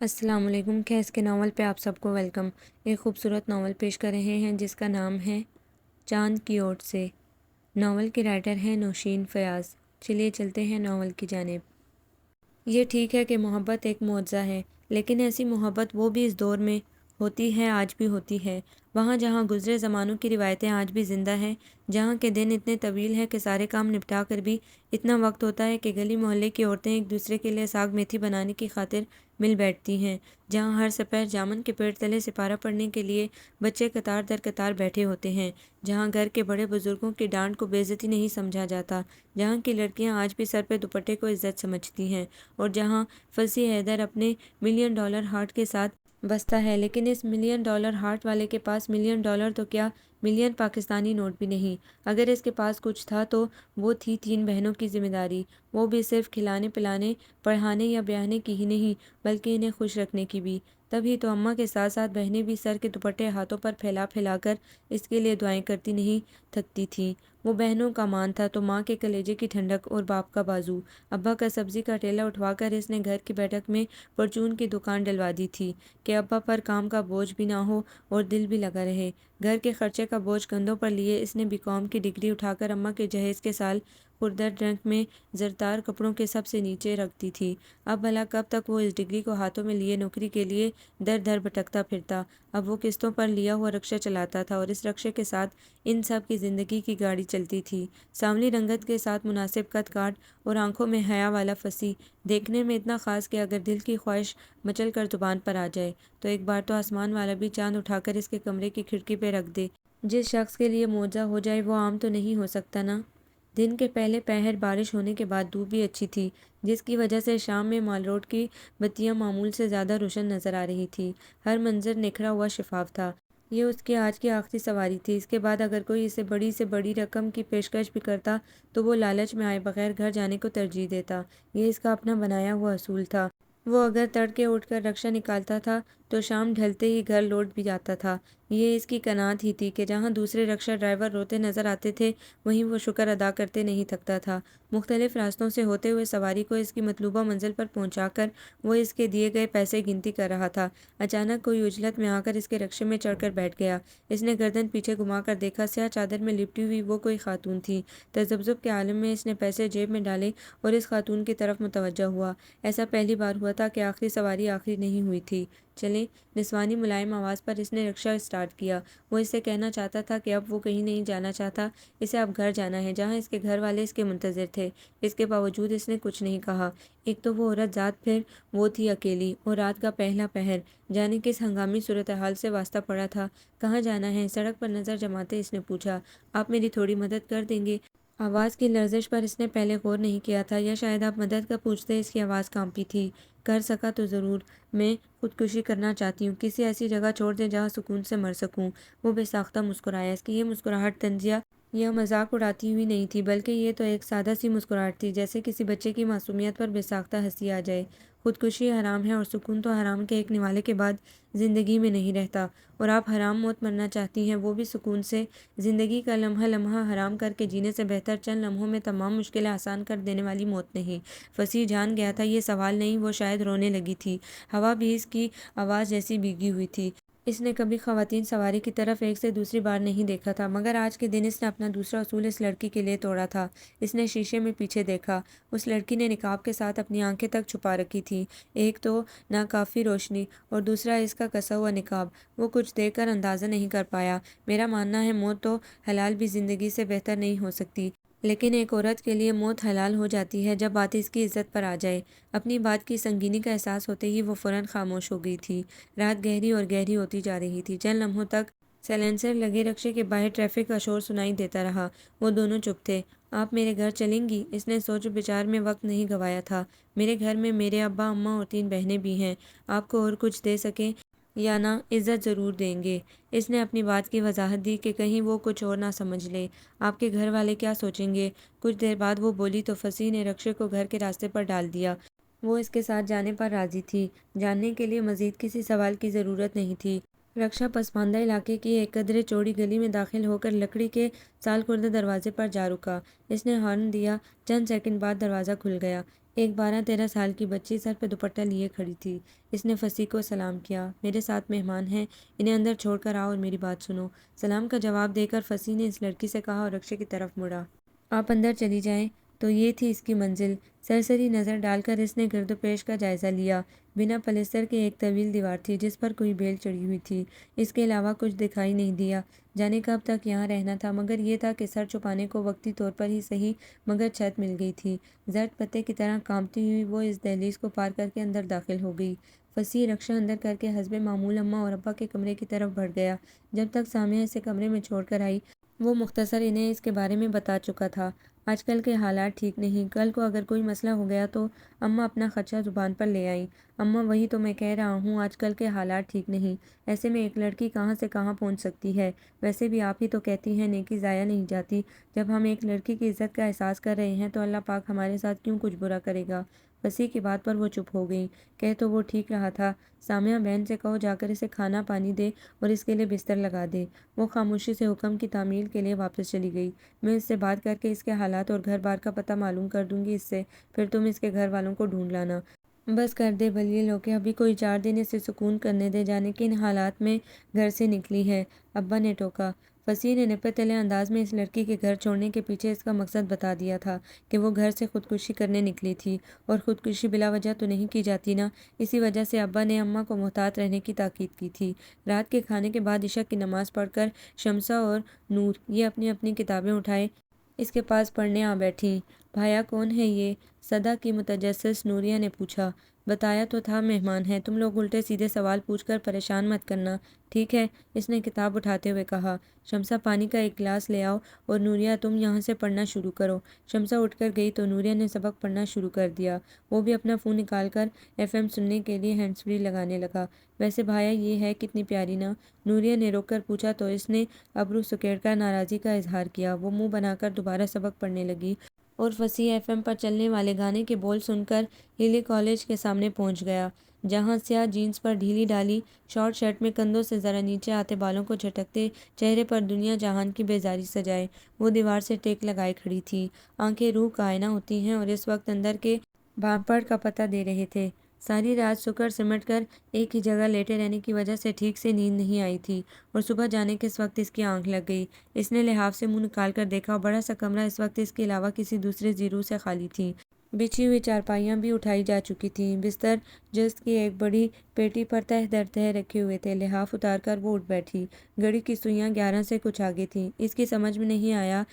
السلام علیکم۔ خیز کے ناول پہ آپ سب کو ویلکم۔ ایک خوبصورت ناول پیش کر رہے ہیں جس کا نام ہے چاند کی اوٹ سے۔ ناول کے رائٹر ہیں نوشین فیاض۔ چلیے چلتے ہیں ناول کی جانب۔ یہ ٹھیک ہے کہ محبت ایک معجزہ ہے، لیکن ایسی محبت وہ بھی اس دور میں ہوتی ہے، آج بھی ہوتی ہے، وہاں جہاں گزرے زمانوں کی روایتیں آج بھی زندہ ہیں، جہاں کے دن اتنے طویل ہیں کہ سارے کام نپٹا کر بھی اتنا وقت ہوتا ہے کہ گلی محلے کی عورتیں ایک دوسرے کے لیے ساگ میتھی بنانے کی خاطر مل بیٹھتی ہیں، جہاں ہر سپہر جامن کے پیڑ تلے سپارہ پڑھنے کے لیے بچے قطار در قطار بیٹھے ہوتے ہیں، جہاں گھر کے بڑے بزرگوں کی ڈانٹ کو بے عزتی نہیں سمجھا جاتا، جہاں کی لڑکیاں آج بھی سر پہ دوپٹے کو عزت سمجھتی ہیں، اور جہاں فصیح حیدر اپنے ملین ڈالر ہارٹ کے ساتھ بستا ہے، لیکن اس ملین ڈالر ہارٹ والے کے پاس ملین ڈالر تو کیا، ملین پاکستانی نوٹ بھی نہیں۔ اگر اس کے پاس کچھ تھا تو وہ تھی 3 بہنوں کی ذمہ داری، وہ بھی صرف کھلانے پلانے پڑھانے یا بیاہنے کی ہی نہیں بلکہ انہیں خوش رکھنے کی بھی۔ تبھی تو اماں کے ساتھ ساتھ بہنیں بھی سر کے دوپٹے ہاتھوں پر پھیلا پھیلا کر اس کے لیے دعائیں کرتی نہیں تھکتی تھیں۔ وہ بہنوں کا مان تھا تو ماں کے کلیجے کی ٹھنڈک اور باپ کا بازو۔ ابا کا سبزی کا ٹھیلا اٹھوا کر اس نے گھر کی بیٹھک میں پرچون کی دکان ڈلوا دی تھی کہ ابا پر کام کا بوجھ بھی نہ ہو اور دل بھی لگا رہے۔ گھر کے خرچے کا بوجھ کندھوں پر لیے اس نے بی.کام کی ڈگری اٹھا کر اماں کے جہیز کے سال خوردہ ٹرنک میں زرتار کپڑوں کے سب سے نیچے رکھ دی تھی۔ اب بھلا کب تک وہ اس ڈگری کو ہاتھوں میں لیے نوکری کے لیے در در بھٹکتا پھرتا۔ اب وہ قسطوں پر لیا ہوا رکشہ چلاتا تھا اور اس رکشے کے ساتھ ان سب کی زندگی کی گاڑی چلتی تھی۔ سانولی رنگت کے ساتھ مناسب قد کاٹ اور آنکھوں میں حیا والا فصیح، دیکھنے میں اتنا خاص کہ اگر دل کی خواہش مچل کر زبان پر آ جائے تو ایک بار تو آسمان والا بھی چاند اٹھا کر اس کے کمرے کی کھڑکی پہ رکھ دے۔ جس شخص کے لیے معجزہ ہو جائے وہ عام تو نہیں ہو سکتا نا۔ دن کے پہلے پہر بارش ہونے کے بعد دھوپ بھی اچھی تھی، جس کی وجہ سے شام میں مال روڈ کی بتیاں معمول سے زیادہ روشن نظر آ رہی تھی۔ ہر منظر نکھرا ہوا شفاف تھا۔ یہ اس کی آج کی آخری سواری تھی۔ اس کے بعد اگر کوئی اسے بڑی سے بڑی رقم کی پیشکش بھی کرتا تو وہ لالچ میں آئے بغیر گھر جانے کو ترجیح دیتا۔ یہ اس کا اپنا بنایا ہوا اصول تھا۔ وہ اگر تڑکے اٹھ کر رکشہ نکالتا تھا تو شام ڈھلتے ہی گھر لوٹ بھی جاتا تھا۔ یہ اس کی قناعت ہی تھی کہ جہاں دوسرے رکشہ ڈرائیور روتے نظر آتے تھے وہیں وہ شکر ادا کرتے نہیں تھکتا تھا۔ مختلف راستوں سے ہوتے ہوئے سواری کو اس کی مطلوبہ منزل پر پہنچا کر وہ اس کے دیے گئے پیسے گنتی کر رہا تھا۔ اچانک کوئی عجلت میں آ کر اس کے رکشے میں چڑھ کر بیٹھ گیا۔ اس نے گردن پیچھے گھما کر دیکھا، سیاہ چادر میں لپٹی ہوئی وہ کوئی خاتون تھی۔ تذبذب کے عالم میں اس نے پیسے جیب میں ڈالے اور اس خاتون کی طرف متوجہ ہوا۔ ایسا پہلی بار ہوا تھا کہ آخری سواری آخری نہیں ہوئی تھی۔ چلیں، نسوانی ملائم آواز پر اس نے رکشہ اسٹارٹ کیا۔ وہ اس سے کہنا چاہتا تھا کہ اب وہ کہیں نہیں جانا چاہتا، اسے اب گھر جانا ہے جہاں اس کے گھر والے اس کے منتظر تھے۔ اس کے باوجود اس نے کچھ نہیں کہا۔ ایک تو وہ عورت ذات، پھر وہ تھی اکیلی، اور رات کا پہلا پہر، جانے کس ہنگامی صورتحال سے واسطہ پڑا تھا۔ کہاں جانا ہے؟ سڑک پر نظر جماتے اس نے پوچھا۔ آپ میری تھوڑی مدد کر دیں گے؟ آواز کی لرزش پر اس نے پہلے غور نہیں کیا تھا، یا شاید آپ مدد کا پوچھتے اس کی آواز کانپی تھی۔ کر سکا تو ضرور، میں خودکشی کرنا چاہتی ہوں، کسی ایسی جگہ چھوڑ دیں جہاں سکون سے مر سکوں۔ وہ بے ساختہ مسکرایا۔ اس کی یہ مسکراہٹ طنزیہ یا مذاق اڑاتی ہوئی نہیں تھی، بلکہ یہ تو ایک سادہ سی مسکراہٹ تھی، جیسے کسی بچے کی معصومیت پر بے ساختہ ہنسی آ جائے۔ خودکشی حرام ہے اور سکون تو حرام کے ایک نوالے کے بعد زندگی میں نہیں رہتا، اور آپ حرام موت مرنا چاہتی ہیں، وہ بھی سکون سے۔ زندگی کا لمحہ لمحہ حرام کر کے جینے سے بہتر چند لمحوں میں تمام مشکلیں آسان کر دینے والی موت نہیں۔ فصیح جان گیا تھا یہ سوال نہیں، وہ شاید رونے لگی تھی۔ ہوا بھی اس کی آواز جیسی بھیگی ہوئی تھی۔ اس نے کبھی خواتین سواری کی طرف ایک سے دوسری بار نہیں دیکھا تھا، مگر آج کے دن اس نے اپنا دوسرا اصول اس لڑکی کے لیے توڑا تھا۔ اس نے شیشے میں پیچھے دیکھا۔ اس لڑکی نے نقاب کے ساتھ اپنی آنکھیں تک چھپا رکھی تھیں، ایک تو ناکافی روشنی اور دوسرا اس کا کسا ہوا نقاب۔ وہ کچھ دیکھ کر اندازہ نہیں کر پایا۔ میرا ماننا ہے موت تو حلال بھی زندگی سے بہتر نہیں ہو سکتی، لیکن ایک عورت کے لیے موت حلال ہو جاتی ہے جب بات اس کی عزت پر آ جائے۔ اپنی بات کی سنگینی کا احساس ہوتے ہی وہ فوراً خاموش ہو گئی تھی۔ رات گہری اور گہری ہوتی جا رہی تھی۔ چند لمحوں تک سائلنسر لگے رکشے کے باہر ٹریفک کا شور سنائی دیتا رہا۔ وہ دونوں چپ تھے۔ آپ میرے گھر چلیں گی؟ اس نے سوچ بچار میں وقت نہیں گنوایا تھا۔ میرے گھر میں میرے ابا، اماں اور 3 بہنیں بھی ہیں۔ آپ کو اور کچھ دے سکیں یا نہ، عزت ضرور دیں گے۔ اس نے اپنی بات کی وضاحت دی کہ کہیں وہ کچھ اور نہ سمجھ لے۔ آپ کے گھر والے کیا سوچیں گے؟ کچھ دیر بعد وہ بولی تو فصیح نے رکشے کو گھر کے راستے پر ڈال دیا۔ وہ اس کے ساتھ جانے پر راضی تھی۔ جاننے کے لیے مزید کسی سوال کی ضرورت نہیں تھی۔ رکشہ پسماندہ علاقے کی ایک قدرے چوڑی گلی میں داخل ہو کر لکڑی کے سال خوردہ دروازے پر جا رکا۔ اس نے ہارن دیا۔ چند سیکنڈ بعد دروازہ کھل گیا۔ ایک 12-13 سال کی بچی سر پہ دوپٹہ لیے کھڑی تھی۔ اس نے فصیح کو سلام کیا۔ میرے ساتھ مہمان ہیں، انہیں اندر چھوڑ کر آؤ اور میری بات سنو۔ سلام کا جواب دے کر فصیح نے اس لڑکی سے کہا اور رکشے کی طرف مڑا۔ آپ اندر چلی جائیں۔ تو یہ تھی اس کی منزل۔ سرسری نظر ڈال کر اس نے گرد و پیش کا جائزہ لیا۔ بنا پلستر کے ایک طویل دیوار تھی جس پر کوئی بیل چڑھی ہوئی تھی۔ اس کے علاوہ کچھ دکھائی نہیں دیا۔ جانے کب تک یہاں رہنا تھا، مگر یہ تھا کہ سر چھپانے کو وقتی طور پر ہی صحیح مگر چھت مل گئی تھی۔ زرد پتے کی طرح کانپتی ہوئی وہ اس دہلیز کو پار کر کے اندر داخل ہو گئی۔ فصیح رکشہ اندر کر کے حسب معمول اماں اور ابا کے کمرے کی طرف بڑھ گیا۔ جب تک سامعہ اسے کمرے میں چھوڑ کر آئی وہ مختصر انہیں اس کے بارے میں بتا چکا تھا۔ آج کل کے حالات ٹھیک نہیں، کل کو اگر کوئی مسئلہ ہو گیا تو اماں اپنا خدشہ زبان پر لے آئیں۔ اماں وہی تو میں کہہ رہا ہوں، آج کل کے حالات ٹھیک نہیں، ایسے میں ایک لڑکی کہاں سے کہاں پہنچ سکتی ہے۔ ویسے بھی آپ ہی تو کہتی ہیں نیکی ضائع نہیں جاتی۔ جب ہم ایک لڑکی کی عزت کا احساس کر رہے ہیں تو اللہ پاک ہمارے ساتھ کیوں کچھ برا کرے گا۔ فصیح کی بات پر وہ چپ ہو گئیں۔ کہہ تو وہ ٹھیک رہا تھا، سامعہ بہن سے کہو جا کر اسے کھانا پانی دے اور اس کے لیے بستر لگا دے۔ وہ خاموشی سے حکم کی تعمیل کے لیے واپس چلی گئی۔ میں اس سے بات کر کے اس کے حالات اور گھر بار کا پتہ معلوم کر دوں گی اس سے، پھر تم اس کے گھر والوں کو ڈھونڈ لانا۔ بس کر دے بلیے لو کہ ابھی کوئی 4 دن اسے سکون کرنے دے، جانے کن حالات میں گھر سے نکلی ہے، ابا نے ٹوکا۔ فصیح نے نپے تلے انداز میں اس لڑکی کے گھر چھوڑنے کے پیچھے اس کا مقصد بتا دیا تھا کہ وہ گھر سے خودکشی کرنے نکلی تھی، اور خودکشی بلا وجہ تو نہیں کی جاتی نا۔ اسی وجہ سے ابا نے اماں کو محتاط رہنے کی تاکید کی تھی۔ رات کے کھانے کے بعد عشاء کی نماز پڑھ کر شمسہ اور نور یہ اپنی اپنی کتابیں اٹھائے اس کے پاس پڑھنے آ بیٹھیں۔ بھایا کون ہے یہ؟ صدا کی متجسس نوریہ نے پوچھا۔ بتایا تو تھا مہمان ہیں، تم لوگ الٹے سیدھے سوال پوچھ کر پریشان مت کرنا، ٹھیک ہے؟ اس نے کتاب اٹھاتے ہوئے کہا۔ شمسہ پانی کا ایک گلاس لے آؤ اور نوریہ تم یہاں سے پڑھنا شروع کرو۔ شمسہ اٹھ کر گئی تو نوریہ نے سبق پڑھنا شروع کر دیا۔ وہ بھی اپنا فون نکال کر FM سننے کے لیے ہینڈز فری لگانے لگا۔ ویسے بھایا یہ ہے کتنی پیاری نا؟ نوریہ نے روک کر پوچھا تو اس نے ابرو سکیڑ کر ناراضی کا اظہار کیا۔ وہ منہ بنا کر دوبارہ سبق پڑھنے لگی اور فصیح FM پر چلنے والے گانے کے بول سن کر ہیلی کالج کے سامنے پہنچ گیا، جہاں سیاہ جینس پر ڈھیلی ڈالی شارٹ شرٹ میں کندھوں سے ذرا نیچے آتے بالوں کو جھٹکتے چہرے پر دنیا جہان کی بیزاری سجائے وہ دیوار سے ٹیک لگائے کھڑی تھی۔ آنکھیں روح کا آئینہ ہوتی ہیں اور اس وقت اندر کے بھانپڑ کا پتہ دے رہے تھے۔ ساری رات سکڑ سمٹ کر ایک ہی جگہ لیٹے رہنے کی وجہ سے ٹھیک سے نیند نہیں آئی تھی، اور صبح جانے کے وقت اس کی آنکھ لگ گئی۔ اس نے لحاف سے منہ نکال کر دیکھا اور بڑا سا کمرہ اس وقت اس کے علاوہ کسی دوسرے زیرو سے خالی تھی۔ بچھی ہوئی چارپائیاں بھی اٹھائی جا چکی تھیں، بستر جست کی ایک بڑی پیٹی پر تہہ در تہہ رکھے ہوئے تھے۔ لحاف اتار کر وہ اٹھ بیٹھی۔ گھڑی کی سوئیاں 11 سے کچھ آگے تھیں۔ اس کی سمجھ میں نہیں آیا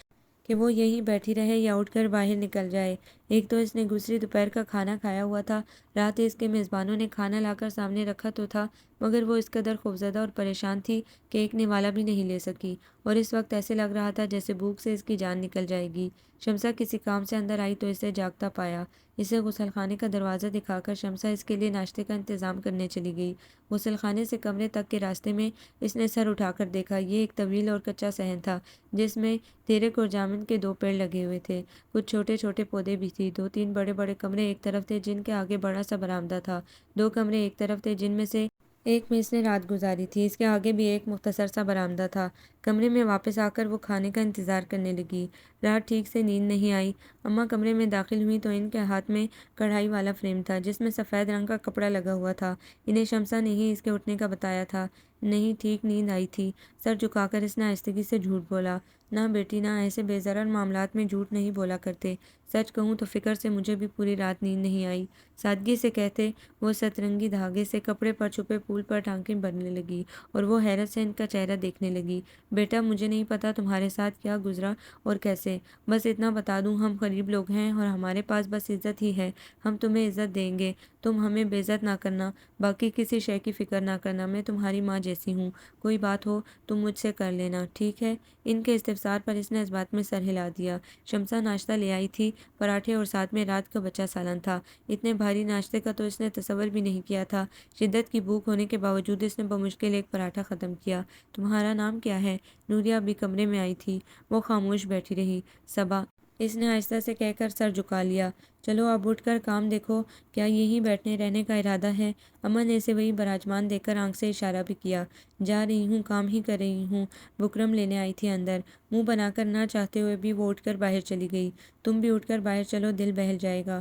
کہ وہ یہیں بیٹھی رہے یا اٹھ کر باہر نکل جائے۔ ایک تو اس نے دوسری دوپہر کا کھانا کھایا ہوا تھا، رات اس کے میزبانوں نے کھانا لا کر سامنے رکھا تو تھا، مگر وہ اس قدر خوفزدہ اور پریشان تھی کہ ایک نوالا بھی نہیں لے سکی، اور اس وقت ایسے لگ رہا تھا جیسے بھوک سے اس کی جان نکل جائے گی۔ شمسہ کسی کام سے اندر آئی تو اسے جاگتا پایا۔ اسے غسل خانے کا دروازہ دکھا کر شمسہ اس کے لیے ناشتے کا انتظام کرنے چلی گئی۔ غسل خانے سے کمرے تک کے راستے میں اس نے سر اٹھا کر دیکھا۔ یہ ایک طویل اور کچا صحن تھا جس میں تیرک اور جامن کے 2 پیڑ لگے ہوئے تھے، کچھ چھوٹے چھوٹے پودے بھی تھی۔ 2-3 بڑے بڑے کمرے ایک طرف تھے جن کے آگے بڑا سا برآمدہ تھا۔ 2 کمرے ایک طرف تھے جن میں سے ایک میں اس نے رات گزاری تھی، اس کے آگے بھی ایک مختصر سا برآمدہ تھا۔ کمرے میں واپس آ کر وہ کھانے کا انتظار کرنے لگی۔ رات ٹھیک سے نیند نہیں آئی۔ اماں کمرے میں داخل ہوئی تو ان کے ہاتھ میں کڑھائی والا فریم تھا جس میں سفید رنگ کا کپڑا لگا ہوا تھا۔ انہیں شمسہ نے ہی اس کے اٹھنے کا بتایا تھا۔ نہیں ٹھیک نیند آئی تھی۔ سر جھکا کر اس نے آہستگی سے جھوٹ بولا۔ نہ بیٹی نہ، ایسے بے ضرر معاملات میں جھوٹ نہیں بولا کرتے۔ سچ کہوں تو فکر سے مجھے بھی پوری رات نیند نہیں آئی، سادگی سے کہتے وہ سترنگی دھاگے سے کپڑے پر چھپے پھول پر ٹانکیں بننے لگی، اور وہ حیرت سے ان کا چہرہ دیکھنے لگی۔ بیٹا مجھے نہیں پتا تمہارے ساتھ کیا گزرا اور کیسے، بس اتنا بتا دوں ہم غریب لوگ ہیں اور ہمارے پاس بس عزت ہی ہے، ہم تمہیں عزت دیں گے، تم ہمیں بے عزت نہ کرنا، باقی کسی شے کی فکر نہ کرنا، میں تمہاری ماں جیسی ہوں، کوئی بات ہو تم مجھ سے کر لینا، ٹھیک ہے؟ ان کے استفسار پر اس نے اس بات میں سر ہلا دیا۔ شمسہ ناشتہ لے آئی تھی، پراٹھے اور ساتھ میں رات کا بچا سالن تھا۔ اتنے بھاری ناشتے کا تو اس نے تصور بھی نہیں کیا تھا۔ شدت کی بھوک ہونے کے باوجود اس نے بمشکل ایک پراٹھا ختم کیا۔ تمہارا نام کیا ہے؟ نوریہ ابھی کمرے میں آئی تھی۔ وہ خاموش بیٹھی رہی۔ صبا، اس نے آہستہ سے کہہ کر سر جھکا لیا۔ چلو اب اٹھ کر کام دیکھو، کیا یہیں بیٹھنے رہنے کا ارادہ ہے؟ اماں نے اسے وہی براجمان دیکھ کر آنکھ سے اشارہ بھی کیا۔ جا رہی ہوں، کام ہی کر رہی ہوں، بکرم لینے آئی تھی اندر۔ منہ بنا کر نہ چاہتے ہوئے بھی وہ اٹھ کر باہر چلی گئی۔ تم بھی اٹھ کر باہر چلو، دل بہل جائے گا۔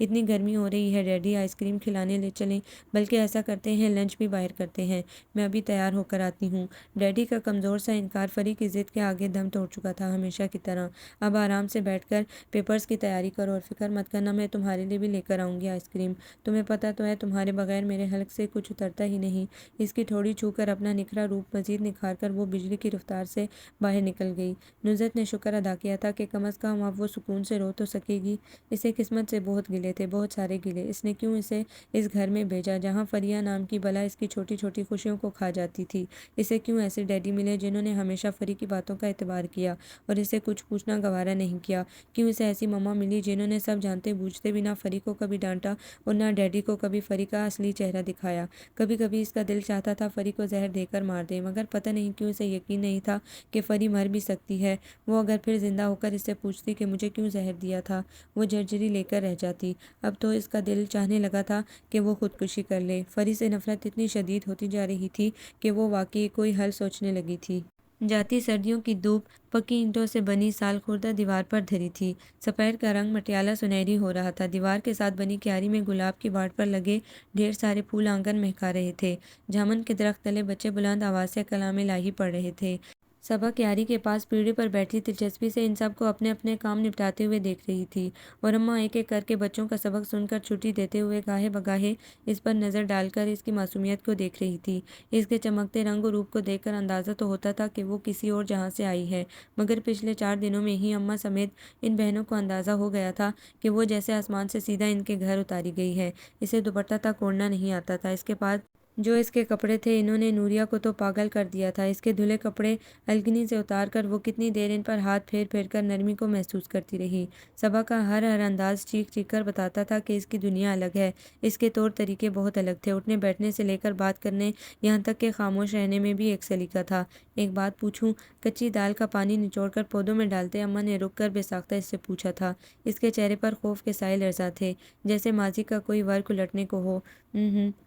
اتنی گرمی ہو رہی ہے ڈیڈی، آئس کریم کھلانے لے چلیں؟ بلکہ ایسا کرتے ہیں لنچ بھی باہر کرتے ہیں، میں ابھی تیار ہو کر آتی ہوں۔ ڈیڈی کا کمزور سا انکار فری کی ضد کے آگے دم توڑ چکا تھا ہمیشہ کی طرح۔ اب آرام سے بیٹھ کر پیپرز کی تیاری کرو اور فکر مت کرنا، میں تمہارے لیے بھی لے کر آؤں گی آئس کریم۔ تمہیں پتہ تو ہے تمہارے بغیر میرے حلق سے کچھ اترتا ہی نہیں۔ اس کی ٹھوڑی چھو کر اپنا نکھرا روپ مزید نکھار کر وہ بجلی کی رفتار سے باہر نکل گئی۔ نصرت نے شکر ادا کیا تھا کہ کم از کم اب وہ سکون سے رو تو سکے گی۔ اسے قسمت سے بہت گلے تھے، بہت سارے گلے۔ اس نے کیوں اسے اس گھر میں بھیجا جہاں فریہ نام کی بلا اس کی چھوٹی چھوٹی خوشیوں کو کھا جاتی تھی؟ اسے کیوں ایسے ڈیڈی ملے جنہوں نے ہمیشہ فری کی باتوں کا اعتبار کیا اور اسے کچھ پوچھنا گوارا نہیں کیا؟ کیوں اسے ایسی مما ملی جنہوں نے سب جانتے بوجھتے بھی نہ فری کو کبھی ڈانٹا اور نہ ڈیڈی کو کبھی فری کا اصلی چہرہ دکھایا؟ کبھی کبھی اس کا دل چاہتا تھا فری کو زہر دے کر مار دے، مگر پتہ نہیں کیوں اسے یقین نہیں تھا کہ فری مر بھی سکتی ہے۔ وہ اگر پھر زندہ ہو کر اس سے پوچھتی کہ مجھے کیوں زہر دیا تھا، وہ جھرجھری لے کر رہ جاتی۔ اب تو اس کا دل چاہنے لگا تھا کہ وہ خودکشی کر لے۔ فری سے نفرت اتنی شدید ہوتی جا رہی تھی کہ وہ واقعی کوئی حل سوچنے لگی تھی۔ جاتی سردیوں کی دھوپ پکی اینٹوں سے بنی سال خوردہ دیوار پر دھری تھی۔ سپیر کا رنگ مٹیالہ سنہری ہو رہا تھا۔ دیوار کے ساتھ بنی کیاری میں گلاب کی واٹ پر لگے ڈھیر سارے پھول آنگن مہکا رہے تھے۔ جامن کے درخت تلے بچے بلند آواز سے کلام الہی پڑھ رہے تھے۔ صبا کیاری کے پاس پیڑھی پر بیٹھی دلچسپی سے ان سب کو اپنے اپنے کام نپٹاتے ہوئے دیکھ رہی تھی، اور اماں ایک ایک کر کے بچوں کا سبق سن کر چھٹی دیتے ہوئے گاہے بگاہے اس پر نظر ڈال کر اس کی معصومیت کو دیکھ رہی تھی۔ اس کے چمکتے رنگ و روپ کو دیکھ کر اندازہ تو ہوتا تھا کہ وہ کسی اور جہاں سے آئی ہے، مگر پچھلے 4 دنوں میں ہی اماں سمیت ان بہنوں کو اندازہ ہو گیا تھا کہ وہ جیسے آسمان سے سیدھا ان کے گھر اتاری گئی ہے۔ اسے دوپٹہ تک اوڑھنا نہیں آتا تھا۔ اس کے پاس جو اس کے کپڑے تھے انہوں نے نوریہ کو تو پاگل کر دیا تھا۔ اس کے دھلے کپڑے الگنی سے اتار کر وہ کتنی دیر ان پر ہاتھ پھیر پھیر کر نرمی کو محسوس کرتی رہی۔ صبا کا ہر انداز چیخ چیخ کر بتاتا تھا کہ اس کی دنیا الگ ہے، اس کے طور طریقے بہت الگ تھے۔ اٹھنے بیٹھنے سے لے کر بات کرنے، یہاں تک کہ خاموش رہنے میں بھی ایک سلیقہ تھا۔ ایک بات پوچھوں؟ کچی دال کا پانی نچوڑ کر پودوں میں ڈالتے اماں نے رک کر بے ساختہ اس سے پوچھا تھا۔ اس کے چہرے پر خوف کے سائے لرزاں تھے، جیسے ماضی کا کوئی ورق الٹنے کو ہو۔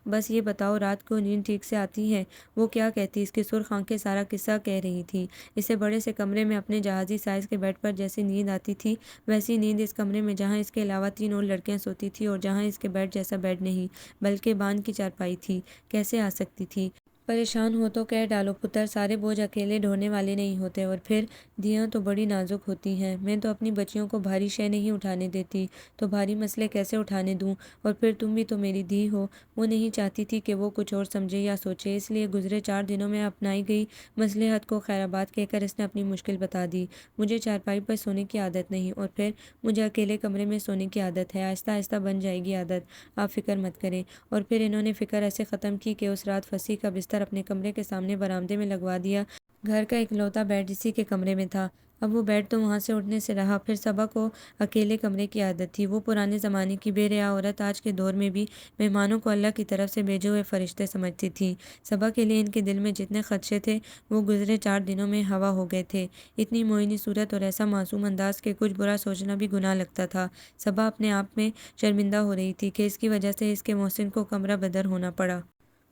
بس یہ بتاؤ رات کو نیند ٹھیک سے آتی ہے؟ وہ کیا کہتی؟ اس کی سرخ آنکھیں سارا قصہ کہہ رہی تھیں۔ اسے بڑے سے کمرے میں اپنے جہازی سائز کے بیڈ پر جیسی نیند آتی تھی، ویسی نیند اس کمرے میں جہاں اس کے علاوہ 3 اور لڑکیاں سوتی تھیں اور جہاں اس کے بیڈ جیسا بیڈ نہیں بلکہ باندھ کی چارپائی تھی، کیسے آ سکتی تھی؟ پریشان ہو تو کہہ ڈالو پتر، سارے بوجھ اکیلے ڈھونے والے نہیں ہوتے، اور پھر دھیاں تو بڑی نازک ہوتی ہیں۔ میں تو اپنی بچیوں کو بھاری شے نہیں اٹھانے دیتی، تو بھاری مسئلے کیسے اٹھانے دوں؟ اور پھر تم بھی تو میری دھی ہو۔ وہ نہیں چاہتی تھی کہ وہ کچھ اور سمجھے یا سوچے، اس لیے گزرے 4 دنوں میں اپنائی گئی مصلحت کو خیرآباد کہہ کر اس نے اپنی مشکل بتا دی۔ مجھے چارپائی پر سونے کی عادت نہیں، اور پھر مجھے اکیلے کمرے میں سونے کی عادت ہے، آہستہ آہستہ بن جائے گی عادت، آپ فکر مت کریں۔ اور پھر انہوں نے فکر ایسے ختم کی کہ اس رات فصیح کا بستر اپنے کمرے کے سامنے برآمدے میں لگوا دیا۔ گھر کا اکلوتا بیڈ اسی کے کمرے میں تھا۔ اب وہ بیڈ تو وہاں سے اٹھنے سے رہا۔ پھر صبا کو اکیلے کمرے کی عادت تھی۔ وہ پرانے زمانے کی بے ریا عورت آج کے دور میں بھی مہمانوں کو اللہ کی طرف سے بھیجے ہوئے فرشتے سمجھتی تھی۔ صبا کے لیے ان کے دل میں جتنے خدشے تھے وہ گزرے 4 دنوں میں ہوا ہو گئے تھے۔ اتنی موہنی صورت اور ایسا معصوم انداز کہ کچھ برا سوچنا بھی گناہ لگتا تھا۔ صبا اپنے آپ میں شرمندہ ہو رہی تھی کہ اس کی وجہ سے اس کے محسن کو کمرہ بدر ہونا پڑا۔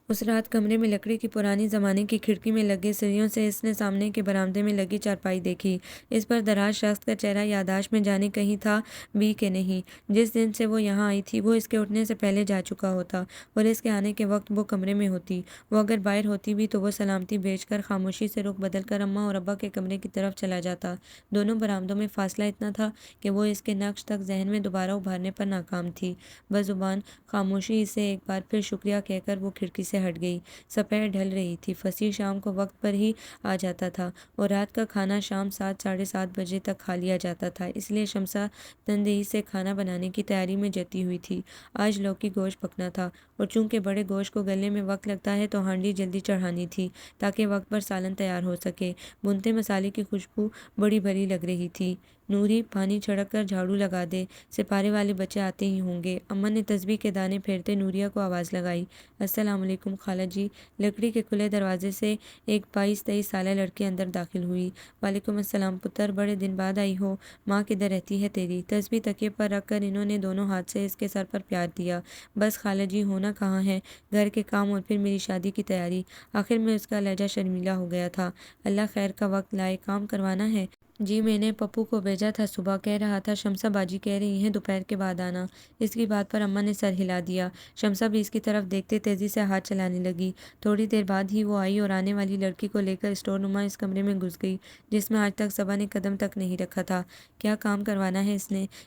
اس رات کمرے میں لکڑی کی پرانی زمانے کی کھڑکی میں لگے سریوں سے اس نے سامنے کے برآمدے میں لگی چارپائی دیکھی۔ اس پر دراز شخص کا چہرہ یادداشت میں جانے کہیں تھا بھی کہ نہیں۔ جس دن سے وہ یہاں آئی تھی وہ اس کے اٹھنے سے پہلے جا چکا ہوتا، اور اس کے آنے کے وقت وہ کمرے میں ہوتی۔ وہ اگر باہر ہوتی بھی تو وہ سلامتی بھیج کر خاموشی سے رخ بدل کر اماں اور ابا کے کمرے کی طرف چلا جاتا۔ دونوں برآمدوں میں فاصلہ اتنا تھا کہ وہ اس کے نقش تک ذہن میں دوبارہ ابھارنے پر ناکام تھی۔ بزبان خاموشی سے ایک بار پھر شکریہ کہہ کر وہ کھڑکی سے ہٹ گئی۔ سپہر ڈھل رہی تھی۔ فصیح شام کو وقت پر ہی آ جاتا تھا، اور رات کا کھانا شام 7 ساڑھے 7 بجے تک کھا لیا جاتا تھا، اس لیے شمسا تندہی سے کھانا بنانے کی تیاری میں جتی ہوئی تھی۔ آج لوکی گوشت پکنا تھا، اور چونکہ بڑے گوشت کو گلنے میں وقت لگتا ہے تو ہانڈی جلدی چڑھانی تھی تاکہ وقت پر سالن تیار ہو سکے۔ بھونتے مسالے کی خوشبو بڑی بھری لگ رہی تھی۔ نوری پانی چھڑک کر جھاڑو لگا دے، سپارے والے بچے آتے ہی ہوں گے۔ اماں نے تسبیح کے دانے پھیرتے نوریہ کو آواز لگائی، السلام علیکم خالہ جی۔ لکڑی کے کھلے دروازے سے ایک 22-23 سالہ لڑکی اندر داخل ہوئی۔ وعلیکم السلام پتر، بڑے دن بعد آئی ہو، ماں کدھر رہتی ہے تیری؟ تسبیح تکیے پر رکھ کر انہوں نے دونوں ہاتھ سے اس کے سر پر پیار دیا۔ بس خالہ جی، ہونا کہاں ہے، گھر کے کام اور پھر میری شادی کی تیاری۔ آخر میں اس کا لہجہ شرمیلا ہو گیا تھا۔ اللہ خیر کا وقت لائے، کام کروانا ہے؟ جی میں نے پپو کو بھیجا تھا، صبح کہہ رہا تھا شمسہ باجی کہہ رہی ہیں دوپہر کے بعد آنا۔ اس کی بات پر اماں نے سر ہلا دیا۔ شمسہ بھی اس کی طرف دیکھتے تیزی سے ہاتھ چلانے لگی۔ تھوڑی دیر بعد ہی وہ آئی اور آنے والی لڑکی کو لے کر اسٹور نما اس کمرے میں گھس گئی جس میں آج تک صبا نے قدم تک نہیں رکھا تھا۔ کیا کام کروانا ہے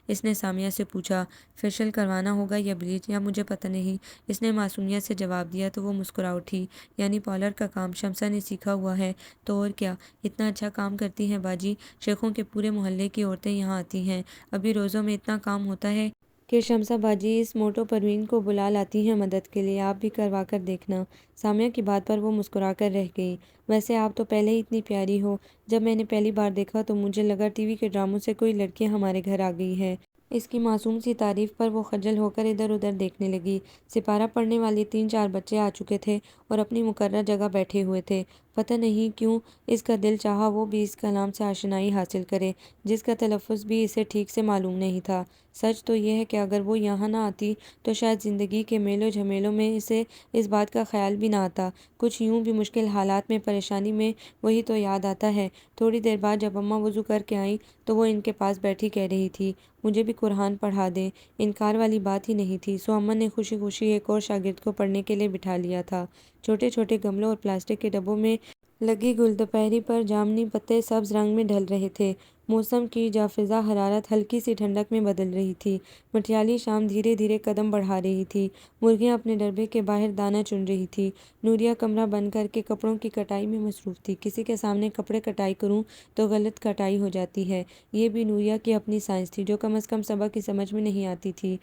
اس نے سامیہ سے پوچھا۔ فیشل کروانا ہوگا یا بلیچ، یا مجھے پتہ نہیں، اس نے معصومیت سے جواب دیا تو وہ مسکرا اٹھی۔ یعنی پارلر کا کام شمسہ نے سیکھا ہوا ہے تو اور کیا، اتنا اچھا کام کرتی ہیں باجی، شیخوں کے پورے محلے کی عورتیں یہاں آتی ہیں، ابھی روزوں میں اتنا کام ہوتا ہے کہ شمسہ باجی اس موٹو پروین کو بلا لاتی ہیں مدد کے لیے، آپ بھی کروا کر دیکھنا۔ سامیہ کی بات پر وہ مسکرا کر رہ گئی۔ ویسے آپ تو پہلے ہی اتنی پیاری ہو، جب میں نے پہلی بار دیکھا تو مجھے لگا ٹی وی کے ڈراموں سے کوئی لڑکی ہمارے گھر آ گئی ہے۔ اس کی معصوم سی تعریف پر وہ خجل ہو کر ادھر ادھر دیکھنے لگی۔ سپارہ پڑھنے والے 3-4 بچے آ چکے تھے اور اپنی مقررہ جگہ بیٹھے ہوئے تھے۔ پتہ نہیں کیوں اس کا دل چاہا وہ بھی اس کلام سے آشنائی حاصل کرے جس کا تلفظ بھی اسے ٹھیک سے معلوم نہیں تھا۔ سچ تو یہ ہے کہ اگر وہ یہاں نہ آتی تو شاید زندگی کے میل و جھمیلوں میں اسے اس بات کا خیال بھی نہ آتا۔ کچھ یوں بھی مشکل حالات میں، پریشانی میں وہی تو یاد آتا ہے۔ تھوڑی دیر بعد جب اماں وضو کر کے آئیں تو وہ ان کے پاس بیٹھی کہہ رہی تھی مجھے بھی قرآن پڑھا دیں۔ انکار والی بات ہی نہیں تھی، سو اماں نے خوشی خوشی ایک اور شاگرد کو پڑھنے کے لیے بٹھا لیا تھا۔ چھوٹے چھوٹے گملوں اور پلاسٹک کے ڈبوں میں لگی گل دوپہری پر جامنی پتے سبز رنگ میں ڈھل رہے تھے۔ موسم کی جافزا حرارت ہلکی سی ٹھنڈک میں بدل رہی تھی۔ مٹھیالی شام دھیرے دھیرے قدم بڑھا رہی تھی۔ مرغیاں اپنے ڈربے کے باہر دانہ چن رہی تھی۔ نوریا کمرہ بند کر کے کپڑوں کی کٹائی میں مصروف تھی۔ کسی کے سامنے کپڑے کٹائی کروں تو غلط کٹائی ہو جاتی ہے، یہ بھی نوریا کی اپنی سائنس تھی جو کم از کم صبا کی سمجھ میں نہیں آتی تھی۔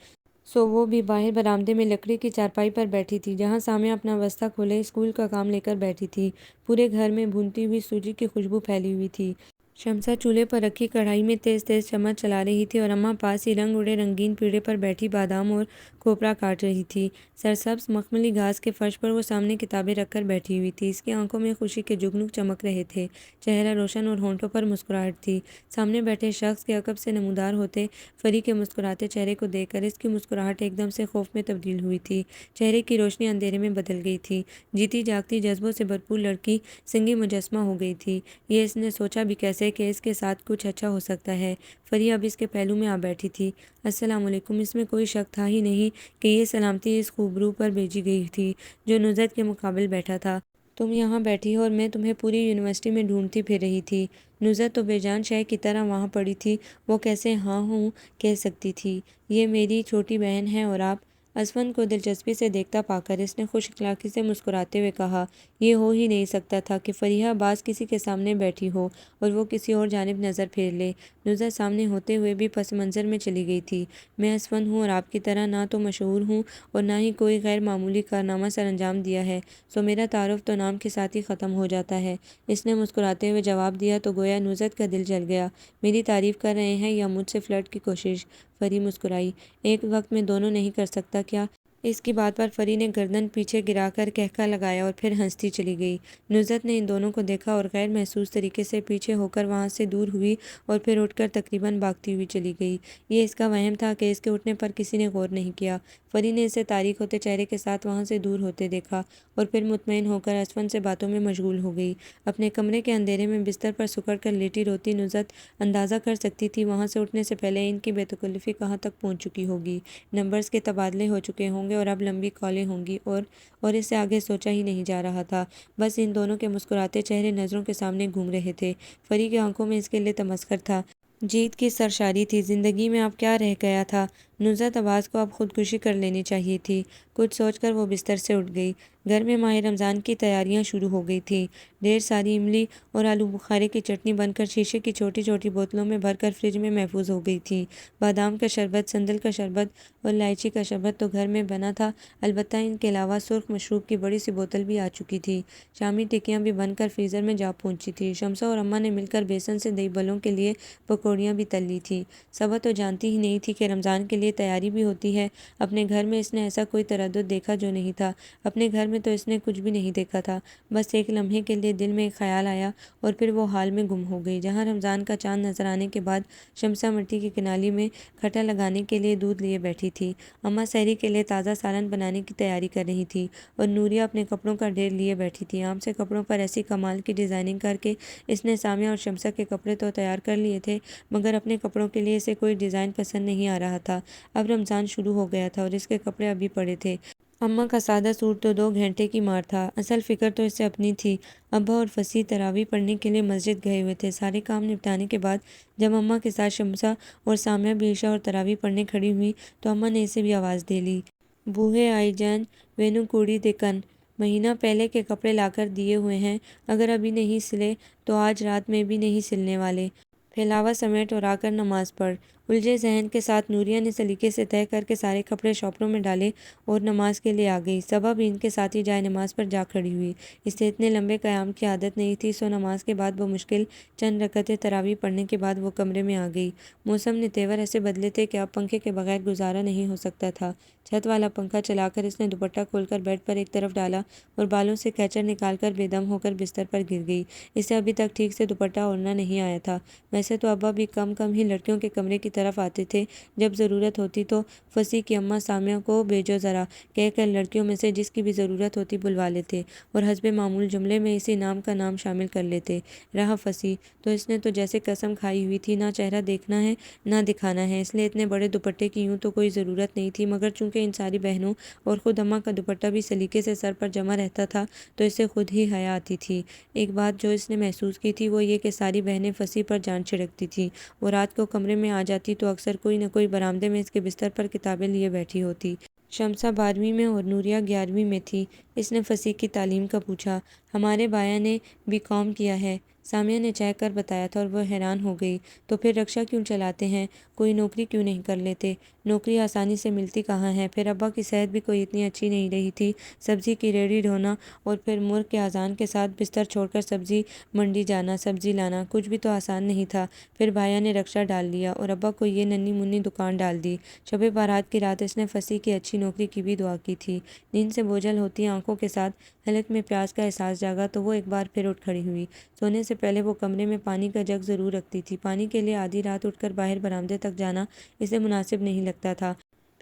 سو وہ بھی باہر برآمدے میں لکڑی کی چارپائی پر بیٹھی تھی جہاں سامیہ اپنا بستہ کھولے اسکول کا کام لے کر بیٹھی تھی۔ پورے گھر میں بھونتی ہوئی سوجی کی خوشبو پھیلی ہوئی تھی۔ شمسہ چولہے پر رکھی کڑھائی میں تیز تیز چمچ چلا رہی تھی اور اماں پاس ہی رنگ اڑے رنگین پیڑے پر بیٹھی بادام اور کھوپرا کاٹ رہی تھی۔ سرسبز مخملی گھاس کے فرش پر وہ سامنے کتابیں رکھ کر بیٹھی ہوئی تھی۔ اس کی آنکھوں میں خوشی کے جگنو چمک رہے تھے، چہرہ روشن اور ہونٹوں پر مسکراہٹ تھی۔ سامنے بیٹھے شخص کے عقب سے نمودار ہوتے فری کے مسکراتے چہرے کو دیکھ کر اس کی مسکراہٹ ایک دم سے خوف میں تبدیل ہوئی تھی۔ چہرے کی روشنی اندھیرے میں بدل گئی تھی۔ جیتی جاگتی جذبوں سے بھرپور لڑکی سنگی مجسمہ ہو گئی تھی۔ یہ اس نے سوچا بھی کیسے کہ اس کے ساتھ کچھ اچھا ہو سکتا ہے۔ فری اب اس کے پہلو میں آ بیٹھی تھی۔ السلام علیکم۔ اس میں کوئی شک تھا ہی نہیں کہ یہ سلامتی اس خوبرو پر بھیجی گئی تھی جو نزہت کے مقابل بیٹھا تھا۔ تم یہاں بیٹھی ہو اور میں تمہیں پوری یونیورسٹی میں ڈھونڈتی پھر رہی تھی۔ نزہت تو بے جان شے کی طرح وہاں پڑی تھی، وہ کیسے ہاں ہوں کہہ سکتی تھی؟ یہ میری چھوٹی بہن ہے اور آپ؟ اسفند کو دلچسپی سے دیکھتا پا کر اس نے خوش اخلاقی سے مسکراتے ہوئے کہا۔ یہ ہو ہی نہیں سکتا تھا کہ فریحہ باز کسی کے سامنے بیٹھی ہو اور وہ کسی اور جانب نظر پھیر لے۔ نزہت سامنے ہوتے ہوئے بھی پس منظر میں چلی گئی تھی۔ میں اسفند ہوں اور آپ کی طرح نہ تو مشہور ہوں اور نہ ہی کوئی غیر معمولی کارنامہ سر انجام دیا ہے، سو میرا تعارف تو نام کے ساتھ ہی ختم ہو جاتا ہے، اس نے مسکراتے ہوئے جواب دیا تو گویا نزہت کا دل جل گیا۔ میری تعریف کر رہے ہیں یا مجھ سے فلرٹ کی کوشش؟ فری مسکرائی۔ ایک وقت میں دونوں نہیں کر سکتا کیا؟ اس کی بات پر فری نے گردن پیچھے گرا کر کہکا لگایا اور پھر ہنستی چلی گئی۔ نزہت نے ان دونوں کو دیکھا اور غیر محسوس طریقے سے پیچھے ہو کر وہاں سے دور ہوئی اور پھر اٹھ کر تقریباً بھاگتی ہوئی چلی گئی۔ یہ اس کا وہم تھا کہ اس کے اٹھنے پر کسی نے غور نہیں کیا۔ فری نے اسے تاریک ہوتے چہرے کے ساتھ وہاں سے دور ہوتے دیکھا اور پھر مطمئن ہو کر اسفند سے باتوں میں مشغول ہو گئی۔ اپنے کمرے کے اندھیرے میں بستر پر سکڑ کر لیٹی روتی نزہت اندازہ کر سکتی تھی وہاں سے اٹھنے سے پہلے ان کی بے تکلفی کہاں تک پہنچ چکی ہوگی۔ نمبرز کے تبادلے ہو چکے ہوں گے اور اب لمبی کالیں ہوں گی اور اس سے آگے سوچا ہی نہیں جا رہا تھا۔ بس ان دونوں کے مسکراتے چہرے نظروں کے سامنے گھوم رہے تھے۔ فری کی آنکھوں میں اس کے لیے تمسخر تھا، جیت کی سرشاری تھی۔ زندگی میں اب کیا رہ گیا تھا؟ نزہت آواز کو اب خودکشی کر لینی چاہیے تھی۔ کچھ سوچ کر وہ بستر سے اٹھ گئی۔ گھر میں ماہ رمضان کی تیاریاں شروع ہو گئی تھیں۔ ڈھیر ساری املی اور آلو بخارے کی چٹنی بن کر شیشے کی چھوٹی چھوٹی بوتلوں میں بھر کر فریج میں محفوظ ہو گئی تھی۔ بادام کا شربت، سندل کا شربت اور الائچی کا شربت تو گھر میں بنا تھا، البتہ ان کے علاوہ سرخ مشروب کی بڑی سی بوتل بھی آ چکی تھی۔ شامی ٹکیاں بھی بن کر فریزر میں جا پہنچی تھیں۔ شمسہ اور اماں نے مل کر بیسن سے دہی بھلوں کے لیے پکوڑیاں بھی تل لی تھیں۔ صبا تو جانتی ہی نہیں تھی کہ رمضان کے لیے لیے تیاری بھی ہوتی ہے۔ اپنے گھر میں اس نے ایسا کوئی تردد دیکھا جو نہیں تھا۔ اپنے گھر میں تو اس نے کچھ بھی نہیں دیکھا تھا، بس ایک لمحے کے لیے دل میں ایک خیال آیا اور پھر وہ حال میں گم ہو گئی، جہاں رمضان کا چاند نظر آنے کے بعد شمسہ مٹی کی کنالی میں کھٹا لگانے کے لیے دودھ لیے بیٹھی تھی۔ اماں سحری کے لیے تازہ سالن بنانے کی تیاری کر رہی تھی اور نوریہ اپنے کپڑوں کا ڈھیر لیے بیٹھی تھی۔ عام سے کپڑوں پر ایسی کمال کی ڈیزائننگ کر کے اس نے سامیہ اور شمسہ کے کپڑے تو تیار کر لیے تھے، مگر اپنے کپڑوں کے لیے اسے کوئی ڈیزائن پسند نہیں آ رہا تھا۔ اب رمضان شروع ہو گیا تھا اور اس کے کپڑے ابھی پڑے تھے۔ اماں کا سادہ سوٹ تو 2 گھنٹے کی مار تھا۔ اصل فکر تو اس سے اپنی تھی۔ ابا اور فصیح تراویح پڑھنے کے لیے مسجد گئے ہوئے تھے۔ سارے کام نپٹانے کے بعد جب اماں کے ساتھ شمسہ اور سامیہ بھی عشاء اور تراویح پڑھنے کھڑی ہوئی تو اماں نے اسے بھی آواز دے لی، بوہے آئی جان وینو کوڑی دکن، مہینہ پہلے کے کپڑے لا کر دیے ہوئے ہیں، اگر ابھی نہیں سلے تو آج رات میں بھی نہیں سلنے والے، پھیلاوا سمیٹ اور آ کر نماز پڑھ۔ الجھے ذہن کے ساتھ نوریہ نے سلیقے سے طے کر کے سارے کپڑے شاپروں میں ڈالے اور نماز کے لیے آ گئی۔ صبا بھی ان کے ساتھ ہی جائے نماز پر جا کھڑی ہوئی۔ اسے اتنے لمبے قیام کی عادت نہیں تھی، سو نماز کے بعد بمشکل چند رکعتیں تراویح پڑھنے کے بعد وہ کمرے میں آ گئی۔ موسم نے تیور ایسے بدلے تھے کہ اب پنکھے کے بغیر گزارا نہیں ہو سکتا تھا۔ چھت والا پنکھا چلا کر اس نے دوپٹہ کھول کر بیڈ پر ایک طرف ڈالا اور بالوں سے کیچر نکال کر بے دم ہو کر بستر پر گر گئی۔ اسے ابھی تک ٹھیک سے دوپٹہ اوڑھنا نہیں آیا تھا۔ ویسے تو ابا بھی کم ہی لڑکیوں کے کمرے کی طرف آتے تھے، جب ضرورت ہوتی تو فصیح کی اماں سامیہ کو بھیجو ذرا کہہ کر لڑکیوں میں سے جس کی بھی ضرورت ہوتی بلوا لیتے اور حسب معمول جملے میں اسی نام کا نام شامل کر لیتے۔ رہا فصیح تو اس نے تو جیسے قسم کھائی ہوئی تھی، نہ چہرہ دیکھنا ہے نہ دکھانا ہے، اس لیے اتنے بڑے دوپٹے کی یوں تو کوئی ضرورت نہیں تھی، مگر چونکہ ان ساری بہنوں اور خود اماں کا دوپٹہ بھی سلیقے سے سر پر جمع رہتا تھا تو اسے خود ہی حیا آتی تھی۔ ایک بات جو اس نے محسوس کی تھی وہ یہ کہ ساری بہنیں فصیح پر جان چھڑکتی تھیں۔ وہ رات کو کمرے میں آ جاتی تو اکثر کوئی نہ کوئی برآمدے میں اس کے بستر پر کتابیں لیے بیٹھی ہوتی۔ شمسہ 12ویں میں اور نوریہ 11ویں میں تھی۔ اس نے فصیح کی تعلیم کا پوچھا۔ ہمارے بایا نے BCom کیا ہے، سامیہ نے چہ کر بتایا تھا اور وہ حیران ہو گئی۔ تو پھر رکشا کیوں چلاتے ہیں؟ کوئی نوکری کیوں نہیں کر لیتے؟ نوکری آسانی سے ملتی کہاں ہے؟ پھر ابا کی صحت بھی کوئی اتنی اچھی نہیں رہی تھی۔ سبزی کی ریہڑی ڈھونا اور پھر مرغ کے اذان کے ساتھ بستر چھوڑ کر سبزی منڈی جانا، سبزی لانا، کچھ بھی تو آسان نہیں تھا۔ پھر بھایا نے رکشا ڈال لیا اور ابا کو یہ ننھی منھی دکان ڈال دی۔ شب بارات کی رات اس نے فصیح کی اچھی نوکری کی بھی دعا کی تھی۔ نیند سے بوجھل ہوتی آنکھوں کے ساتھ حلق میں پیاس کا احساس جاگا تو وہ ایک بار پھر اٹھ کھڑی ہوئی۔ سونے سے پہلے وہ کمرے میں پانی کا جگ ضرور رکھتی تھی۔ پانی کے لیے آدھی رات اٹھ کر باہر برآمدے تک جانا اسے مناسب نہیں لگتا تھا۔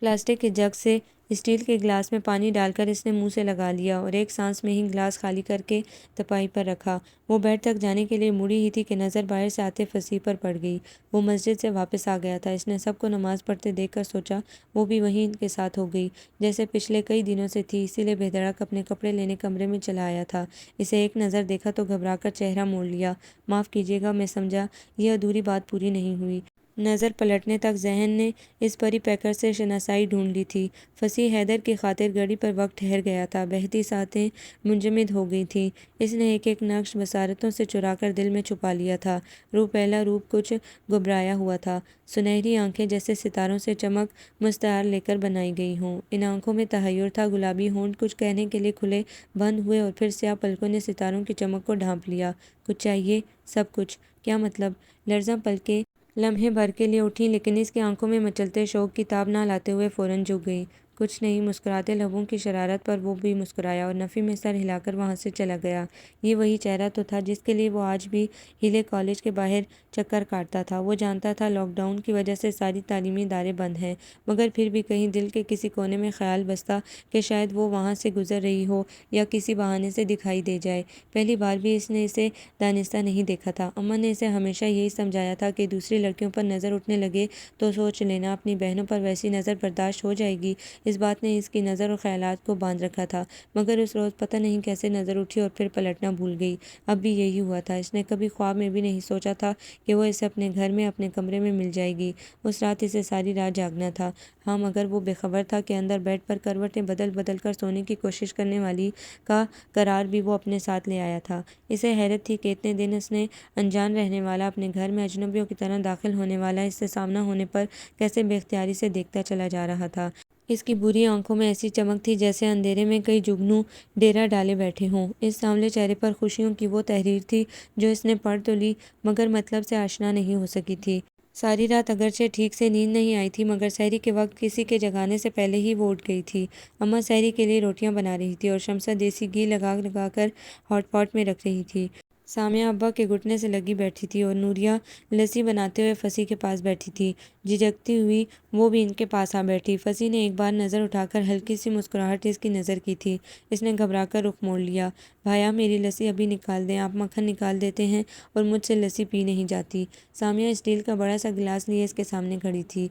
پلاسٹک کے جگ سے اسٹیل کے گلاس میں پانی ڈال کر اس نے منہ سے لگا لیا اور ایک سانس میں ہی گلاس خالی کر کے تپائی پر رکھا۔ وہ بیڈ تک جانے کے لیے مڑی ہی تھی کہ نظر باہر سے آتے فصیح پر پڑ گئی۔ وہ مسجد سے واپس آ گیا تھا۔ اس نے سب کو نماز پڑھتے دیکھ کر سوچا وہ بھی وہیں ان کے ساتھ ہو گئی جیسے پچھلے کئی دنوں سے تھی، اسی لیے بے دھڑک اپنے کپڑے لینے کمرے میں چلا آیا تھا۔ اسے ایک نظر دیکھا تو گھبرا کر چہرہ موڑ لیا۔ معاف کیجیے گا، میں سمجھا یہ ادھوری بات پوری نہیں ہوئی۔ نظر پلٹنے تک ذہن نے اس پری پیکر سے شناسائی ڈھونڈ لی تھی۔ فصیح حیدر کی خاطر گھڑی پر وقت ٹھہر گیا تھا، بہتی ساتیں منجمد ہو گئی تھیں۔ اس نے ایک ایک نقش بصارتوں سے چرا کر دل میں چھپا لیا تھا۔ روپیلا روپ کچھ گھبرایا ہوا تھا، سنہری آنکھیں جیسے ستاروں سے چمک مستعار لے کر بنائی گئی ہوں۔ ان آنکھوں میں تحیر تھا، گلابی ہونٹ کچھ کہنے کے لیے کھلے بند ہوئے اور پھر سیاہ پلکوں نے ستاروں کی چمک کو ڈھانپ لیا۔ کچھ چاہیے؟ سب کچھ؟ کیا مطلب؟ لرزاں پلکیں لمحے بھر کے لیے اٹھیں لیکن اس کی آنکھوں میں مچلتے شوق کی تاب نہ لاتے ہوئے فوراً جھک گئیں۔ کچھ نہیں، مسکراتے لبوں کی شرارت پر وہ بھی مسکرایا اور نفی میں سر ہلا کر وہاں سے چلا گیا۔ یہ وہی چہرہ تو تھا جس کے لیے وہ آج بھی ہیلے کالج کے باہر چکر کاٹتا تھا۔ وہ جانتا تھا لاک ڈاؤن کی وجہ سے ساری تعلیمی ادارے بند ہیں، مگر پھر بھی کہیں دل کے کسی کونے میں خیال بستا کہ شاید وہ وہاں سے گزر رہی ہو یا کسی بہانے سے دکھائی دے جائے۔ پہلی بار بھی اس نے اسے دانستہ نہیں دیکھا تھا۔ اماں نے اسے ہمیشہ یہی سمجھایا تھا کہ دوسری لڑکیوں پر نظر اٹھنے لگے تو سوچ لینا اپنی بہنوں پر ویسی نظر برداشت ہو جائے گی۔ اس بات نے اس کی نظر اور خیالات کو باندھ رکھا تھا، مگر اس روز پتہ نہیں کیسے نظر اٹھی اور پھر پلٹنا بھول گئی۔ اب بھی یہی ہوا تھا۔ اس نے کبھی خواب میں بھی نہیں سوچا تھا کہ وہ اسے اپنے گھر میں اپنے کمرے میں مل جائے گی۔ اس رات اسے ساری رات جاگنا تھا۔ ہاں، مگر وہ بے خبر تھا کہ اندر بیڈ پر کروٹیں بدل بدل کر سونے کی کوشش کرنے والی کا قرار بھی وہ اپنے ساتھ لے آیا تھا۔ اسے حیرت تھی کہ اتنے دن اس نے انجان رہنے والا اپنے گھر میں اجنبیوں کی طرح داخل ہونے والا اس سے سامنا ہونے پر کیسے بے اختیاری سے دیکھتا چلا جا رہا تھا۔ اس کی بری آنکھوں میں ایسی چمک تھی جیسے اندھیرے میں کئی جگنو ڈیرا ڈالے بیٹھے ہوں۔ اس سانولے چہرے پر خوشیوں کی وہ تحریر تھی جو اس نے پڑھ تو لی مگر مطلب سے آشنا نہیں ہو سکی تھی۔ ساری رات اگرچہ ٹھیک سے نیند نہیں آئی تھی مگر سحری کے وقت کسی کے جگانے سے پہلے ہی وہ اٹھ گئی تھی۔ اماں سحری کے لیے روٹیاں بنا رہی تھی اور شمسہ دیسی گھی لگا لگا کر ہاٹ پاٹ میں رکھ رہی تھی۔ سامیہ ابا کے گھٹنے سے لگی بیٹھی تھی اور نوریہ لسی بناتے ہوئے فصیح کے پاس بیٹھی تھی۔ جھجکتی ہوئی وہ بھی ان کے پاس آ بیٹھی۔ فصیح نے ایک بار نظر اٹھا کر ہلکی سی مسکراہٹ اس کی نظر کی تھی۔ اس نے گھبرا کر رخ موڑ لیا۔ بھایا میری لسی ابھی نکال دیں، آپ مکھن نکال دیتے ہیں اور مجھ سے لسی پی نہیں جاتی۔ سامیہ اسٹیل کا بڑا سا گلاس لیے اس کے سامنے کھڑی تھی۔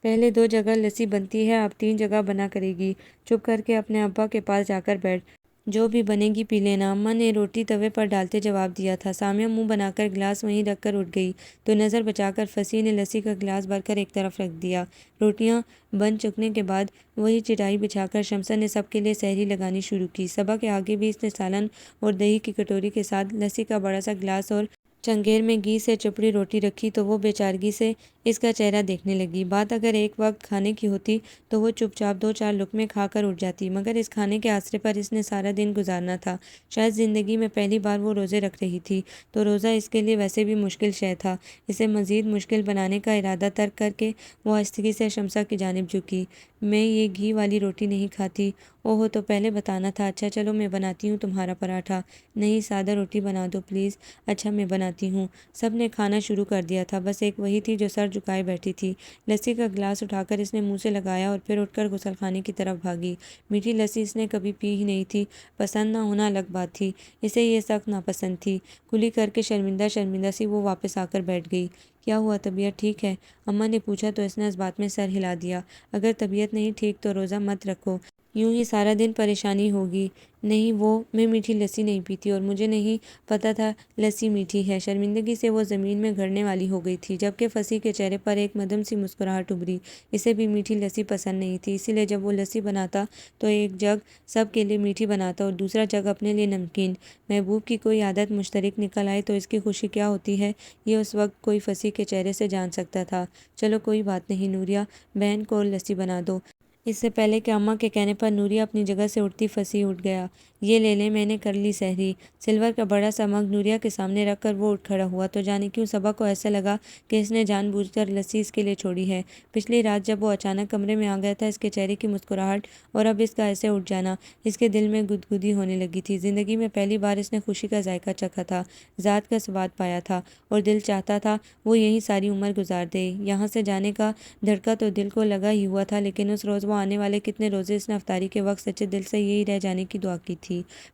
پہلے 2 جگہ لسی بنتی ہے، اب 3 جگہ بنا کرے گی۔ چپ کر کے اپنے ابا کے پاس جا کر بیٹھ، جو بھی بنے گی پی لینا، اماں نے روٹی توے پر ڈالتے جواب دیا تھا۔ سامیہ منہ بنا کر گلاس وہیں رکھ کر اٹھ گئی تو نظر بچا کر فصیح نے لسی کا گلاس بھر کر ایک طرف رکھ دیا۔ روٹیاں بن چکنے کے بعد وہی چٹائی بچھا کر شمسہ نے سب کے لیے سحری لگانی شروع کی۔ صبح کے آگے بھی اس نے سالن اور دہی کی کٹوری کے ساتھ لسی کا بڑا سا گلاس اور چنگیر میں گھی سے چپڑی روٹی رکھی تو وہ بے چارگی سے اس کا چہرہ دیکھنے لگی۔ بات اگر ایک وقت کھانے کی ہوتی تو وہ چپ چاپ 2-4 لقمے کھا کر اٹھ جاتی، مگر اس کھانے کے آسرے پر اس نے سارا دن گزارنا تھا۔ شاید زندگی میں پہلی بار وہ روزے رکھ رہی تھی تو روزہ اس کے لیے ویسے بھی مشکل شے تھا۔ اسے مزید مشکل بنانے کا ارادہ ترک کر کے وہ آہستگی سے شمسہ کی جانب جھکی۔ میں یہ گھی والی روٹی نہیں کھاتی۔ اوہو، تو پہلے بتانا تھا۔ اچھا چلو میں بناتی ہوں تمہارا پراٹھا۔ نہیں، سادہ روٹی بنا دو پلیز۔ اچھا میں بناتی ہوں۔ سب نے کھانا شروع کر دیا تھا، بس ایک وہی تھی جو سر جھکائے بیٹھی تھی۔ لسی کا گلاس اٹھا کر اس نے منہ سے لگایا اور پھر اٹھ کر غسل خانے کی طرف بھاگی۔ میٹھی لسی اس نے کبھی پی ہی نہیں تھی۔ پسند نہ ہونا الگ بات تھی، اسے یہ سخت ناپسند تھی۔ کلی کر کے شرمندہ شرمندہ سی وہ واپس آ کر بیٹھ گئی۔ کیا ہوا، طبیعت ٹھیک ہے؟ اماں نے پوچھا تو اس نے اس بات میں سر ہلا دیا۔ اگر طبیعت نہیں ٹھیک تو روزہ مت رکھو، یوں ہی سارا دن پریشانی ہوگی۔ نہیں، میں میٹھی لسی نہیں پیتی اور مجھے نہیں پتا تھا لسی میٹھی ہے۔ شرمندگی سے وہ زمین میں گڑنے والی ہو گئی تھی، جبکہ فصیح کے چہرے پر ایک مدھم سی مسکراہٹ ابھری۔ اسے بھی میٹھی لسی پسند نہیں تھی، اسی لیے جب وہ لسی بناتا تو ایک جگ سب کے لیے میٹھی بناتا اور دوسرا جگ اپنے لیے نمکین۔ محبوب کی کوئی عادت مشترک نکل آئے تو اس کی خوشی کیا ہوتی ہے، یہ اس وقت کوئی فصیح کے چہرے سے جان سکتا تھا۔ چلو کوئی بات نہیں نوریہ، بہن کو اور لسی بنا دو۔ اس سے پہلے کہ اماں کے کہنے پر نوریہ اپنی جگہ سے اٹھتی فصیح اٹھ گیا۔ یہ لے لیں، میں نے کر لی سحری۔ سلور کا بڑا سا مگ نوریہ کے سامنے رکھ کر وہ اٹھ کھڑا ہوا تو جانے کیوں صبا کو ایسا لگا کہ اس نے جان بوجھ کر لسی اس کے لیے چھوڑی ہے۔ پچھلی رات جب وہ اچانک کمرے میں آ گیا تھا، اس کے چہرے کی مسکراہٹ اور اب اس کا ایسے اٹھ جانا اس کے دل میں گدگدی ہونے لگی تھی۔ زندگی میں پہلی بار اس نے خوشی کا ذائقہ چکھا تھا، ذات کا سواد پایا تھا اور دل چاہتا تھا وہ یہیں ساری عمر گزار دے۔ یہاں سے جانے کا دھڑکا تو دل کو لگا ہی ہوا تھا، لیکن اس روز وہ آنے والے کتنے روزے اس نے افطاری کے وقت سچے دل سے یہی رہ جانے کی دعا کی تھی۔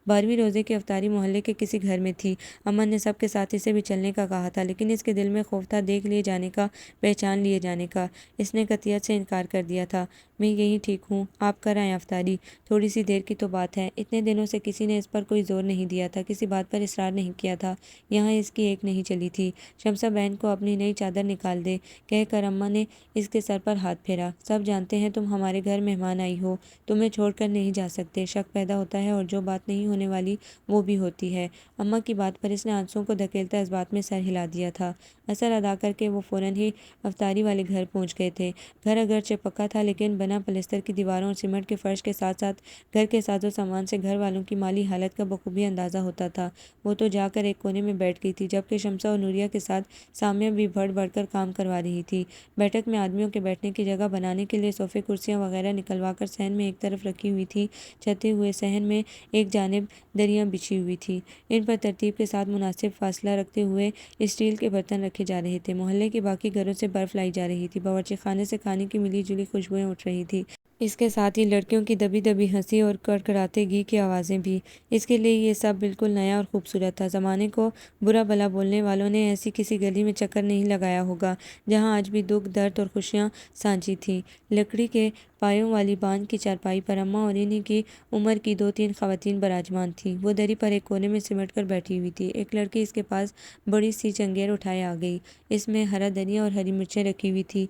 12ویں روزے کی افطاری محلے کے کسی گھر میں تھی۔ امن نے سب کے ساتھ اسے بھی چلنے کا کہا تھا، لیکن اس کے دل میں خوف تھا دیکھ لیے جانے کا، پہچان لیے جانے کا۔ اس نے قطعیت سے انکار کر دیا تھا۔ میں یہیں ٹھیک ہوں، آپ کر آئیں افطاری، تھوڑی سی دیر کی تو بات ہے۔ اتنے دنوں سے کسی نے اس پر کوئی زور نہیں دیا تھا، کسی بات پر اصرار نہیں کیا تھا، یہاں اس کی ایک نہیں چلی تھی۔ شمسہ بہن کو اپنی نئی چادر نکال دے، کہہ کر اماں نے اس کے سر پر ہاتھ پھیرا۔ سب جانتے ہیں تم ہمارے گھر مہمان آئی ہو، تمہیں چھوڑ کر نہیں جا سکتے۔ شک پیدا ہوتا ہے اور جو بات نہیں ہونے والی وہ بھی ہوتی ہے۔ اماں کی بات پر اس نے آنسوؤں کو دھکیلتا اس بات میں سر ہلا دیا تھا۔ اثر ادا کر کے وہ فوراً ہی افطاری والے گھر پہنچ گئے تھے۔ گھر اگرچہ پکا تھا لیکن بنا پلستر کی دیواروں اور سیمنٹ کے فرش کے ساتھ ساتھ گھر کے ساز و سامان سے گھر والوں کی مالی حالت کا بخوبی اندازہ ہوتا تھا۔ وہ تو جا کر ایک کونے میں بیٹھ گئی تھی، جبکہ شمسہ اور نوریہ کے ساتھ سامیہ بھی بڑھ بڑھ کر کام کروا رہی تھی۔ بیٹھک میں آدمیوں کے بیٹھنے کی جگہ بنانے کے لیے صوفے کرسیاں وغیرہ نکلوا کر صحن میں ایک طرف رکھی ہوئی تھی۔ چھتے ہوئے صحن میں ایک جانب دریاں بچھی ہوئی تھی، ان پر ترتیب کے ساتھ مناسب فاصلہ رکھتے ہوئے اسٹیل کے برتن رکھے جا رہے تھے۔ محلے کے باقی گھروں سے برف لائی جا رہی تھی، باورچی خانے سے کھانے کی ملی جلی خوشبوئیں اٹھ رہی تھی۔ اس کے ساتھ ہی لڑکیوں کی دبی دبی ہنسی اور کڑکڑاتے گھی کی آوازیں بھی۔ اس کے لیے یہ سب بالکل نیا اور خوبصورت تھا۔ زمانے کو برا بھلا بولنے والوں نے ایسی کسی گلی میں چکر نہیں لگایا ہوگا جہاں آج بھی دکھ، درد اور خوشیاں سانچی تھیں۔ لکڑی کے پایوں والی باندھ کی چارپائی پر اماں اور انہی کی عمر کی 2-3 خواتین براجمان تھیں۔ وہ دری پر ایک کونے میں سمٹ کر بیٹھی ہوئی تھی۔ ایک لڑکی اس کے پاس بڑی سی چنگیر اٹھائے آ گئی، اس میں ہرا دھنیا اور ہری مرچیں رکھی ہوئی تھی۔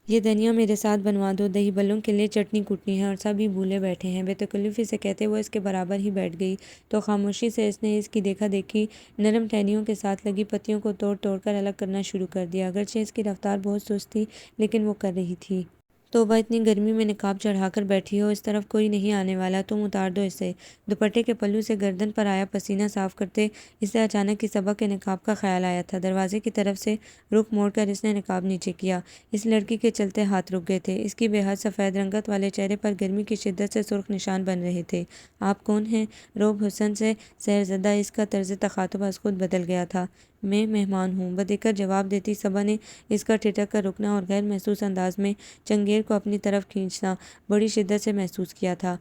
یہ دھنیا میرے ساتھ بنوا دو، دہی بلوں کے لیے چٹنی کوٹنی ہے اور سب ہی بھولے بیٹھے ہیں۔ بے تکلفی سے کہتے وہ اس کے برابر ہی بیٹھ گئی تو خاموشی سے اس نے اس کی دیکھا دیکھی نرم ٹہنیوں کے ساتھ لگی پتیوں کو توڑ توڑ کر الگ کرنا شروع کر دیا۔ اگرچہ اس کی رفتار بہت سست تھی لیکن وہ کر رہی تھی۔ توبہ، اتنی گرمی میں نقاب چڑھا کر بیٹھی ہو، اس طرف کوئی نہیں آنے والا، تم اتار دو اسے۔ دوپٹے کے پلو سے گردن پر آیا پسینہ صاف کرتے اسے اچانک کی صبا کے نقاب کا خیال آیا تھا۔ دروازے کی طرف سے رخ موڑ کر اس نے نقاب نیچے کیا۔ اس لڑکی کے چلتے ہاتھ رک گئے تھے۔ اس کی بے حد سفید رنگت والے چہرے پر گرمی کی شدت سے سرخ نشان بن رہے تھے۔ آپ کون ہیں؟ روب حسن سے سحرزدہ اس کا طرز تخاطب از خود بدل گیا تھا۔ میں مہمان ہوں، بدے کر جواب دیتی صبا نے اس کا ٹھٹک کر رکنا اور غیر محسوس انداز میں چنگیر کو اپنی طرف کھینچنا بڑی شدت سے محسوس کیا تھا۔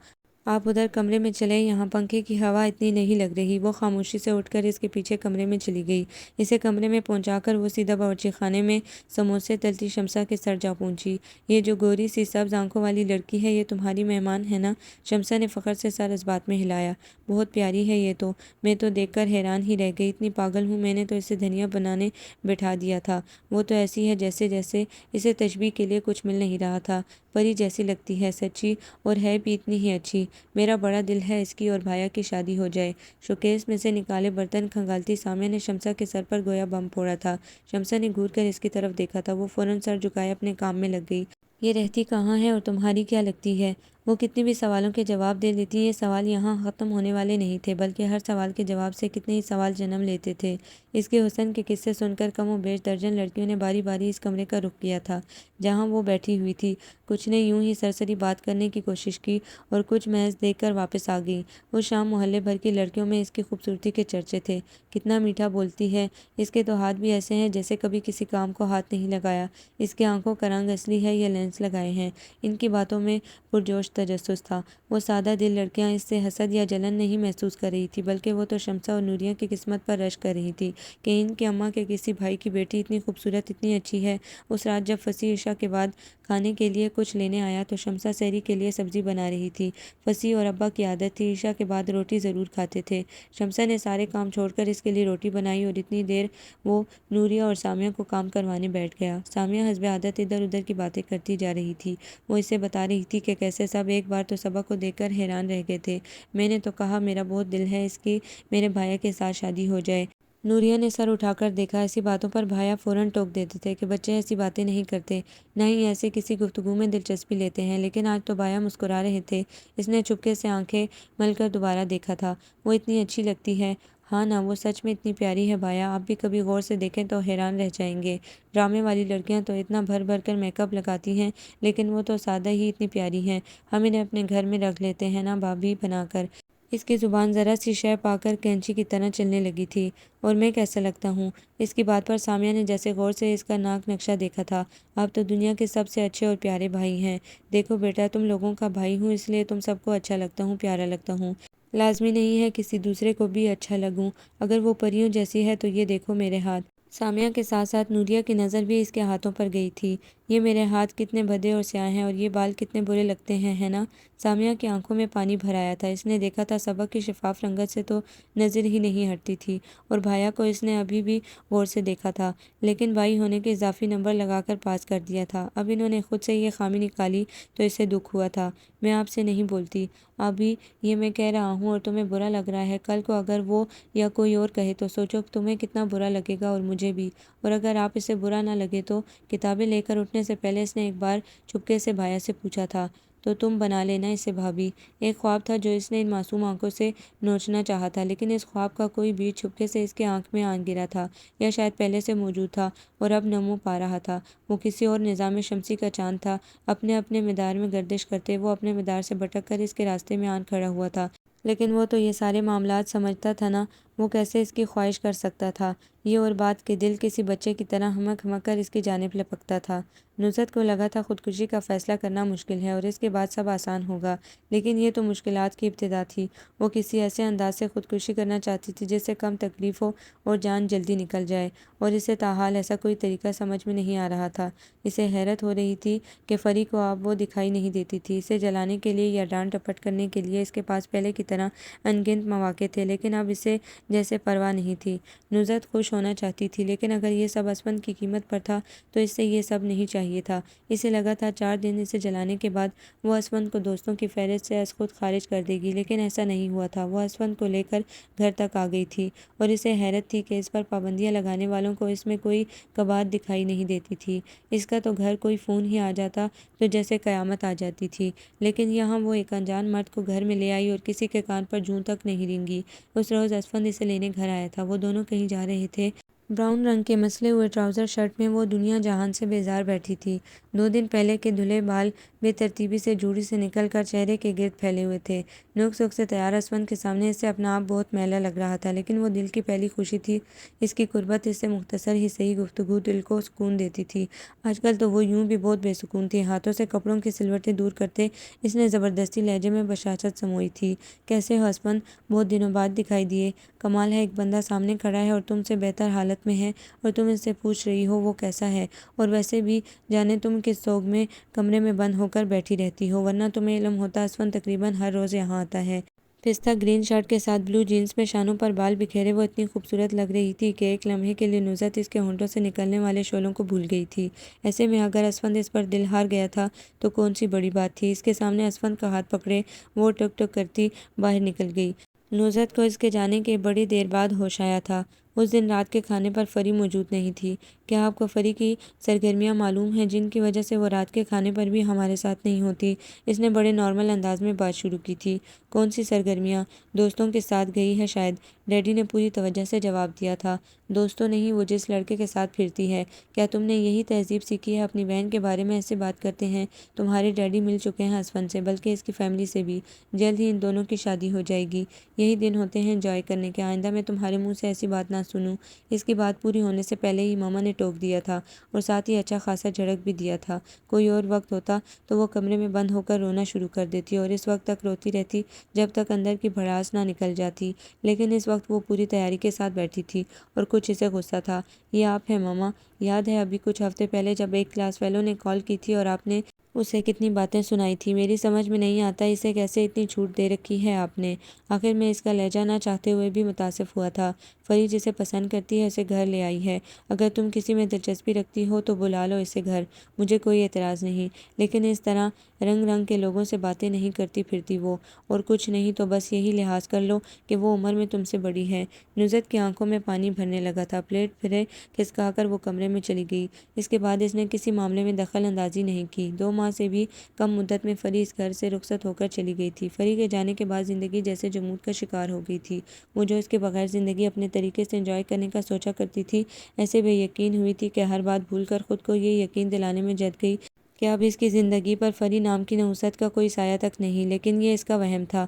آپ ادھر کمرے میں چلیں، یہاں پنکھے کی ہوا اتنی نہیں لگ رہی۔ وہ خاموشی سے اٹھ کر اس کے پیچھے کمرے میں چلی گئی۔ اسے کمرے میں پہنچا کر وہ سیدھا باورچی خانے میں سموسے تلتی شمسا کے سر جا پہنچی۔ یہ جو گوری سی سبز آنکھوں والی لڑکی ہے، یہ تمہاری مہمان ہے نا؟ شمسا نے فخر سے سر اس بات میں ہلایا۔ بہت پیاری ہے یہ تو، میں تو دیکھ کر حیران ہی رہ گئی، اتنی پاگل ہوں میں نے تو اسے دھنیا بنانے بٹھا دیا تھا۔ وہ تو ایسی ہے جیسے اسے تشبیہ کے لیے کچھ مل نہیں رہا تھا، پری جیسی لگتی ہے سچی، اور ہے بھی اتنی ہی اچھی۔ میرا بڑا دل ہے اس کی اور بھایا کی شادی ہو جائے۔ شوکیس میں سے نکالے برتن کھنگالتی سامیہ نے شمسا کے سر پر گویا بم پھوڑا تھا۔ شمسا نے گھور کر اس کی طرف دیکھا تھا۔ وہ فوراً سر جھکائے اپنے کام میں لگ گئی۔ یہ رہتی کہاں ہے اور تمہاری کیا لگتی ہے؟ وہ کتنے بھی سوالوں کے جواب دے دیتی۔ یہ سوال یہاں ختم ہونے والے نہیں تھے، بلکہ ہر سوال کے جواب سے کتنے ہی سوال جنم لیتے تھے۔ اس کے حسن کے قصے سن کر کم و بیش درجن لڑکیوں نے باری باری اس کمرے کا رخ کیا تھا جہاں وہ بیٹھی ہوئی تھی۔ کچھ نے یوں ہی سرسری بات کرنے کی کوشش کی اور کچھ محض دیکھ کر واپس آ گئیں۔ اس شام محلے بھر کی لڑکیوں میں اس کی خوبصورتی کے چرچے تھے۔ کتنا میٹھا بولتی ہے، اس کے تو ہاتھ بھی ایسے ہیں جیسے کبھی کسی کام کو ہاتھ نہیں لگایا۔ اس کے آنکھوں کا رنگ اصلی ہے یا لینس لگائے ہیں؟ ان کی باتوں میں پرجوش تجسس تھا۔ وہ سادہ دل لڑکیاں اس سے حسد یا جلن نہیں محسوس کر رہی تھی، بلکہ وہ تو شمسا اور نوریہ کی قسمت پر رشک کر رہی تھی کہ ان کی اماں کے کسی بھائی کی بیٹی اتنی خوبصورت، اتنی اچھی ہے۔ اس رات جب فصیح عشاء کے بعد کھانے کے لیے کچھ لینے آیا تو شمسا سحری کے لیے سبزی بنا رہی تھی۔ فصیح اور ابا کی عادت تھی، عشاء کے بعد روٹی ضرور کھاتے تھے۔ شمسا نے سارے کام چھوڑ کر اس کے لیے روٹی بنائی اور اتنی دیر وہ نوریہ اور سامیہ کو کام کروانے بیٹھ گیا۔ سامیہ حسب عادت ادھر ادھر کی باتیں کرتی جا رہی تھی۔ وہ اسے بتا رہی تھی کہ کیسے سب ایک بار تو صبا کو دیکھ کر حیران رہ گئے تھے۔ میں نے تو کہا میرا بہت دل ہے اس کی میرے بھائی کے ساتھ شادی ہو جائے۔ نوریہ نے سر اٹھا کر دیکھا۔ ایسی باتوں پر بھایا فوراً ٹوک دیتے تھے کہ بچے ایسی باتیں نہیں کرتے، نہ ہی ایسے کسی گفتگو میں دلچسپی لیتے ہیں، لیکن آج تو بھایا مسکرا رہے تھے۔ اس نے چپکے سے آنکھیں مل کر دوبارہ دیکھا تھا۔ وہ اتنی اچھی لگتی ہے۔ ہاں نا، وہ سچ میں اتنی پیاری ہے بھایا، آپ بھی کبھی غور سے دیکھیں تو حیران رہ جائیں گے۔ ڈرامے والی لڑکیاں تو اتنا بھر بھر کر میک اپ لگاتی ہیں، لیکن وہ تو سادہ ہی اتنی پیاری ہیں۔ ہم انہیں اپنے گھر میں رکھ لیتے ہیں نا بھابھی بنا کر۔ اس کی زبان ذرا سی شے پا کر کینچی کی طرح چلنے لگی تھی۔ اور میں کیسا لگتا ہوں؟ اس کی بات پر سامیہ نے جیسے غور سے اس کا ناک نقشہ دیکھا تھا۔ آپ تو دنیا کے سب سے اچھے اور پیارے بھائی ہیں۔ دیکھو بیٹا، تم لوگوں کا بھائی ہوں، اس لیے تم سب کو اچھا لگتا ہوں، پیارا لگتا ہوں۔ لازمی نہیں ہے کسی دوسرے کو بھی اچھا لگوں۔ اگر وہ پریوں جیسی ہے تو یہ دیکھو میرے ہاتھ۔ سامیہ کے ساتھ ساتھ نوریہ کی نظر بھی اس کے ہاتھوں پر گئی تھی۔ یہ میرے ہاتھ کتنے بھدے اور سیاہ ہیں، اور یہ بال کتنے برے لگتے ہیں، ہے نا؟ سامیہ کی آنکھوں میں پانی بھر آیا تھا۔ اس نے دیکھا تھا صبا کی شفاف رنگت سے تو نظر ہی نہیں ہٹتی تھی، اور بھایا کو اس نے ابھی بھی غور سے دیکھا تھا، لیکن بھائی ہونے کے اضافی نمبر لگا کر پاس کر دیا تھا۔ اب انہوں نے خود سے یہ خامی نکالی تو اسے دکھ ہوا تھا۔ میں آپ سے نہیں بولتی ابھی، یہ میں کہہ رہا ہوں اور تمہیں برا لگ رہا ہے۔ کل کو اگر وہ یا کوئی اور کہے تو سوچو تمہیں کتنا برا لگے گا، اور مجھے بھی۔ اور اگر آپ اسے برا نہ لگے تو؟ کتابیں لے کر اٹھنے سے پہلے اس نے ایک بار چپکے سے بھایا سے پوچھا تھا۔ تو تم بنا لینا اسے بھابھی۔ ایک خواب تھا جو اس نے ان معصوم آنکھوں سے نوچنا چاہا تھا، لیکن اس خواب کا کوئی بیج چپکے سے اس کے آنکھ میں آن گرا تھا، یا شاید پہلے سے موجود تھا اور اب نمو پا رہا تھا۔ وہ کسی اور نظام شمسی کا چاند تھا، اپنے اپنے مدار میں گردش کرتے وہ اپنے مدار سے بھٹک کر اس کے راستے میں آن کھڑا ہوا تھا۔ لیکن وہ تو یہ سارے معاملات سمجھتا تھا نا، وہ کیسے اس کی خواہش کر سکتا تھا؟ یہ اور بات کہ دل کسی بچے کی طرح ہمک ہمک کر اس کی جانب لپکتا تھا۔ نصرت کو لگا تھا خودکشی کا فیصلہ کرنا مشکل ہے اور اس کے بعد سب آسان ہوگا، لیکن یہ تو مشکلات کی ابتدا تھی۔ وہ کسی ایسے انداز سے خودکشی کرنا چاہتی تھی جس سے کم تکلیف ہو اور جان جلدی نکل جائے، اور اسے تاحال ایسا کوئی طریقہ سمجھ میں نہیں آ رہا تھا۔ اسے حیرت ہو رہی تھی کہ فری کو اب وہ دکھائی نہیں دیتی تھی۔ اسے جلانے کے لیے یا ڈانٹ ڈپٹ کرنے کے لیے اس کے پاس پہلے کی طرح ان گنت مواقع تھے، لیکن اب اسے جیسے پرواہ نہیں تھی۔ نصرت خوش خوش ہونا چاہتی تھی، لیکن اگر یہ سب اسفند کی قیمت پر تھا تو اس سے یہ سب نہیں چاہیے تھا۔ اسے لگا تھا 4 دن اسے جلانے کے بعد وہ اسفند کو دوستوں کی فہرست سے از خود خارج کر دے گی، لیکن ایسا نہیں ہوا تھا۔ وہ اسفند کو لے کر گھر تک آ گئی تھی اور اسے حیرت تھی کہ اس پر پابندیاں لگانے والوں کو اس میں کوئی کباہت دکھائی نہیں دیتی تھی۔ اس کا تو گھر کوئی فون ہی آ جاتا تو جیسے قیامت آ جاتی تھی، لیکن یہاں وہ ایک انجان مرد کو گھر میں لے آئی اور کسی کے کان پر جوں تک نہیں رینگی۔ اس روز اسفند اسے لینے گھر آیا تھا۔ وہ دونوں کہیں جا رہے تھے۔ براؤن رنگ کے مسلے ہوئے ٹراؤزر شرٹ میں وہ دنیا جہان سے بیزار بیٹھی تھی۔ 2 دن پہلے کے دھلے بال بے ترتیبی سے جوڑی سے نکل کر چہرے کے گرد پھیلے ہوئے تھے۔ نوک سوک سے تیار اسفند کے سامنے اسے اپنا آپ بہت میلا لگ رہا تھا، لیکن وہ دل کی پہلی خوشی تھی۔ اس کی قربت، اس سے مختصر ہی سہی گفتگو دل کو سکون دیتی تھی۔ آج کل تو وہ یوں بھی بہت بے سکون تھی۔ ہاتھوں سے کپڑوں کی سلوٹیں دور کرتے اس نے زبردستی لہجے میں بشاشت سموئی تھی۔ کیسے ہو اسفند؟ بہت دنوں بعد دکھائی دیے۔ کمال ہے، ایک بندہ سامنے کھڑا ہے اور تم سے بہتر حالت میں ہے اور تم اس سے پوچھ رہی ہو وہ کیسا ہے، اور ویسے بھی جانے تم کس سوگ میں کمرے میں بند ہو کر بیٹھی رہتی ہو، ورنہ تمہیں علم ہوتا اسفند تقریباً ہر روز یہاں آتا ہے۔ پستہ گرین شرٹ کے ساتھ بلو جینس میں شانوں پر بال بکھیرے وہ اتنی خوبصورت لگ رہی تھی کہ ایک لمحے کے لیے نصرت اس کے ہونٹوں سے نکلنے والے شعلوں کو بھول گئی تھی۔ ایسے میں اگر اسفند اس پر دل ہار گیا تھا تو کون سی بڑی بات تھی۔ اس کے سامنے اسفند کا ہاتھ پکڑے وہ ٹک ٹک کرتی باہر نکل گئی۔ نصرت کو اس کے جانے کے بڑی دیر بعد ہوش آیا تھا۔ اس دن رات کے کھانے پر فری موجود نہیں تھی۔ کیا آپ کو فری کی سرگرمیاں معلوم ہیں جن کی وجہ سے وہ رات کے کھانے پر بھی ہمارے ساتھ نہیں ہوتی؟ اس نے بڑے نارمل انداز میں بات شروع کی تھی۔ کون سی سرگرمیاں؟ دوستوں کے ساتھ گئی ہے شاید، ڈیڈی نے پوری توجہ سے جواب دیا تھا۔ دوستوں نہیں، وہ جس لڑکے کے ساتھ پھرتی ہے۔ کیا تم نے یہی تہذیب سیکھی ہے؟ اپنی بہن کے بارے میں ایسے بات کرتے ہیں؟ تمہارے ڈیڈی مل چکے ہیں اسفند سے، بلکہ اس کی فیملی سے بھی۔ جلد ہی ان دونوں کی شادی ہو جائے گی۔ یہی دن ہوتے ہیں انجوائے کرنے کے۔ آئندہ میں تمہارے منہ سے ایسی بات نہ سنوں۔ اس کی بات پوری ہونے سے پہلے ہی ماما نے ٹوک دیا تھا اور ساتھ ہی اچھا خاصا جھڑک بھی دیا تھا۔ کوئی اور وقت ہوتا تو وہ کمرے میں بند ہو کر رونا شروع کر دیتی اور اس وقت تک روتی رہتی جب تک اندر کی بھڑاس نہ نکل جاتی، لیکن اس وقت وہ پوری تیاری کے ساتھ بیٹھی تھی اور کچھ اسے غصہ تھا۔ یہ آپ ہیں ماما؟ یاد ہے ابھی کچھ ہفتے پہلے جب ایک کلاس فیلو نے کال کی تھی اور آپ نے اسے کتنی باتیں سنائی تھی؟ میری سمجھ میں نہیں آتا اسے کیسے اتنی چھوٹ دے رکھی ہے آپ نے۔ آخر میں اس کا لہجہ نہ چاہتے ہوئے بھی متاسف ہوا تھا۔ فری جسے پسند کرتی ہے اسے گھر لے آئی ہے۔ اگر تم کسی میں دلچسپی رکھتی ہو تو بلا لو اسے گھر، مجھے کوئی اعتراض نہیں، لیکن اس طرح رنگ رنگ کے لوگوں سے باتیں نہیں کرتی پھرتی وہ، اور کچھ نہیں تو بس یہی لحاظ کر لو کہ وہ عمر میں تم سے بڑی ہے۔ نصرت کی آنکھوں میں پانی بھرنے لگا تھا۔ پلیٹ پھرے کھسکا کر وہ کمرے میں چلی گئی۔ اس کے بعد اس نے کسی معاملے میں دخل اندازی نہیں کی۔ 2 ماہ سے بھی کم مدت میں فری اس گھر سے رخصت ہو کر چلی گئی تھی۔ فری کے جانے کے بعد زندگی جیسے جمود کا شکار ہو گئی تھی۔ وہ جو اس کے بغیر زندگی اپنے طریقے سے انجوائے کرنے کا سوچا کرتی تھی، ایسے بے یقین ہوئی تھی کہ ہر بات بھول کر خود کو یہ یقین دلانے میں جت گئی کہ اب اس کی زندگی پر فری نام کی نحوست کا کوئی سایہ تک نہیں، لیکن یہ اس کا وہم تھا۔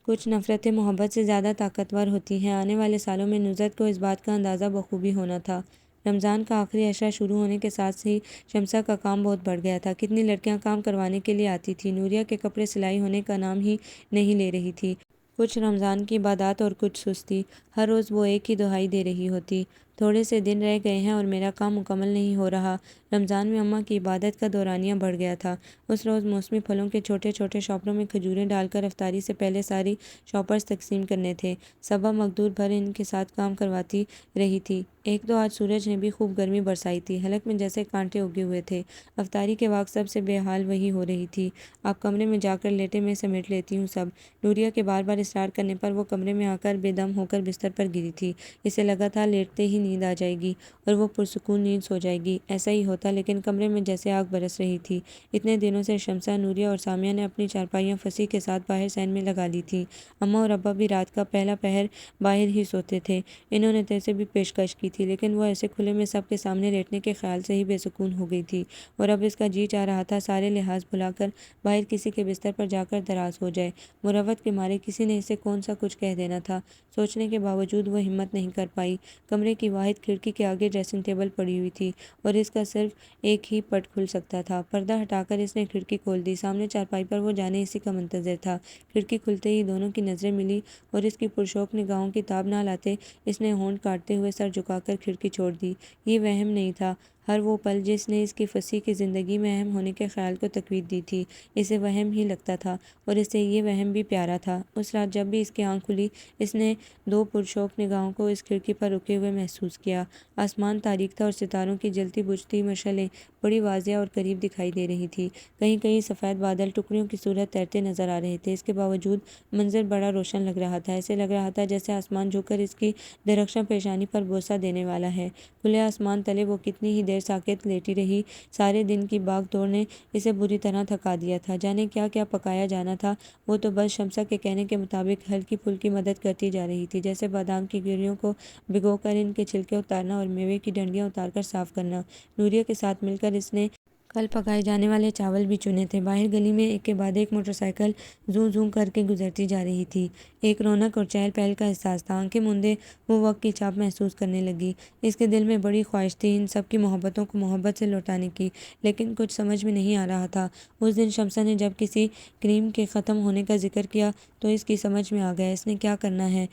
کچھ نفرتیں محبت سے زیادہ طاقتور ہوتی ہیں۔ آنے والے سالوں میں نصرت کو اس بات کا اندازہ بخوبی ہونا تھا۔ رمضان کا آخری عشرہ شروع ہونے کے ساتھ ہی شمسہ کا کام بہت بڑھ گیا تھا۔ کتنی لڑکیاں کام کروانے کے لیے آتی تھیں۔ نوریہ کے کپڑے سلائی ہونے کا نام ہی نہیں لے رہی تھی۔ کچھ رمضان کی عبادات اور کچھ سستی۔ ہر روز وہ ایک ہی دہائی دے رہی ہوتی، تھوڑے سے دن رہ گئے ہیں اور میرا کام مکمل نہیں ہو رہا۔ رمضان میں اماں کی عبادت کا دورانیہ بڑھ گیا تھا۔ اس روز موسمی پھلوں کے چھوٹے چھوٹے شاپروں میں کھجوریں ڈال کر افطاری سے پہلے ساری شاپرز تقسیم کرنے تھے۔ صبا مقدور بھر ان کے ساتھ کام کرواتی رہی تھی۔ ایک تو آج سورج نے بھی خوب گرمی برسائی تھی، حلق میں جیسے کانٹے اگے ہوئے تھے۔ افطاری کے وقت سب سے بے حال وہی ہو رہی تھی۔ آپ کمرے میں جا کر لیٹے، میں سمیٹ لیتی ہوں سب۔ نوریہ کے بار بار اصرار کرنے پر وہ کمرے میں آ کر بے دم ہو کر بستر پر گری تھی۔ اسے لگا تھا لیٹتے ہی نیند آ جائے گی اور وہ پرسکون نیند سو جائے گی۔ ایسا ہی ہوتا، لیکن کمرے میں جیسے آگ برس رہی تھی۔ اتنے دنوں سے شمسہ، نوریہ اور سامیہ نے اپنی چارپائیاں فصیح کے ساتھ باہر سین میں لگا لی تھیں۔ اماں اور ابا بھی رات کا پہلا پہر باہر ہی سوتے تھے۔ انہوں نے اسے بھی پیشکش کی تھی، لیکن وہ ایسے کھلے میں سب کے سامنے لیٹنے کے خیال سے ہی بے سکون ہو گئی تھی، اور اب اس کا جی چاہ رہا تھا سارے لحاظ بھلا کر باہر کسی کے بستر پر جا کر دراز ہو جائے۔ مروت کے مارے کسی نے اسے کون سا کچھ کہہ دینا تھا، سوچنے کے باوجود وہ ہمت نہیں کر پائی۔ کمرے کی واحد کھڑکی کے آگے ڈریسنگ ٹیبل پڑی ہوئی تھی اور اس کا صرف ایک ہی پٹ کھل سکتا تھا۔ پردہ ہٹا کر اس نے کھڑکی کھول دی۔ سامنے چارپائی پر وہ جانے اسی کا منتظر تھا۔ کھڑکی کھلتے ہی دونوں کی نظریں ملی اور اس کی پرشوق نگاہوں کی تاب نہ لاتے اس نے ہونٹ کاٹتے ہوئے سر جھکا کر کھڑکی چھوڑ دی۔ یہ وہم نہیں تھا، ہر وہ پل جس نے اس کی فصیح کی زندگی میں اہم ہونے کے خیال کو تقویت دی تھی، اسے وہم ہی لگتا تھا، اور اسے یہ وہم بھی پیارا تھا۔ اس رات جب بھی اس کی آنکھ کھلی، اس نے دو پرشوق نگاہوں کو اس کھڑکی پر رکے ہوئے محسوس کیا۔ آسمان تاریک تھا اور ستاروں کی جلتی بجھتی مشعلیں بڑی واضح اور قریب دکھائی دے رہی تھی۔ کہیں کہیں سفید بادل ٹکڑیوں کی صورت تیرتے نظر آ رہے تھے۔ اس کے باوجود منظر بڑا روشن لگ رہا تھا، ایسے لگ رہا تھا جیسے آسمان جھک کر اس کی درخشاں پیشانی پر بوسہ دینے والا ہے۔ کھلے آسمان تلے وہ کتنی ہی دیر ساکت لیٹی رہی۔ سارے دن کی بھاگ دوڑ نے اسے بری طرح تھکا دیا تھا۔ جانے کیا کیا پکایا جانا تھا، وہ تو بس شمسہ کے کہنے کے مطابق ہلکی پھلکی مدد کرتی جا رہی تھی، جیسے بادام کی گریوں کو بھگو کر ان کے چھلکے اتارنا اور میوے کی ڈنڈیاں اتار کر صاف کرنا۔ نوریہ کے ساتھ مل کر اس نے کل پکائے جانے والے چاول بھی چنے تھے۔ باہر گلی میں ایک کے بعد ایک موٹر سائیکل زوں زوں کر کے گزرتی جا رہی تھی۔ ایک رونق اور چہل پہل کا احساس تھا۔ آنکھیں موندے وہ وقت کی چاپ محسوس کرنے لگی۔ اس کے دل میں بڑی خواہش تھی ان سب کی محبتوں کو محبت سے لوٹانے کی، لیکن کچھ سمجھ میں نہیں آ رہا تھا۔ اس دن شمسہ نے جب کسی کریم کے ختم ہونے کا ذکر کیا تو اس کی سمجھ میں آ گیا اس نے کیا کرنا ہے۔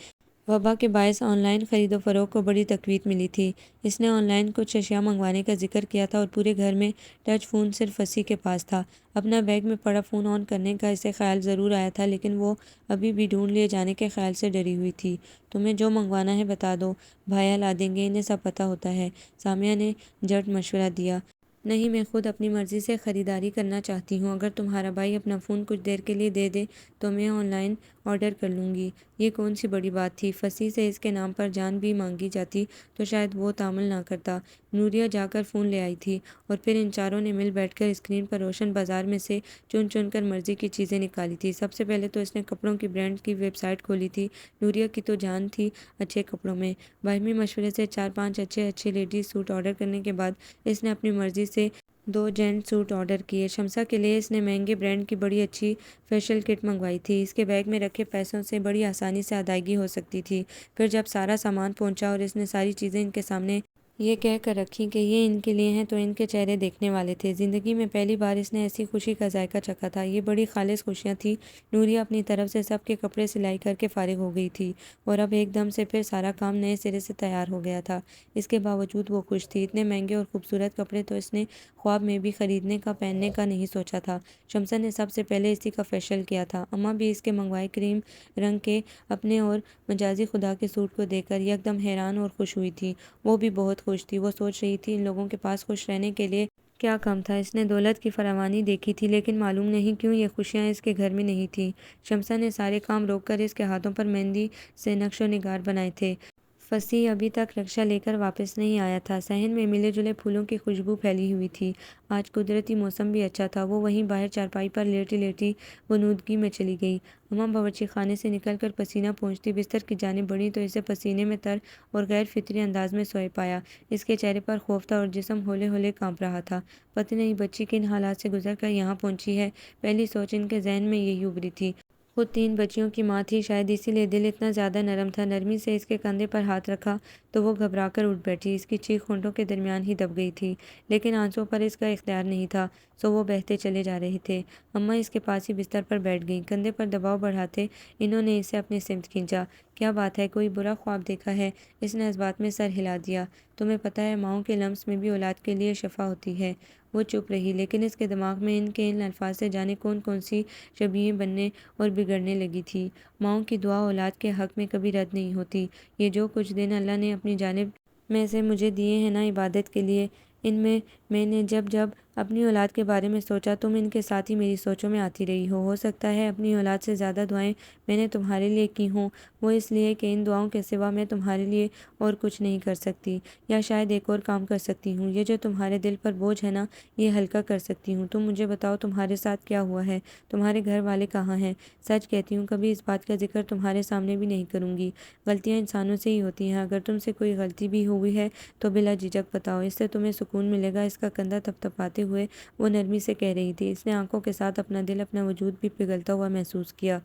وبا کے باعث آن لائن خرید و فروخت کو بڑی تقویت ملی تھی۔ اس نے آن لائن کچھ اشیاء منگوانے کا ذکر کیا تھا اور پورے گھر میں ٹچ فون صرف وسیع کے پاس تھا۔ اپنا بیگ میں پڑا فون آن کرنے کا اسے خیال ضرور آیا تھا، لیکن وہ ابھی بھی ڈھونڈ لیے جانے کے خیال سے ڈری ہوئی تھی۔ تمہیں جو منگوانا ہے بتا دو، بھایا لا دیں گے، انہیں سب پتہ ہوتا ہے، سامیہ نے جھٹ مشورہ دیا۔ نہیں، میں خود اپنی مرضی سے خریداری کرنا چاہتی ہوں۔ اگر تمہارا بھائی اپنا فون کچھ دیر کے لیے دے دے تو میں آن لائن آرڈر کر لوں گی۔ یہ کون سی بڑی بات تھی؟ فصیح سے اس کے نام پر جان بھی مانگی جاتی تو شاید وہ تحمل نہ کرتا۔ نوریہ جا کر فون لے آئی تھی اور پھر ان چاروں نے مل بیٹھ کر اسکرین پر روشن بازار میں سے چن چن کر مرضی کی چیزیں نکالی تھی۔ سب سے پہلے تو اس نے کپڑوں کی برانڈ کی ویب سائٹ کھولی تھی۔ نوریہ کی تو جان تھی اچھے کپڑوں میں۔ باہمی مشورے سے 4-5 اچھے لیڈیز سوٹ آرڈر کرنے کے بعد اس نے اپنی مرضی سے 2 جینٹ سوٹ آرڈر کیے۔ شمسہ کے لیے اس نے مہنگے برانڈ کی بڑی اچھی فیشل کٹ منگوائی تھی۔ اس کے بیگ میں رکھے پیسوں سے بڑی آسانی سے ادائیگی ہو سکتی تھی۔ پھر جب سارا سامان پہنچا اور اس نے ساری چیزیں ان کے سامنے یہ کہہ کر رکھی کہ یہ ان کے لیے ہیں تو ان کے چہرے دیکھنے والے تھے۔ زندگی میں پہلی بار اس نے ایسی خوشی کا ذائقہ چکھا تھا۔ یہ بڑی خالص خوشیاں تھیں۔ نوریہ اپنی طرف سے سب کے کپڑے سلائی کر کے فارغ ہو گئی تھی اور اب ایک دم سے پھر سارا کام نئے سرے سے تیار ہو گیا تھا۔ اس کے باوجود وہ خوش تھی۔ اتنے مہنگے اور خوبصورت کپڑے تو اس نے خواب میں بھی خریدنے کا پہننے کا نہیں سوچا تھا۔ شمسہ نے سب سے پہلے اسی کا فیشل کیا تھا۔ اماں بھی اس کے منگوائے کریم رنگ کے اپنے اور مجازی خدا کے سوٹ کو دیکھ کر یکدم حیران اور خوش ہوئی تھی۔ وہ بھی بہت خوش تھی۔ وہ سوچ رہی تھی ان لوگوں کے پاس خوش رہنے کے لیے کیا کم تھا۔ اس نے دولت کی فراوانی دیکھی تھی، لیکن معلوم نہیں کیوں یہ خوشیاں اس کے گھر میں نہیں تھیں۔ شمسہ نے سارے کام روک کر اس کے ہاتھوں پر مہندی سے نقش و نگار بنائے تھے۔ فصیح ابھی تک رکشہ لے کر واپس نہیں آیا تھا۔ صحن میں ملے جلے پھولوں کی خوشبو پھیلی ہوئی تھی۔ آج قدرتی موسم بھی اچھا تھا۔ وہ وہیں باہر چارپائی پر لیٹی لیٹی غنودگی میں چلی گئی۔ اماں باورچی خانے سے نکل کر پسینہ پونچھتی بستر کی جانب بڑھیں تو اسے پسینے میں تر اور غیر فطری انداز میں سوئے پایا۔ اس کے چہرے پر خوف تھا اور جسم ہولے ہولے کانپ رہا تھا۔ پتہ نہیں بچی کن حالات سے گزر کر یہاں پہنچی ہے، پہلی سوچ ان کے ذہن میں یہی ابھری تھی۔ خود 3 بچیوں کی ماں تھی، شاید اسی لیے دل اتنا زیادہ نرم تھا۔ نرمی سے اس کے کندھے پر ہاتھ رکھا تو وہ گھبرا کر اٹھ بیٹھی۔ اس کی چیخ ہونٹوں کے درمیان ہی دب گئی تھی، لیکن آنسوؤں پر اس کا اختیار نہیں تھا، سو وہ بہتے چلے جا رہے تھے۔ اماں اس کے پاس ہی بستر پر بیٹھ گئیں۔ کندھے پر دباؤ بڑھاتے انہوں نے اسے اپنی سمت کھینچا۔ کیا بات ہے، کوئی برا خواب دیکھا ہے؟ اس نے اس بات میں سر ہلا دیا۔ تمہیں پتہ ہے ماؤں کے لمس میں بھی اولاد کے لیے شفا ہوتی ہے۔ وہ چپ رہی، لیکن اس کے دماغ میں ان الفاظ سے جانے کون سی شبیہیں بننے اور بگڑنے لگی تھی۔ ماؤں کی دعا اولاد کے حق میں کبھی رد نہیں ہوتی۔ یہ جو کچھ دن اللہ نے اپنی جانب میں سے مجھے دیے ہیں نا عبادت کے لیے، ان میں نے جب اپنی اولاد کے بارے میں سوچا، تم ان کے ساتھ ہی میری سوچوں میں آتی رہی ہو سکتا ہے اپنی اولاد سے زیادہ دعائیں میں نے تمہارے لیے کی ہوں، وہ اس لیے کہ ان دعاؤں کے سوا میں تمہارے لیے اور کچھ نہیں کر سکتی، یا شاید ایک اور کام کر سکتی ہوں۔ یہ جو تمہارے دل پر بوجھ ہے نا، یہ ہلکا کر سکتی ہوں۔ تم مجھے بتاؤ تمہارے ساتھ کیا ہوا ہے، تمہارے گھر والے کہاں ہیں؟ سچ کہتی ہوں کبھی اس بات کا ذکر تمہارے سامنے بھی نہیں کروں گی۔ غلطیاں انسانوں سے ہی ہوتی ہیں، اگر تم سے کوئی غلطی بھی ہوئی ہے تو بلا جھجک بتاؤ، اس سے تمہیں سکون ملے گا۔ اس کا کندھا تھپتھپاتے ہوئے وہ نرمی سے کہہ رہی تھی۔ اس نے آنکھوں کے ساتھ اپنا دل، اپنا وجود بھی پگھلتا ہوا محسوس کیا۔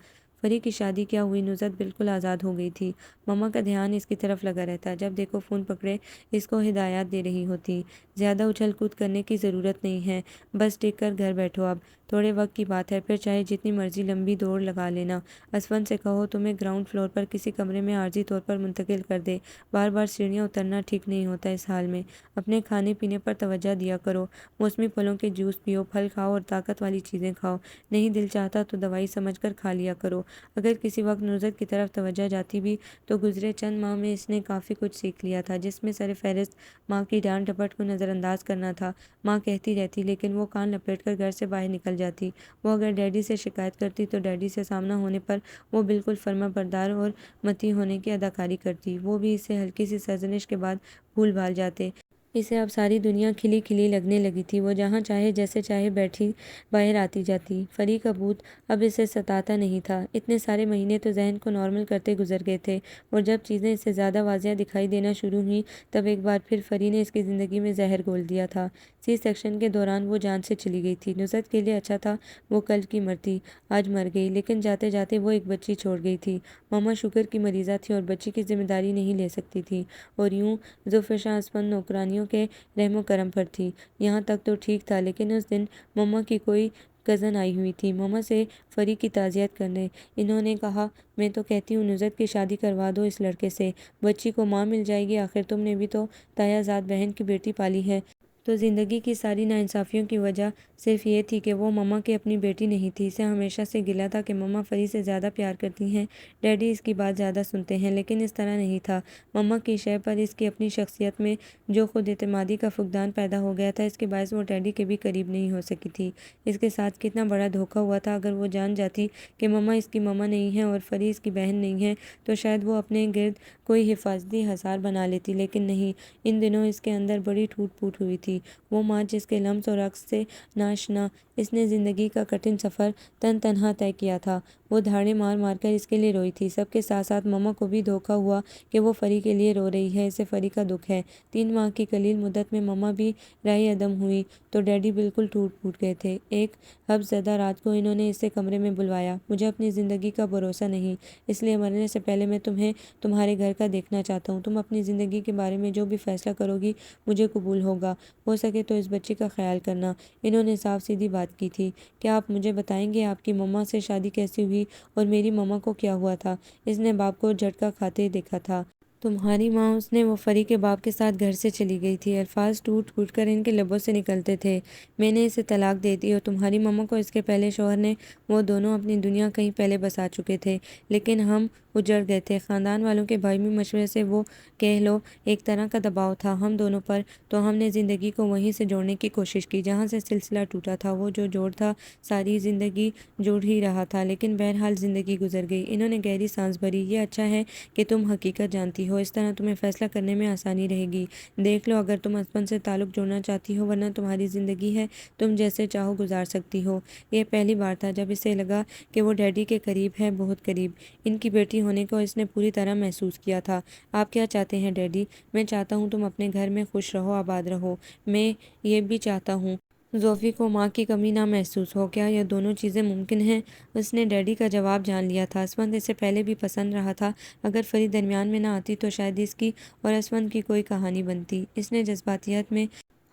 فری کی شادی کیا ہوئی نصرت بالکل آزاد ہو گئی تھی۔ مما کا دھیان اس کی طرف لگا رہتا، جب دیکھو فون پکڑے اس کو ہدایات دے رہی ہوتی۔ زیادہ اچھل کود کرنے کی ضرورت نہیں ہے، بس ٹک کر گھر بیٹھو، اب تھوڑے وقت کی بات ہے، پھر چاہے جتنی مرضی لمبی دوڑ لگا لینا۔ اسفند سے کہو تمہیں گراؤنڈ فلور پر کسی کمرے میں عارضی طور پر منتقل کر دے، بار بار سیڑھیاں اترنا ٹھیک نہیں ہوتا اس حال میں۔ اپنے کھانے پینے پر توجہ دیا کرو، موسمی پھلوں کے جوس پیو، پھل کھاؤ اور طاقت والی چیزیں کھاؤ، نہیں دل چاہتا تو دوائی سمجھ کر کھا لیا کرو۔ اگر کسی وقت نصرت کی طرف توجہ جاتی بھی تو گزرے چند ماہ میں اس نے کافی کچھ سیکھ لیا تھا، جس میں سر فہرست ماں کی ڈانٹ ڈپٹ کو نظر انداز کرنا تھا۔ ماں کہتی رہتی لیکن وہ کان لپیٹ کر گھر سے باہر نکل جاتی۔ وہ اگر ڈیڈی سے شکایت کرتی تو ڈیڈی سے سامنا ہونے پر وہ بالکل فرما بردار اور متی ہونے کی اداکاری کرتی، وہ بھی اسے ہلکی سی سرزنش کے بعد بھول بھال جاتے۔ اسے اب ساری دنیا کھلی کھلی لگنے لگی تھی، وہ جہاں چاہے جیسے چاہے بیٹھی باہر آتی جاتی۔ فری کا بھوت اب اسے ستاتا نہیں تھا۔ اتنے سارے مہینے تو ذہن کو نارمل کرتے گزر گئے تھے، اور جب چیزیں اسے زیادہ واضح دکھائی دینا شروع ہوئیں تب ایک بار پھر فری نے اس کی زندگی میں زہر گھول دیا تھا۔ سی سیکشن کے دوران وہ جان سے چلی گئی تھی۔ نصرت کے لیے اچھا تھا وہ کل کی مرتی، آج مر گئی، لیکن جاتے جاتے وہ ایک بچی چھوڑ گئی تھی۔ ماما شوگر کی مریضہ تھی اور بچی کی ذمہ داری نہیں لے سکتی تھی، اور یوں ذوالفشاں اسفند نوکرانیوں کے رحم و کرم پر تھی۔ یہاں تک تو ٹھیک تھا، لیکن اس دن مما کی کوئی کزن آئی ہوئی تھی مما سے فری کی تعزیت کرنے۔ انہوں نے کہا، میں تو کہتی ہوں نصرت کی شادی کروا دو اس لڑکے سے، بچی کو ماں مل جائے گی، آخر تم نے بھی تو تایا زاد بہن کی بیٹی پالی ہے۔ تو زندگی کی ساری ناانصافیوں کی وجہ صرف یہ تھی کہ وہ مما کی اپنی بیٹی نہیں تھی۔ اسے ہمیشہ سے گلہ تھا کہ مما فری سے زیادہ پیار کرتی ہیں، ڈیڈی اس کی بات زیادہ سنتے ہیں، لیکن اس طرح نہیں تھا۔ مما کی شے پر اس کی اپنی شخصیت میں جو خود اعتمادی کا فقدان پیدا ہو گیا تھا، اس کے باعث وہ ڈیڈی کے بھی قریب نہیں ہو سکی تھی۔ اس کے ساتھ کتنا بڑا دھوکا ہوا تھا۔ اگر وہ جان جاتی کہ مما اس کی مما نہیں ہے اور فری اس کی بہن نہیں ہے تو شاید وہ اپنے گرد کوئی حفاظتی حصار بنا لیتی، لیکن نہیں۔ ان دنوں اس کے اندر بڑی ٹوٹ پھوٹ ہوئی تھی۔ وہ ماں جس کے لمس اور عکس سے ناآشنا اس نے زندگی کا کٹھن سفر تن تنہا طے کیا تھا، وہ دھاڑیں مار مار کر اس کے لیے روئی تھی۔ سب کے ساتھ ساتھ مما کو بھی دھوکا ہوا کہ وہ فری کے لیے رو رہی ہے، اسے فری کا دکھ ہے۔ 3 ماہ کی قلیل مدت میں مما بھی راہ عدم ہوئی تو ڈیڈی بالکل ٹوٹ پھوٹ گئے تھے۔ ایک حبس زدہ رات کو انہوں نے اسے کمرے میں بلوایا۔ مجھے اپنی زندگی کا بھروسہ نہیں، اس لیے مرنے سے پہلے میں تمہیں تمہارے گھر کا دیکھنا چاہتا ہوں۔ تم اپنی زندگی کے بارے میں جو بھی فیصلہ کرو گی مجھے قبول ہوگا، ہو سکے تو اس بچی کا خیال کرنا۔ انہوں نے صاف سیدھی بات کی تھی۔ کیا آپ مجھے بتائیں گے آپ کی مما سے شادی کیسی ہوئی اور میری مما کو کیا ہوا تھا؟ اس نے باپ کو جھٹکا کھاتے دیکھا تھا۔ تمہاری ماں اس نے وہ فری کے باپ کے ساتھ گھر سے چلی گئی تھی، الفاظ ٹوٹ پھوٹ کر ان کے لبوں سے نکلتے تھے۔ میں نے اسے طلاق دے دی اور تمہاری مما کو اس کے پہلے شوہر نے، وہ دونوں اپنی دنیا کہیں پہلے بسا چکے تھے، لیکن ہم اجڑ گئے تھے۔ خاندان والوں کے باہمی مشورے سے، وہ کہہ لو ایک طرح کا دباؤ تھا ہم دونوں پر، تو ہم نے زندگی کو وہیں سے جوڑنے کی کوشش کی جہاں سے سلسلہ ٹوٹا تھا۔ وہ جو جوڑ تھا ساری زندگی جڑ ہی رہا تھا، لیکن بہرحال زندگی گزر گئی۔ انہوں نے گہری سانس بھری۔ یہ اچھا ہے کہ تم حقیقت جانتی ہو، اس طرح تمہیں فیصلہ کرنے میں آسانی رہے گی۔ دیکھ لو اگر تم اسفند سے تعلق جوڑنا چاہتی ہو، ورنہ تمہاری زندگی ہے، تم جیسے چاہو گزار سکتی ہو۔ یہ پہلی بار تھا جب اسے لگا کہ وہ ڈیڈی کے قریب ہے، بہت قریب۔ ان کی بیٹی ہونے کو اس نے پوری طرح محسوس کیا تھا۔ آپ کیا چاہتے ہیں ڈیڈی؟ میں چاہتا ہوں تم اپنے گھر میں خوش رہو، آباد رہو۔ میں یہ بھی چاہتا ہوں زوفی کو ماں کی کمی نہ محسوس ہو۔ کیا یہ دونوں چیزیں ممکن ہیں؟ اس نے ڈیڈی کا جواب جان لیا تھا۔ اسفند اسے پہلے بھی پسند رہا تھا، اگر فری درمیان میں نہ آتی تو شاید اس کی اور اسفند کی کوئی کہانی بنتی۔ اس نے جذباتیت میں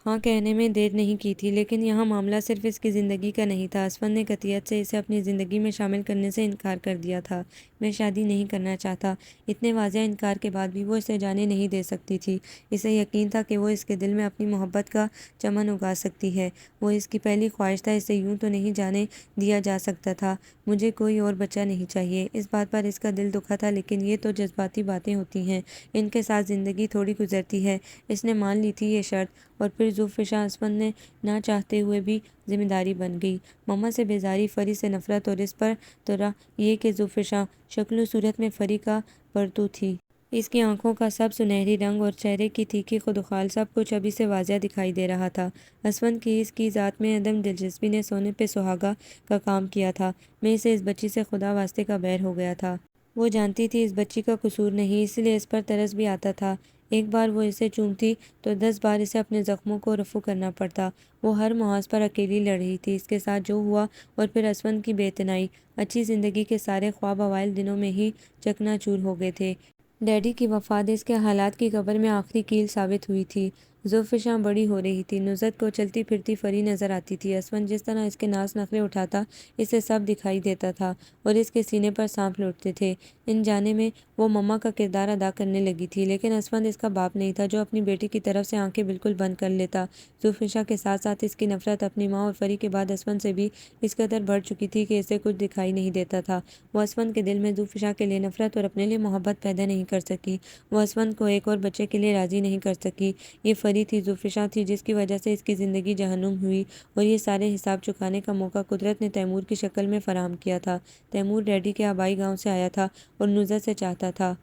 ہاں کہنے میں دیر نہیں کی تھی، لیکن یہاں معاملہ صرف اس کی زندگی کا نہیں تھا۔ اسفند نے قطعیت سے اسے اپنی زندگی میں شامل کرنے سے انکار کر دیا تھا۔ میں شادی نہیں کرنا چاہتا۔ اتنے واضح انکار کے بعد بھی وہ اسے جانے نہیں دے سکتی تھی۔ اسے یقین تھا کہ وہ اس کے دل میں اپنی محبت کا چمن اگا سکتی ہے، وہ اس کی پہلی خواہش تھا، اسے یوں تو نہیں جانے دیا جا سکتا تھا۔ مجھے کوئی اور بچہ نہیں چاہیے۔ اس بات پر اس کا دل دکھا تھا، لیکن یہ تو جذباتی باتیں ہوتی ہیں، ان کے ساتھ زندگی تھوڑی گزرتی ہے۔ اس نے مان لی تھی یہ شرط، اور پھر ذوالفشاں اسفند نے نہ چاہتے ہوئے بھی ذمہ داری بن گئی۔ مما سے بیزاری، فری سے نفرت، اور اس پر طرح یہ کہ ذوالفشاں شکل و صورت میں فری کا پرتو تھی۔ اس کی آنکھوں کا سب سنہری رنگ اور چہرے کی تیکھی خدوخال سب کچھ اب اسے واضح دکھائی دے رہا تھا۔ اسفند کی اس کی ذات میں عدم دلچسپی نے سونے پہ سہاگا کا کام کیا تھا۔ میں اسے اس بچی سے خدا واسطے کا بیر ہو گیا تھا۔ وہ جانتی تھی اس بچی کا قصور نہیں، اس لیے اس پر ترس بھی آتا تھا۔ ایک بار وہ اسے چومتی تو 10 بار اسے اپنے زخموں کو رفو کرنا پڑتا۔ وہ ہر محاذ پر اکیلی لڑ رہی تھی۔ اس کے ساتھ جو ہوا اور پھر اسفند کی بے اعتنائی، اچھی زندگی کے سارے خواب اوائل دنوں میں ہی چکنا چور ہو گئے تھے۔ ڈیڈی کی وفات اس کے حالات کی قبر میں آخری کیل ثابت ہوئی تھی۔ زوفشاں بڑی ہو رہی تھی۔ نصرت کو چلتی پھرتی پری نظر آتی تھی۔ اسفند جس طرح اس کے ناز نخرے اٹھاتا اسے سب دکھائی دیتا تھا اور اس کے سینے پر سانپ لوٹتے تھے۔ ان جانے میں وہ مما کا کردار ادا کرنے لگی تھی، لیکن اسفند اس کا باپ نہیں تھا جو اپنی بیٹی کی طرف سے آنکھیں بالکل بند کر لیتا۔ زوفشاں کے ساتھ ساتھ اس کی نفرت اپنی ماں اور فری کے بعد اسفند سے بھی اس قدر بڑھ چکی تھی کہ اسے کچھ دکھائی نہیں دیتا تھا۔ وہ اسفند کے دل میں زوفشاں کے لیے نفرت اور اپنے لیے محبت پیدا نہیں کر سکی۔ وہ اسفند کو ایک اور بچے کے لیے راضی نہیں کر سکی۔ یہ فری تھی، زوفشاں تھی جس کی وجہ سے اس کی زندگی جہنم ہوئی، اور یہ سارے حساب چکانے کا موقع قدرت نے تیمور کی شکل میں فراہم کیا تھا۔ تیمور ڈیڈی کے آبائی گاؤں سے آیا تھا اور نصرت سے چاہتا تھا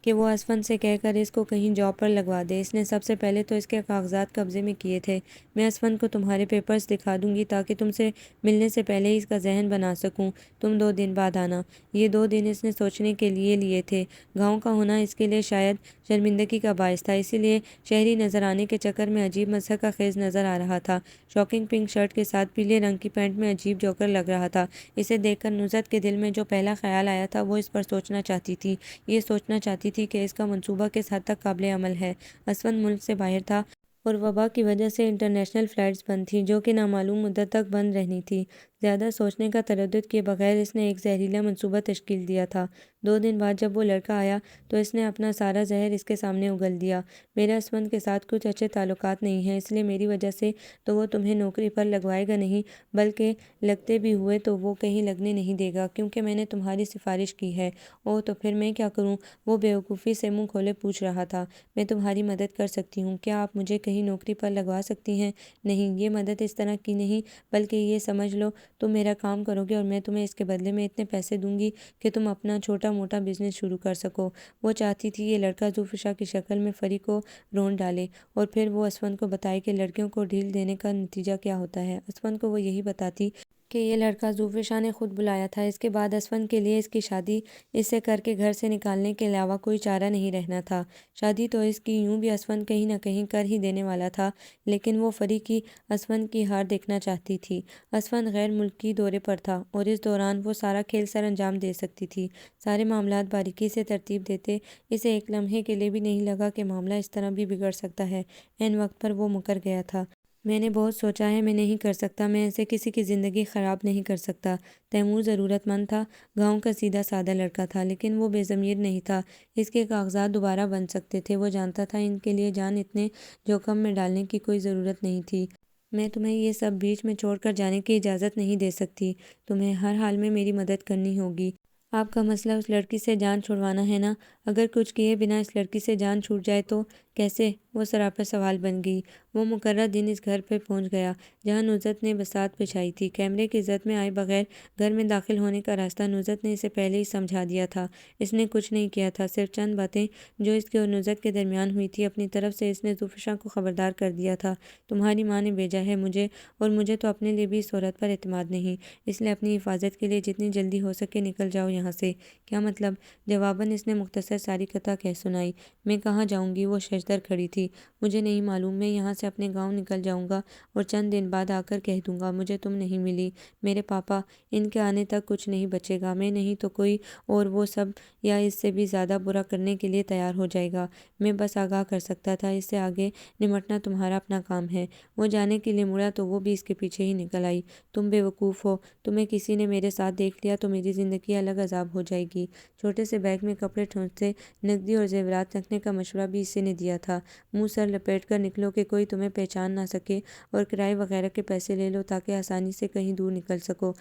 کہ وہ اسفند سے کہہ کر اس کو کہیں جاب پر لگوا دے۔ اس نے سب سے پہلے تو اس کے کاغذات قبضے میں کیے تھے۔ میں اسفند کو تمہارے پیپرز دکھا دوں گی تاکہ تم سے ملنے سے پہلے ہی اس کا ذہن بنا سکوں۔ تم 2 دن بعد آنا۔ یہ 2 دن اس نے سوچنے کے لیے تھے۔ گاؤں کا ہونا اس کے لیے شاید شرمندگی کا باعث تھا، اسی لیے شہری نظر آنے کے چکر میں عجیب مضحکہ خیز نظر آ رہا تھا۔ شاکنگ پنک شرٹ کے ساتھ پیلے رنگ کی پینٹ میں عجیب جوکر لگ رہا تھا۔ اسے دیکھ کر نصرت کے دل میں جو پہلا خیال آیا تھا وہ اس پر سوچنا چاہتی تھی۔ یہ سوچنا چاہتی تھی کہ اس کا منصوبہ کس حد تک قابل عمل ہے۔ اسفند ملک سے باہر تھا اور وبا کی وجہ سے انٹرنیشنل فلائٹس بند تھیں جو کہ نامعلوم مدت تک بند رہنی تھیں۔ زیادہ سوچنے کا تردد کیے بغیر اس نے ایک زہریلا منصوبہ تشکیل دیا تھا۔ 2 دن بعد جب وہ لڑکا آیا تو اس نے اپنا سارا زہر اس کے سامنے اگل دیا۔ میرا اسفند کے ساتھ کچھ اچھے تعلقات نہیں ہیں، اس لیے میری وجہ سے تو وہ تمہیں نوکری پر لگوائے گا نہیں، بلکہ لگتے بھی ہوئے تو وہ کہیں لگنے نہیں دے گا کیونکہ میں نے تمہاری سفارش کی ہے۔ اوہ تو پھر میں کیا کروں؟ وہ بے وقوفی سے منہ کھولے پوچھ رہا تھا۔ میں تمہاری مدد کر سکتی ہوں۔ کیا آپ مجھے کہیں نوکری پر لگوا سکتی ہیں؟ نہیں، یہ مدد اس طرح کی نہیں، بلکہ یہ سمجھ لو تم میرا کام کرو گے اور میں تمہیں اس کے بدلے میں اتنے پیسے دوں گی کہ تم اپنا چھوٹا موٹا بزنس شروع کر سکو۔ وہ چاہتی تھی یہ لڑکا زوفشاں کی شکل میں فری کو رون ڈالے اور پھر وہ اسفند کو بتائے کہ لڑکیوں کو ڈھیل دینے کا نتیجہ کیا ہوتا ہے۔ اسفند کو وہ یہی بتاتی کہ یہ لڑکا زوفشاں نے خود بلایا تھا۔ اس کے بعد اسفند کے لیے اس کی شادی اس سے کر کے گھر سے نکالنے کے علاوہ کوئی چارہ نہیں رہنا تھا۔ شادی تو اس کی یوں بھی اسفند کہیں نہ کہیں کر ہی دینے والا تھا، لیکن وہ فری کی اسفند کی ہار دیکھنا چاہتی تھی۔ اسفند غیر ملکی دورے پر تھا اور اس دوران وہ سارا کھیل سر انجام دے سکتی تھی۔ سارے معاملات باریکی سے ترتیب دیتے اسے ایک لمحے کے لیے بھی نہیں لگا کہ معاملہ اس طرح بھی بگڑ سکتا ہے۔ عین وقت پر وہ مکر گیا تھا۔ میں نے بہت سوچا ہے، میں نہیں کر سکتا، میں ایسے کسی کی زندگی خراب نہیں کر سکتا۔ تیمور ضرورت مند تھا، گاؤں کا سیدھا سادہ لڑکا تھا، لیکن وہ بے ضمیر نہیں تھا۔ اس کے کاغذات دوبارہ بن سکتے تھے۔ وہ جانتا تھا ان کے لیے جان اتنے جوخم میں ڈالنے کی کوئی ضرورت نہیں تھی۔ میں تمہیں یہ سب بیچ میں چھوڑ کر جانے کی اجازت نہیں دے سکتی۔ تمہیں ہر حال میں میری مدد کرنی ہوگی۔ آپ کا مسئلہ اس لڑکی سے جان چھڑوانا ہے نا؟ اگر کچھ کیے بنا اس لڑکی سے جان چھوٹ جائے تو کیسے؟ وہ سراپا سوال بن گئی۔ وہ مقررہ دن اس گھر پہ پہنچ گیا جہاں نصرت نے بساط بچھائی تھی۔ کیمرے کی زد میں آئے بغیر گھر میں داخل ہونے کا راستہ نصرت نے اسے پہلے ہی سمجھا دیا تھا۔ اس نے کچھ نہیں کیا تھا، صرف چند باتیں جو اس کے اور نصرت کے درمیان ہوئی تھی اپنی طرف سے اس نے زوفشاں کو خبردار کر دیا تھا۔ تمہاری ماں نے بھیجا ہے مجھے، اور مجھے تو اپنے لیے بھی اس عورت پر اعتماد نہیں، اس لیے اپنی حفاظت کے لیے جتنی جلدی ہو سکے نکل جاؤ یہاں سے۔ کیا مطلب؟ جواباً اس نے مختصر ساری قطع کہہ سنائی۔ میں کہاں جاؤں گی؟ وہ ششدر کھڑی تھی۔ مجھے نہیں معلوم، میں یہاں سے اپنے گاؤں نکل جاؤں گا اور چند دن بعد آ کر کہہ دوں گا مجھے تم نہیں ملی، میرے پاپا، ان کے آنے تک کچھ نہیں بچے گا، میں نہیں تو کوئی اور، وہ سب یا اس سے بھی زیادہ برا کرنے کے لیے تیار ہو جائے گا۔ میں بس آگاہ کر سکتا تھا، اس سے آگے نمٹنا تمہارا اپنا کام ہے۔ وہ جانے کے لیے مڑا تو وہ بھی اس کے پیچھے ہی نکل آئی۔ تم بے وقوف ہو، تمہیں کسی نے میرے ساتھ دیکھ لیا تو میری زندگی الگ عذاب ہو جائے گی۔ چھوٹے سے بیگ میں کپڑے ٹھونستے نقدی اور زیورات رکھنے کا مشورہ بھی اسی نے دیا تھا۔ منہ سر لپیٹ کر نکلو کہ کوئی تمہیں پہچان نہ سکے، اور کرائے وغیرہ کے پیسے لے لو تاکہ آسانی سے کہیں دور نکل سکو،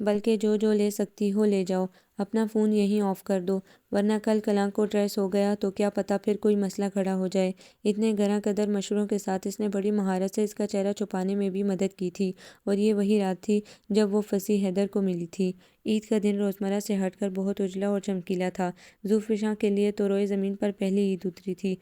بلکہ جو لے سکتی ہو لے جاؤ۔ اپنا فون یہیں آف کر دو، ورنہ کل کلاں کو ٹریس ہو گیا تو کیا پتہ پھر کوئی مسئلہ کھڑا ہو جائے۔ اتنے گراں قدر مشوروں کے ساتھ اس نے بڑی مہارت سے اس کا چہرہ چھپانے میں بھی مدد کی تھی، اور یہ وہی رات تھی جب وہ فصیح حیدر کو ملی تھی۔ عید کا دن روزمرہ سے ہٹ کر بہت اجلا اور چمکیلا تھا۔ زوفشاں کے لیے تو روئے زمین پر پہلی عید اتری تھی،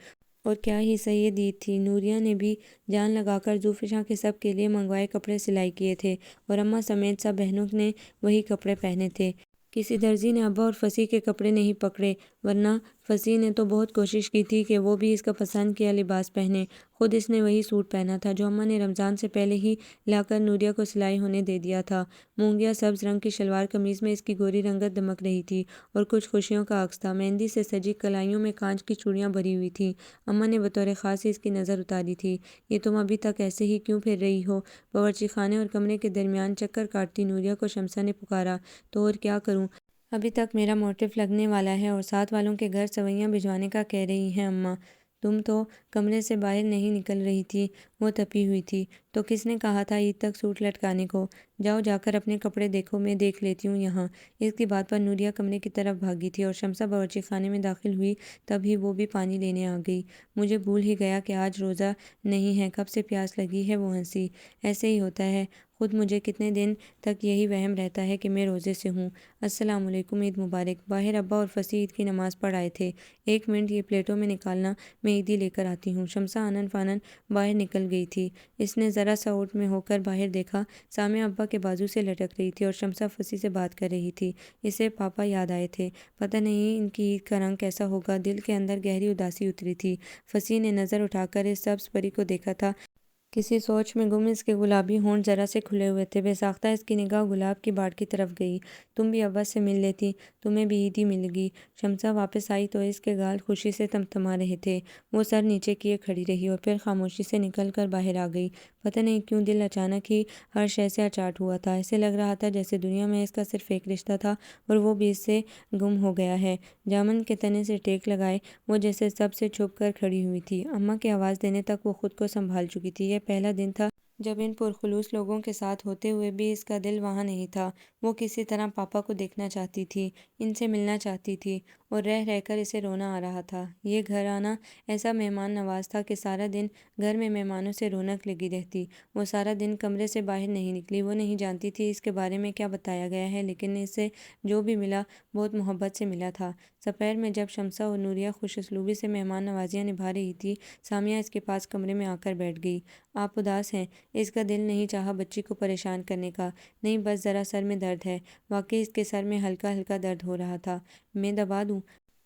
اور کیا ہی سید عید تھی۔ نوریہ نے بھی جان لگا کر زوفشاں کے سب کے لیے منگوائے کپڑے سلائی کیے تھے، اور اماں سمیت سب بہنوں نے وہی کپڑے پہنے تھے۔ کسی درزی نے ابا اور فصیح کے کپڑے نہیں پکڑے، ورنہ فصیح نے تو بہت کوشش کی تھی کہ وہ بھی اس کا پسند کیا لباس پہنے۔ خود اس نے وہی سوٹ پہنا تھا جو اماں نے رمضان سے پہلے ہی لا کر نوریہ کو سلائی ہونے دے دیا تھا۔ مونگیا سبز رنگ کی شلوار قمیض میں اس کی گوری رنگت دمک رہی تھی اور کچھ خوشیوں کا عکس تھا۔ مہندی سے سجی کلائیوں میں کانچ کی چوڑیاں بھری ہوئی تھیں۔ اماں نے بطور خاص ہی اس کی نظر اتاری تھی۔ یہ تم ابھی تک ایسے ہی کیوں پھر رہی ہو؟ باورچی خانے اور کمرے کے درمیان چکر کاٹتی نوریہ کو شمسہ نے پکارا۔ تو اور کیا کروں؟ ابھی تک میرا موٹف لگنے والا ہے اور ساتھ والوں کے گھر سوئیاں بھجوانے کا کہہ رہی ہیں اماں۔ تم تو کمرے سے باہر نہیں نکل رہی تھی۔ وہ تپی ہوئی تھی۔ تو کس نے کہا تھا عید تک سوٹ لٹکانے کو؟ جاؤ جا کر اپنے کپڑے دیکھو، میں دیکھ لیتی ہوں یہاں۔ اس کی بات پر نوریہ کمرے کی طرف بھاگی تھی اور شمسہ باورچی خانے میں داخل ہوئی تبھی وہ بھی پانی لینے آ گئی۔ مجھے بھول ہی گیا کہ آج روزہ نہیں ہے، کب سے پیاس لگی ہے، وہ ہنسی۔ ایسے ہی ہوتا ہے، خود مجھے کتنے دن تک یہی وہم رہتا ہے کہ میں روزے سے ہوں۔ السلام علیکم، عید مبارک۔ باہر ابا اور فصیح عید کی نماز پڑھ آئے تھے۔ ایک منٹ یہ پلیٹوں میں نکالنا، میں عیدی لے کر آتی ہوں۔ شمسہ آنن فانن باہر نکل گئی تھی۔ اس نے ذرا سا اوٹ میں ہو کر باہر دیکھا۔ سامیہ ابا کے بازو سے لٹک رہی تھی اور شمسہ فصیح سے بات کر رہی تھی۔ اسے پاپا یاد آئے تھے۔ پتہ نہیں ان کی عید کا رنگ کیسا ہوگا، دل کے اندر گہری اداسی اتری تھی۔ فصیح نے نظر اٹھا کر اس سبز پری کو دیکھا تھا۔ کسی سوچ میں گم اس کے گلابی ہونٹ ذرا سے کھلے ہوئے تھے۔ بے ساختہ اس کی نگاہ گلاب کی باڑ کی طرف گئی۔ تم بھی ابا سے مل لیتی، تمہیں بھی عیدی مل گی۔ شمسہ واپس آئی تو اس کے گال خوشی سے تمتما رہے تھے۔ وہ سر نیچے کیے کھڑی رہی اور پھر خاموشی سے نکل کر باہر آ گئی۔ پتہ نہیں کیوں دل اچانک ہی ہر شے سے اچاٹ ہوا تھا۔ اسے لگ رہا تھا جیسے دنیا میں اس کا صرف ایک رشتہ تھا اور وہ بھی اس سے گم ہو گیا ہے۔ دامن کے تنے سے ٹیک لگائے وہ جیسے سب سے چھپ کر کھڑی ہوئی تھی۔ اماں کی آواز دینے تک وہ خود کو سنبھال چکی تھی۔ یہ پہلا دن تھا جب ان پرخلوص لوگوں کے ساتھ ہوتے ہوئے بھی اس کا دل وہاں نہیں تھا۔ وہ کسی طرح پاپا کو دیکھنا چاہتی تھی، ان سے ملنا چاہتی تھی اور رہ رہ کر اسے رونا آ رہا تھا۔ یہ گھر آنا ایسا مہمان نواز تھا کہ سارا دن گھر میں مہمانوں سے رونق لگی رہتی۔ وہ سارا دن کمرے سے باہر نہیں نکلی۔ وہ نہیں جانتی تھی اس کے بارے میں کیا بتایا گیا ہے، لیکن اسے جو بھی ملا بہت محبت سے ملا تھا۔ دوپہر میں جب شمسہ اور نوریہ خوش اسلوبی سے مہمان نوازیاں نبھا رہی تھی، سامیہ اس کے پاس کمرے میں آ کر بیٹھ گئی۔ آپ اداس ہیں؟ اس کا دل نہیں چاہا بچی کو پریشان کرنے کا۔ نہیں، بس ذرا سر میں درد ہے۔ واقعی اس کے سر میں ہلکا ہلکا درد ہو رہا تھا۔ میں دبا دوں؟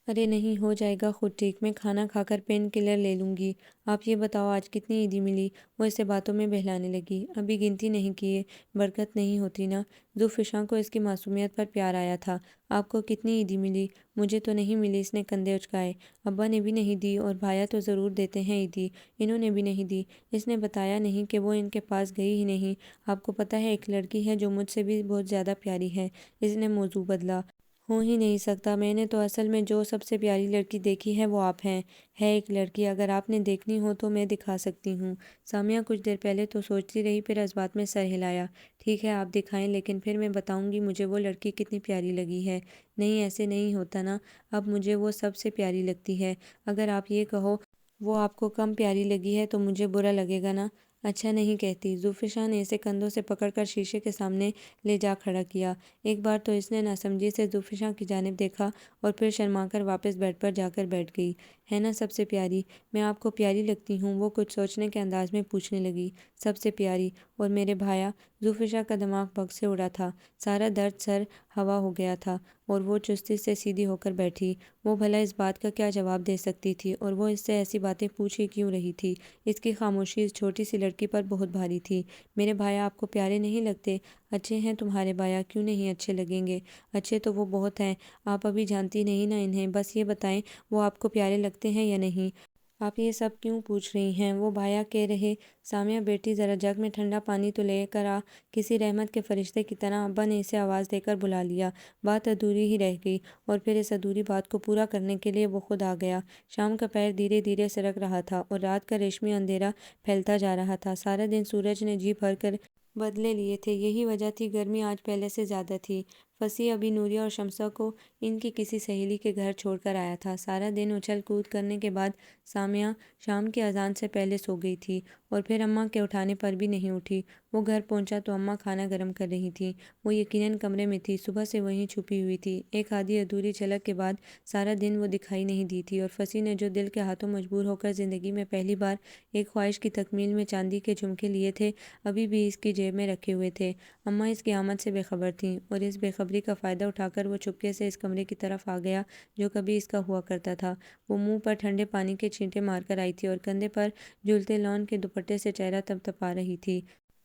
ارے نہیں، ہو جائے گا خود ٹھیک، میں کھانا کھا کر پین کلر لے لوں گی۔ آپ یہ بتاؤ آج کتنی عیدی ملی؟ وہ اسے باتوں میں بہلانے لگی۔ ابھی گنتی نہیں کیے، برکت نہیں ہوتی نا؟ ذوالفشاں کو اس کی معصومیت پر پیار آیا تھا۔ آپ کو کتنی عیدی ملی؟ مجھے تو نہیں ملی، اس نے کندھے اچکائے۔ ابا نے بھی نہیں دی اور بھایا تو ضرور دیتے ہیں عیدی، انہوں نے بھی نہیں دی۔ اس نے بتایا نہیں کہ وہ ان کے پاس گئی ہی نہیں۔ آپ کو پتہ ہے ایک لڑکی ہے جو مجھ سے بھی بہت زیادہ پیاری ہے۔ اس نے موضوع بدلا۔ ہو ہی نہیں سکتا، میں نے تو اصل میں جو سب سے پیاری لڑکی دیکھی ہے وہ آپ ہیں۔ ہے ایک لڑکی، اگر آپ نے دیکھنی ہو تو میں دکھا سکتی ہوں۔ سامیہ کچھ دیر پہلے تو سوچتی رہی، پھر اس بات میں سر ہلایا۔ ٹھیک ہے آپ دکھائیں، لیکن پھر میں بتاؤں گی مجھے وہ لڑکی کتنی پیاری لگی ہے۔ نہیں ایسے نہیں ہوتا نا، اب مجھے وہ سب سے پیاری لگتی ہے۔ اگر آپ یہ کہو وہ آپ کو کم پیاری لگی ہے تو مجھے برا لگے گا نا؟ اچھا نہیں کہتی۔ ذوالفشاں نے اسے کندھوں سے پکڑ کر شیشے کے سامنے لے جا کھڑا کیا۔ ایک بار تو اس نے ناسمجھی سے ذوالفشاں کی جانب دیکھا اور پھر شرما کر واپس بیڈ پر جا کر بیٹھ گئی۔ ہے نا سب سے پیاری؟ میں آپ کو پیاری لگتی ہوں؟ وہ کچھ سوچنے کے انداز میں پوچھنے لگی۔ سب سے پیاری؟ اور میرے بھایا؟ ذوالفشاں کا دماغ بگ سے اڑا تھا۔ سارا درد سر ہوا ہو گیا تھا اور وہ چستی سے سیدھی ہو کر بیٹھی۔ وہ بھلا اس بات کا کیا جواب دے سکتی تھی، اور وہ اس سے ایسی باتیں پوچھ ہی کیوں رہی تھی؟ اس کی خاموشی اس چھوٹی سی لڑکی پر بہت بھاری تھی۔ میرے بھایا آپ کو پیارے نہیں لگتے؟ اچھے ہیں تمہارے بھایا، کیوں نہیں اچھے لگیں گے؟ اچھے تو وہ بہت ہیں، آپ ابھی جانتی نہیں نا انہیں۔ بس یہ بتائیں وہ آپ کو پیارے لگتے ہیں یا نہیں؟ آپ یہ سب کیوں پوچھ رہی ہیں؟ وہ بھایا کہہ رہے۔ سامیہ بیٹی ذرا جگ میں ٹھنڈا پانی تو لے کر آ۔ کسی رحمت کے فرشتے کی طرح ابا نے اسے آواز دے کر بلا لیا۔ بات ادھوری ہی رہ گئی اور پھر اس ادھوری بات کو پورا کرنے کے لیے وہ خود آ گیا۔ شام کا پہر دھیرے دھیرے سرک رہا تھا اور رات کا ریشمی اندھیرا پھیلتا جا رہا تھا۔ سارا دن سورج نے جی بھر کر بدلے لیے تھے، یہی وجہ تھی گرمی آج پہلے سے زیادہ تھی۔ فصیح ابھی نوریہ اور شمسہ کو ان کی کسی سہیلی کے گھر چھوڑ کر آیا تھا۔ سارا دن اچھل کود کرنے کے بعد سامیہ شام کی اذان سے پہلے سو گئی تھی اور پھر اماں کے اٹھانے پر بھی نہیں اٹھی۔ وہ گھر پہنچا تو اماں کھانا گرم کر رہی تھیں۔ وہ یقیناً کمرے میں تھی، صبح سے وہیں چھپی ہوئی تھی۔ ایک آدھی ادھوری جھلک کے بعد سارا دن وہ دکھائی نہیں دی تھی، اور فصیح نے جو دل کے ہاتھوں مجبور ہو کر زندگی میں پہلی بار ایک خواہش کی تکمیل میں چاندی کے جھمکے لیے تھے، ابھی بھی اس کی جیب میں رکھے ہوئے تھے۔ اماں اس کی آمد سے بے خبر تھیں اور اس بے خبری خبری کا فائدہ اٹھا کر وہ چپکے سے اس کمرے کی طرف آ گیا جو کبھی اس کا ہوا کرتا تھا۔ وہ منہ پر ٹھنڈے پانی کے چھینٹے مار کر آئی تھی اور کندھے پر جھولتے لون کے دوپٹے سے چہرہ تپتپا رہی تھی۔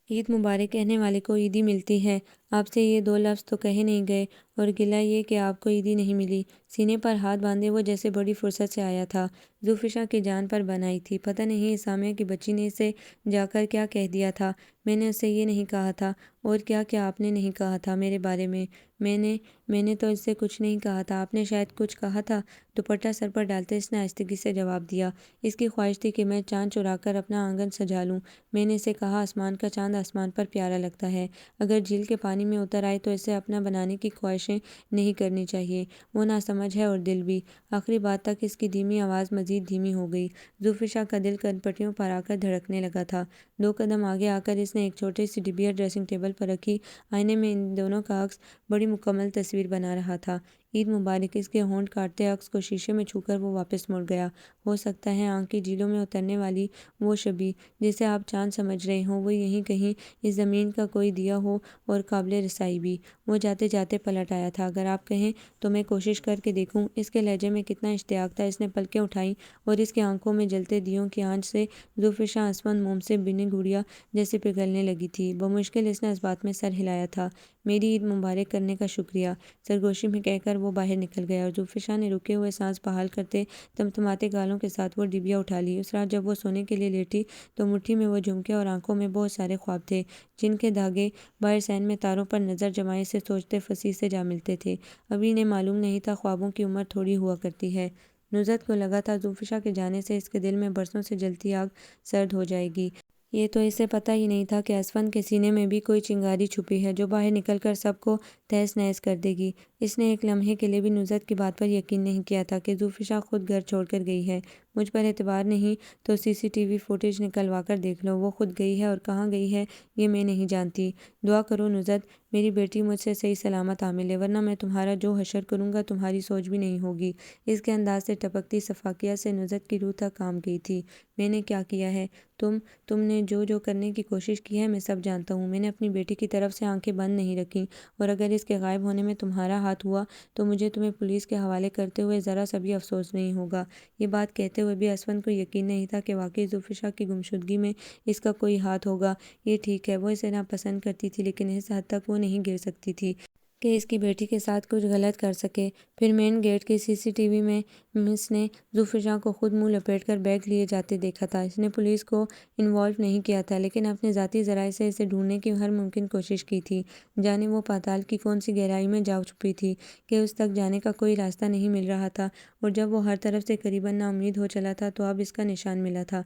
عید مبارک کہنے والے کو عیدی ملتی ہے، آپ سے یہ 2 لفظ تو کہے نہیں گئے، اور گلہ یہ کہ آپ کو عیدی نہیں ملی۔ سینے پر ہاتھ باندھے وہ جیسے بڑی فرصت سے آیا تھا، ذوالفشاں کی جان پر بن آئی تھی۔ پتہ نہیں اس سامیہ کی بچی نے اسے جا کر کیا کہہ دیا تھا۔ میں نے اسے یہ نہیں کہا تھا، اور کیا کیا آپ نے نہیں کہا تھا میرے بارے میں؟ میں نے تو اس سے کچھ نہیں کہا تھا۔ آپ نے شاید کچھ کہا تھا؟ دوپٹہ سر پر ڈالتے اس نے آہستگی سے جواب دیا۔ اس کی خواہش تھی کہ میں چاند چرا کر اپنا آنگن سجا لوں۔ میں نے اسے کہا آسمان کا چاند آسمان پر پیارا لگتا ہے، اگر جھیل کے پانی میں اتر آئے تو اسے اپنا بنانے کی خواہشیں نہیں کرنی چاہیے، وہ ناسمجھ ہے اور دل بھی۔ آخری بات تک اس کی دھیمی آواز مزید دھیمی ہو گئی۔ ذوالفشاں کا دل کنپٹیوں پر آ کر دھڑکنے لگا تھا۔ 2 قدم آگے آ کر اس نے ایک چھوٹی سی ڈبیا ڈریسنگ ٹیبل پر رکھی۔ آئینے میں ان دونوں کا عکس بڑی مکمل تصویر بنا رہا تھا۔ عید مبارک اس کے ہونٹ کاٹتے عکس کو شیشے میں چھو کر وہ واپس مڑ گیا۔ ہو سکتا ہے آنکھ کی جھیلوں میں اترنے والی وہ شبی جسے آپ چاند سمجھ رہے ہوں وہ یہیں کہیں اس زمین کا کوئی دیا ہو، اور قابل رسائی بھی۔ وہ جاتے جاتے پلٹ آیا تھا۔ اگر آپ کہیں تو میں کوشش کر کے دیکھوں؟ اس کے لہجے میں کتنا اشتیاق تھا۔ اس نے پلکیں اٹھائیں اور اس کی آنکھوں میں جلتے دیوں کی آنچ سے ذوالفشاں اسود موم سے بنی گڑیا جیسے پگھلنے لگی تھی۔ بمشکل اس نے اس بات میں سر ہلایا تھا۔ میری عید مبارک کرنے کا شکریہ، سرگوشی میں کہہ کر وہ باہر نکل گیا، اور ذوالفشاں نے رکے ہوئے سانس بحال کرتے تمتماتے گالوں کے ساتھ وہ ڈبیا اٹھا لی۔ اس رات جب وہ سونے کے لیے لیٹی تو مٹھی میں وہ جھمکے اور آنکھوں میں بہت سارے خواب تھے جن کے دھاگے باہر سین میں تاروں پر نظر جمائے سے سوچتے فصیح سے جا ملتے تھے۔ ابھی انہیں معلوم نہیں تھا خوابوں کی عمر تھوڑی ہوا کرتی ہے۔ نصرت کو لگا تھا ذوالفشاں کے جانے سے اس کے دل میں برسوں سے جلتی آگ سرد ہو جائے گی۔ یہ تو اسے پتہ ہی نہیں تھا کہ اسفند کے سینے میں بھی کوئی چنگاری چھپی ہے جو باہر نکل کر سب کو تہس نہس کر دے گی۔ اس نے ایک لمحے کے لیے بھی نصرت کی بات پر یقین نہیں کیا تھا کہ ذوالفشاں خود گھر چھوڑ کر گئی ہے۔ مجھ پر اعتبار نہیں تو CCTV فوٹیج نکلوا کر دیکھ لو، وہ خود گئی ہے، اور کہاں گئی ہے یہ میں نہیں جانتی۔ دعا کرو نصرت میری بیٹی مجھ سے صحیح سلامت آ ملے، ورنہ میں تمہارا جو حشر کروں گا تمہاری سوچ بھی نہیں ہوگی۔ اس کے انداز سے ٹپکتی شفقیت سے نصرت کی روح تک کانپ گئی تھی۔ میں نے کیا کیا ہے؟ تم نے جو کرنے کی کوشش کی ہے میں سب جانتا ہوں۔ میں نے اپنی بیٹی کی طرف سے آنکھیں بند نہیں رکھیں، اور اگر اس کے غائب ہونے میں تمہارا ہاتھ ہوا تو مجھے تمہیں پولیس کے حوالے کرتے ہوئے ذرا سا بھی افسوس نہیں ہوگا۔ یہ بات کہتے ہوئے بھی اسفند کو یقین نہیں تھا کہ واقعی ذوالفشاں کی گمشدگی میں اس کا کوئی ہاتھ ہوگا۔ یہ ٹھیک ہے وہ اسے ناپسند کرتی تھی، لیکن اس حد تک وہ نہیں گر سکتی تھی کہ اس کی بیٹی کے ساتھ کچھ غلط کر سکے۔ پھر مین گیٹ کی CCTV میں اس نے ذوالفشاں کو خود منہ لپیٹ کر بیگ لیے جاتے دیکھا تھا۔ اس نے پولیس کو انوالو نہیں کیا تھا، لیکن اپنے ذاتی ذرائع سے اسے ڈھونڈنے کی ہر ممکن کوشش کی تھی۔ جانے وہ پاتال کی کون سی گہرائی میں جا چھپی تھی کہ اس تک جانے کا کوئی راستہ نہیں مل رہا تھا، اور جب وہ ہر طرف سے قریباً نا امید ہو چلا تھا تو اب اس کا نشان ملا تھا۔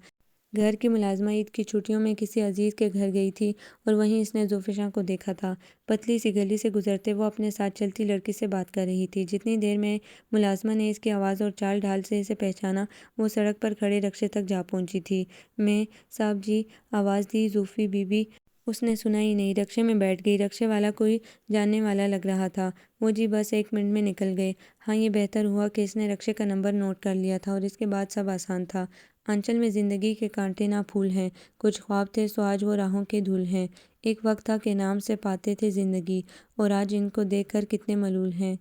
گھر کی ملازمہ عید کی چھٹیوں میں کسی عزیز کے گھر گئی تھی، اور وہیں اس نے ذوالفشاں کو دیکھا تھا۔ پتلی سی گلی سے گزرتے وہ اپنے ساتھ چلتی لڑکی سے بات کر رہی تھی۔ جتنی دیر میں ملازمہ نے اس کی آواز اور چال ڈھال سے اسے پہچانا، وہ سڑک پر کھڑے رکشے تک جا پہنچی تھی۔ میں صاحب جی، آواز دی زوفی بی بی۔ اس نے سنا ہی نہیں، رکشے میں بیٹھ گئی۔ رکشے والا کوئی جاننے والا لگ رہا تھا۔ وہ جی بس 1 منٹ میں نکل گئے۔ ہاں یہ بہتر ہوا کہ اس نے رکشے کا نمبر نوٹ کر لیا تھا، اور اس کے بعد سب آسان تھا۔ آنچل میں زندگی کے کانٹے نہ پھول ہیں، کچھ خواب تھے سو آج وہ راہوں کے دھول ہیں۔ ایک وقت تھا کہ نام سے پاتے تھے زندگی، اور آج ان کو دیکھ کر کتنے ملول ہیں۔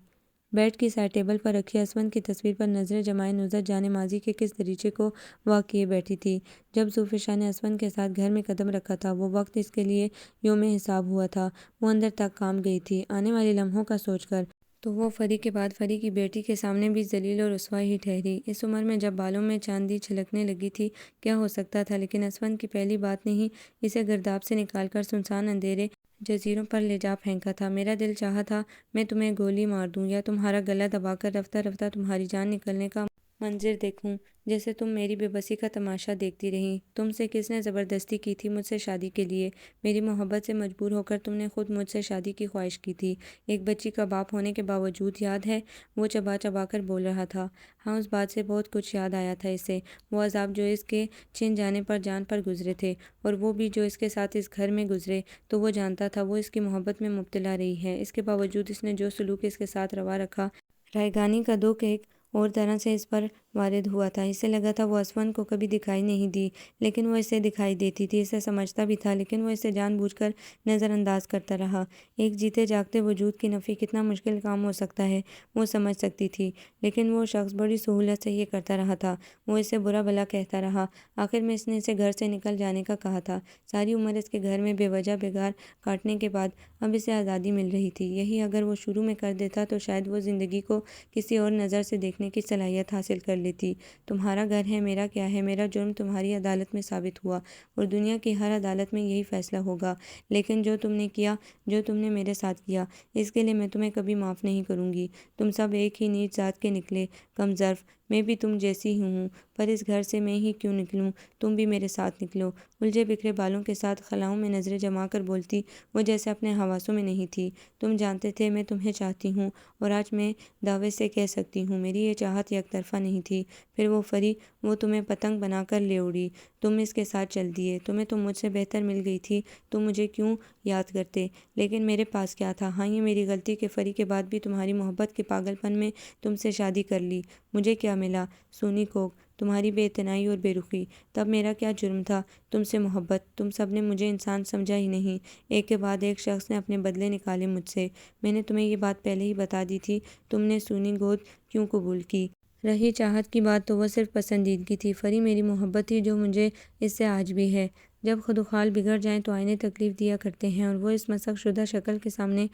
بیڈ کی سائڈ ٹیبل پر رکھی اسفند کی تصویر پر نظریں جمائے نصرت جانے ماضی کے کس دریچے کو واہ کیے بیٹھی تھی۔ جب ذوالفشاں نے اسفند کے ساتھ گھر میں قدم رکھا تھا وہ وقت اس کے لیے یوم حساب ہوا تھا۔ وہ اندر تک کانپ گئی تھی آنے والے لمحوں کا سوچ کر۔ تو وہ فری کے بعد فری کی بیٹی کے سامنے بھی ذلیل و رسوا ہی ٹھہری۔ اس عمر میں جب بالوں میں چاندی چھلکنے لگی تھی کیا ہو سکتا تھا، لیکن اسفند کی پہلی بات نے ہی اسے گرداب سے نکال کر سنسان اندھیرے جزیروں پر لے جا پھینکا تھا۔ میرا دل چاہا تھا میں تمہیں گولی مار دوں، یا تمہارا گلا دبا کر رفتہ رفتہ تمہاری جان نکلنے کا منظر دیکھوں، جیسے تم میری بے بسی کا تماشا دیکھتی رہیں۔ تم سے کس نے زبردستی کی تھی مجھ سے شادی کے لیے؟ میری محبت سے مجبور ہو کر تم نے خود مجھ سے شادی کی خواہش کی تھی، ایک بچی کا باپ ہونے کے باوجود۔ یاد ہے؟ وہ چبا چبا کر بول رہا تھا۔ ہاں اس بات سے بہت کچھ یاد آیا تھا اسے، وہ عذاب جو اس کے چھن جانے پر جان پر گزرے تھے، اور وہ بھی جو اس کے ساتھ اس گھر میں گزرے۔ تو وہ جانتا تھا وہ اس کی محبت میں مبتلا رہی ہے، اس کے باوجود اس نے جو سلوک اس کے ساتھ روا رکھا، رائیگانی کا دکھ ایک اور طرح سے اس پر وارد ہوا تھا۔ اسے لگا تھا وہ اسفند کو کبھی دکھائی نہیں دی، لیکن وہ اسے دکھائی دیتی تھی، اسے سمجھتا بھی تھا، لیکن وہ اسے جان بوجھ کر نظر انداز کرتا رہا۔ ایک جیتے جاگتے وجود کی نفی کتنا مشکل کام ہو سکتا ہے وہ سمجھ سکتی تھی، لیکن وہ شخص بڑی سہولت سے یہ کرتا رہا تھا۔ وہ اسے برا بھلا کہتا رہا، آخر میں اس نے اسے گھر سے نکل جانے کا کہا تھا۔ ساری عمر اس کے گھر میں بے وجہ بگاڑ کاٹنے کے بعد اب اسے آزادی مل رہی تھی۔ یہی اگر وہ شروع میں کر دیتا تو شاید وہ زندگی کو کسی اور نظر سے دیکھنے کی صلاحیت حاصل کر لیتی۔ تمہارا گھر ہے، میرا کیا ہے؟ میرا جرم تمہاری عدالت میں ثابت ہوا اور دنیا کی ہر عدالت میں یہی فیصلہ ہوگا، لیکن جو تم نے کیا، جو تم نے میرے ساتھ کیا، اس کے لیے میں تمہیں کبھی معاف نہیں کروں گی۔ تم سب ایک ہی نیچ ذات کے نکلے، کم ظرف۔ میں بھی تم جیسی ہی ہوں، پر اس گھر سے میں ہی کیوں نکلوں؟ تم بھی میرے ساتھ نکلو۔ الجھے بکھرے بالوں کے ساتھ خلاؤں میں نظریں جما کر بولتی وہ جیسے اپنے حواسوں میں نہیں تھی۔ تم جانتے تھے میں تمہیں چاہتی ہوں، اور آج میں دعوے سے کہہ سکتی ہوں میری یہ چاہت یک طرفہ نہیں تھی۔ پھر وہ فری، وہ تمہیں پتنگ بنا کر لے اڑی، تم اس کے ساتھ چل دیے۔ تمہیں تو مجھ سے بہتر مل گئی تھی، تم مجھے کیوں یاد کرتے؟ لیکن میرے پاس کیا تھا؟ ہاں، یہ میری غلطی کہ فری کے بعد بھی تمہاری محبت کے پاگل پن میں تم سے شادی کر لی۔ مجھے کیا ملا؟ سونی کوک، تمہاری بے اعتنائی اور بے رخی۔ تب میرا کیا جرم تھا؟ تم سے محبت۔ تم سب نے مجھے انسان سمجھا ہی نہیں۔ ایک کے بعد ایک شخص نے اپنے بدلے نکالے مجھ سے۔ میں نے تمہیں یہ بات پہلے ہی بتا دی تھی، تم نے سونی گود کیوں قبول کی؟ رہی چاہت کی بات تو وہ صرف پسندیدگی تھی۔ فری میری محبت تھی، جو مجھے اس سے آج بھی ہے۔ جب خدوخال بگڑ جائیں تو آئینے تکلیف دیا کرتے ہیں، اور وہ اس مسخ شدہ شکل کے سامنے